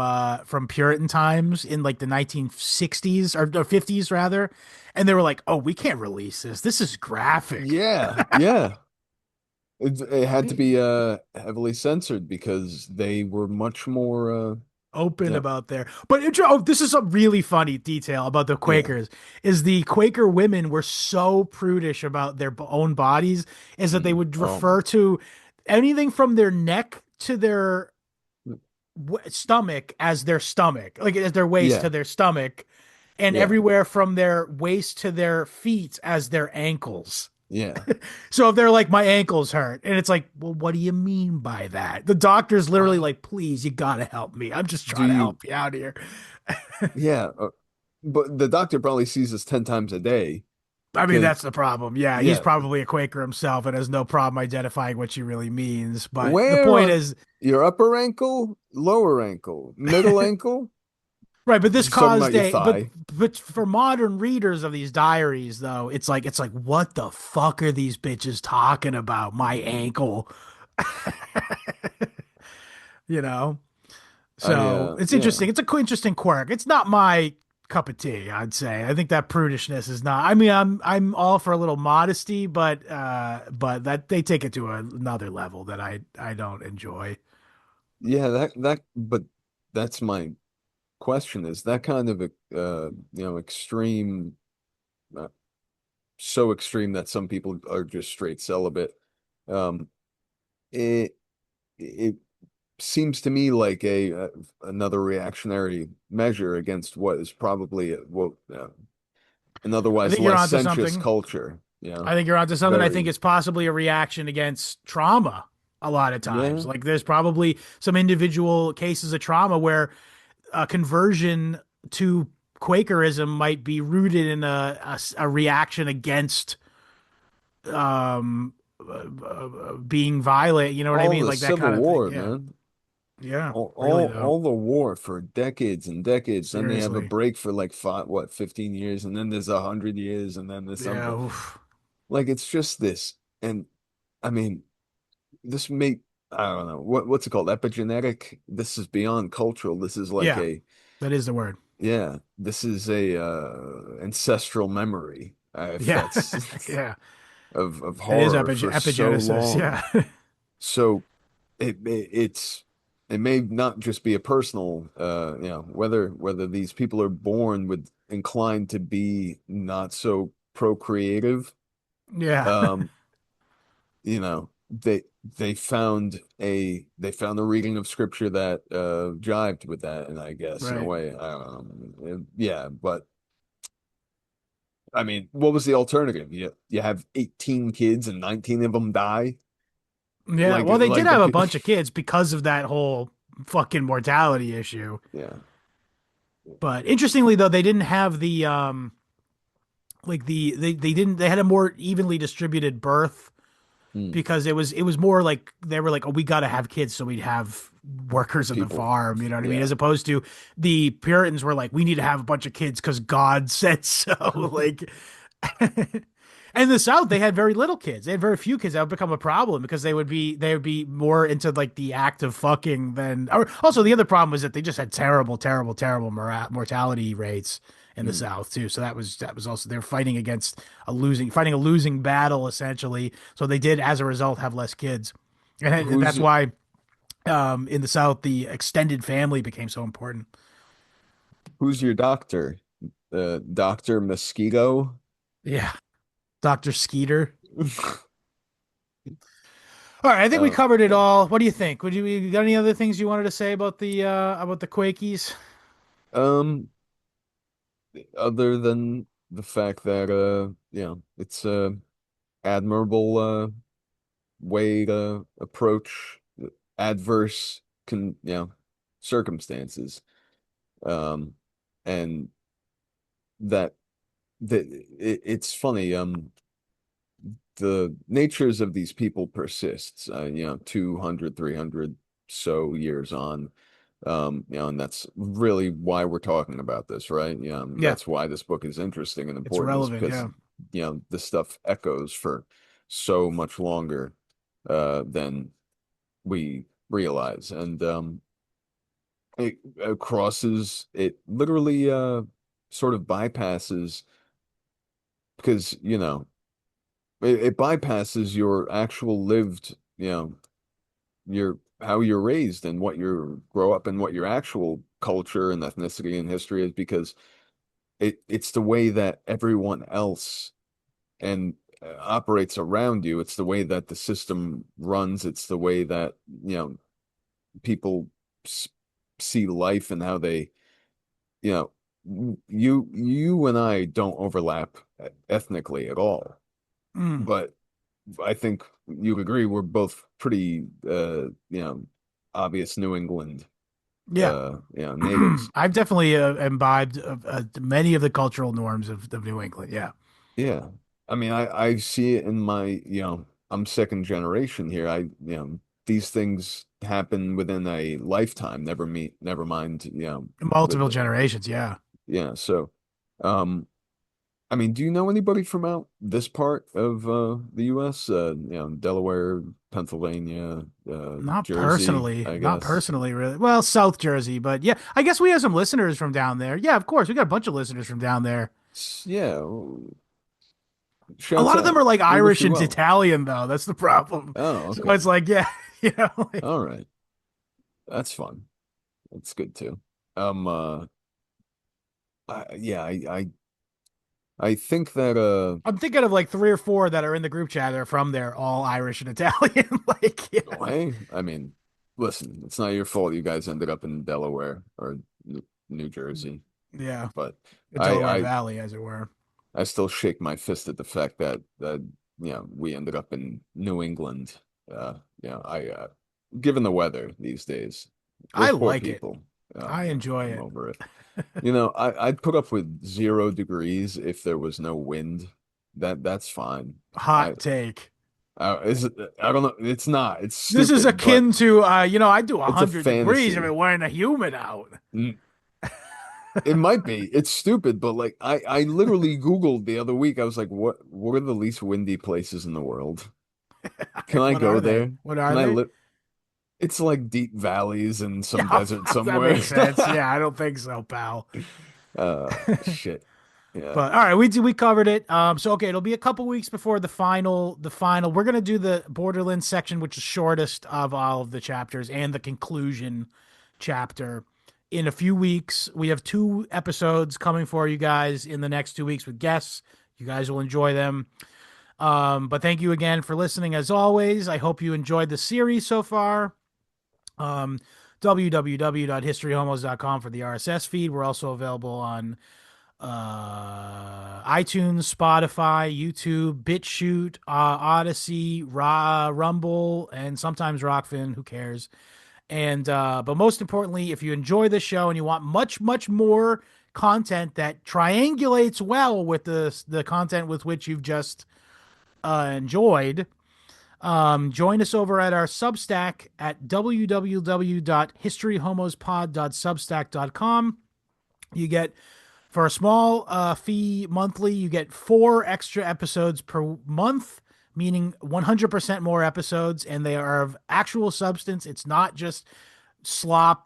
Puritan times in like the 1960s or 50s rather, and they were like, "Oh, we can't release this. This is graphic." Yeah, yeah. It had to be heavily censored because they were much more Open yeah, about there. But oh, this is a really funny detail about the yeah. Quakers is the Quaker women were so prudish about their own bodies is that they would Oh my. refer to anything from their neck to their stomach as their stomach, like as their waist to Yeah, their stomach, and yeah, everywhere from their waist to their feet as their ankles. yeah. So if they're like, my ankles hurt, and it's like, well, what do you mean by that? The doctor's literally Wow. like, please, you gotta help me. I'm just Do trying to you help you out here. yeah, but the doctor probably sees us 10 times a day I mean, because that's the problem. Yeah, he's yeah, probably a Quaker himself and has no problem identifying what she really means. But the where point on is, your upper ankle, lower ankle, middle ankle? right, but this Just talking about caused your a thigh. but for modern readers of these diaries though, it's like what the fuck are these bitches talking about? My ankle, you know? So it's Yeah. interesting. It's a interesting quirk. It's not my cup of tea, I'd say. I think that prudishness is not. I mean, I'm all for a little modesty, but that they take it to another level that I don't enjoy. Yeah, that but that's my question is that kind of extreme uh, so extreme that some people are just straight celibate. Um it it seems to me like another reactionary measure against what is probably an I otherwise think you're onto licentious something. culture, I think you're onto something. I think very it's possibly a reaction against trauma a lot of times. yeah. Like there's probably some individual cases of trauma where a conversion to Quakerism might be rooted in a reaction against being violent. You know what I All mean? the Like that Civil kind of thing. War, Yeah. man. Yeah. all, Really all though. all the war for decades and decades. Then they have a Seriously. break for like 15 years, and then there's 100 years, and then there's Yeah. something. Oof. Like it's just this. And I mean, this may I don't know what's it called? Epigenetic. This is beyond cultural. This is like Yeah. a That is the word. yeah. This is a ancestral memory. If Yeah. that's Yeah. of It is horror for so epigenesis. long. Yeah. So it may not just be a personal whether these people are born with inclined to be not so procreative Yeah. um you know they found a reading of scripture that jived with that, and I guess in a Right. way I don't know. Yeah, but I mean, what was the alternative? You have 18 kids and 19 of them die, Yeah. Well, they did like the have a bunch of kids because of that whole fucking mortality issue. yeah. But interestingly though, they didn't have the like they didn't they had a more evenly distributed birth Hmm. because it was more like they were like, oh, we got to have kids so we'd have workers on the People, farm, you know what I mean? yeah. As opposed to the Puritans were like, we need to have a bunch of kids because God said so. Like, and in the South, they had very little kids. They had very few kids. That would become a problem because they would be more into like the act of fucking than. Or also the other problem was that they just had terrible, terrible, terrible mortality rates in the Hmm. South too. So that was also they were fighting a losing battle essentially. So they did as a result have less kids, and Who's that's why in the South the extended family became so important. who's your doctor? Dr. Mosquito? Yeah, Doctor Skeeter. All right, I think we covered it Yeah. all. What do you think? Would you got any other things you wanted to say about the Quakies? Um, other than the fact that it's a admirable way to approach adverse circumstances. Um, and that it's funny. The natures of these people persists, 200, 300 so years on. And that's really why we're talking about this, right? Yeah, That's why this book is interesting and it's important, is relevant. because Yeah. this stuff echoes for so much longer than we realize. And it crosses, it literally sort of bypasses, because it bypasses your actual lived, your how you're raised and what you grow up and what your actual culture and ethnicity and history is, because it's the way that everyone else and operates around you. It's the way that the system runs. It's the way that people s see life, and how they, you know you and I don't overlap ethnically at all, Mm. but I think you agree we're both pretty obvious New England Yeah. natives. I've definitely imbibed many of the cultural norms of New England. Yeah. Yeah. I mean, I see it in my, I'm second generation here. These things happen within a lifetime, never mind, Multiple with, generations. Yeah. yeah. So, um, I mean, do you know anybody from out this part of the US? Delaware, Pennsylvania, Jersey, I Not guess. personally, really. Well, South Jersey, but yeah, I guess we have some listeners from down there. Yeah, of course, we got a bunch of listeners from down there. Yeah, A shouts lot of them are out. like We wish Irish you and well. Italian, though. That's the problem. Oh, So okay. it's like, yeah, like, All right. That's fun. That's good too. Um, uh, yeah, I think that I'm thinking of like three or four that are in the group chat that are from there, all Irish and Italian. Like, oh, yeah, hey, I mean, listen, it's not your fault you guys ended up in Delaware or New Jersey, yeah, but the I Delaware I Valley, as it were. I still shake my fist at the fact that we ended up in New England. I given the weather these days, we're I poor like it. people. I enjoy I'm it. over it. I'd put up with 0 degrees if there was no wind. That's fine. I Hot take. is it, I don't know. It's not. It's This is stupid, but akin to, I'd do it's a 100 degrees if it fantasy. weren't a humid out. Mm, It might be. It's stupid, but like I literally Googled the other week. I was like, what are the least windy places in the world? Can I What go are they? there? What are Can I they? live? It's like deep valleys and some Yeah, desert that somewhere. makes sense. Yeah, I don't think so, pal. Shit. Yeah. But all right, we covered it. So okay, it'll be a couple weeks before the final. We're gonna do the Borderlands section, which is shortest of all of the chapters, and the conclusion chapter in a few weeks. We have 2 episodes coming for you guys in the next 2 weeks with guests. You guys will enjoy them. But thank you again for listening as always. I hope you enjoyed the series so far. Um, www.historyhomos.com for the RSS feed. We're also available on iTunes, Spotify, YouTube, BitChute, Odyssey, Rumble, and sometimes Rockfin. Who cares? And but most importantly, if you enjoy the show and you want much more content that triangulates well with the content with which you've just enjoyed, join us over at our Substack at www.historyhomospod.substack.com. You get, for a small fee monthly, you get 4 extra episodes per month, meaning 100% more episodes, and they are of actual substance. It's not just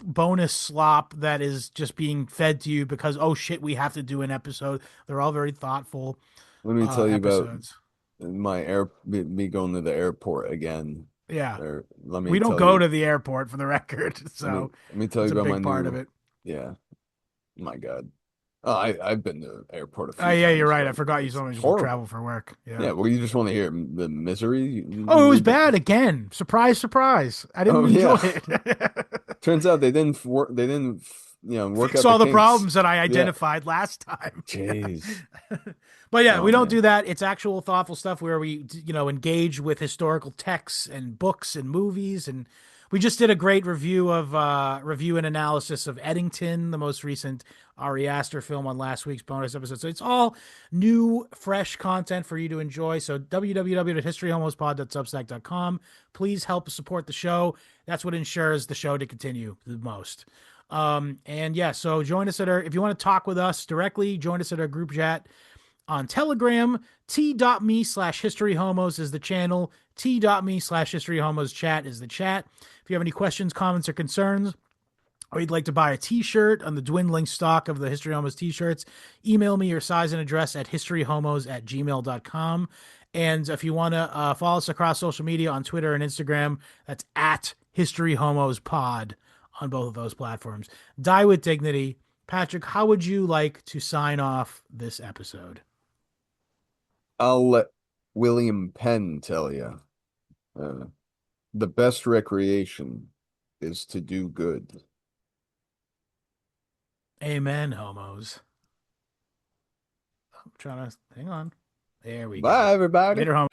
bonus slop that is just being fed to you because, oh shit, we have to do an episode. They're all very thoughtful Let me tell you about episodes. me going to the airport again. Yeah. Or let me We don't tell go you, to the airport, for the record. So let me tell you that's a about my big part of new, it. yeah, my God. Oh, I've been to the airport a Oh, few yeah, you're times, right. I but forgot you it's sometimes travel horrible. for work. Yeah. Yeah, well, you just want to hear the misery? You Oh, it was read the, bad again. Surprise, surprise. I didn't oh enjoy yeah. it. Turns out they didn't work. They didn't, work Fix out the all the kinks. problems that I Yeah. identified last time. Jeez. But yeah, Oh we don't do man. that. It's actual thoughtful stuff where we, engage with historical texts and books and movies, and We just did a great review and analysis of Eddington, the most recent Ari Aster film, on last week's bonus episode. So it's all new, fresh content for you to enjoy. So www.historyhomospod.substack.com. Please help support the show. That's what ensures the show to continue the most. And yeah, so join us if you want to talk with us directly, join us at our group chat on Telegram. t.me/historyhomos is the channel. t.me/historyhomos chat is the chat. If you have any questions, comments, or concerns, or you'd like to buy a t-shirt on the dwindling stock of the History Homos t-shirts, email me your size and address at historyhomos@gmail.com. And if you want to follow us across social media on Twitter and Instagram, that's at historyhomospod on both of those platforms. Die with dignity. Patrick, how would you like to sign off this episode? I'll let William Penn tell you. The best recreation is to do good. Amen, homos. I'm trying to hang on. There we go. Bye, everybody. Later, homos.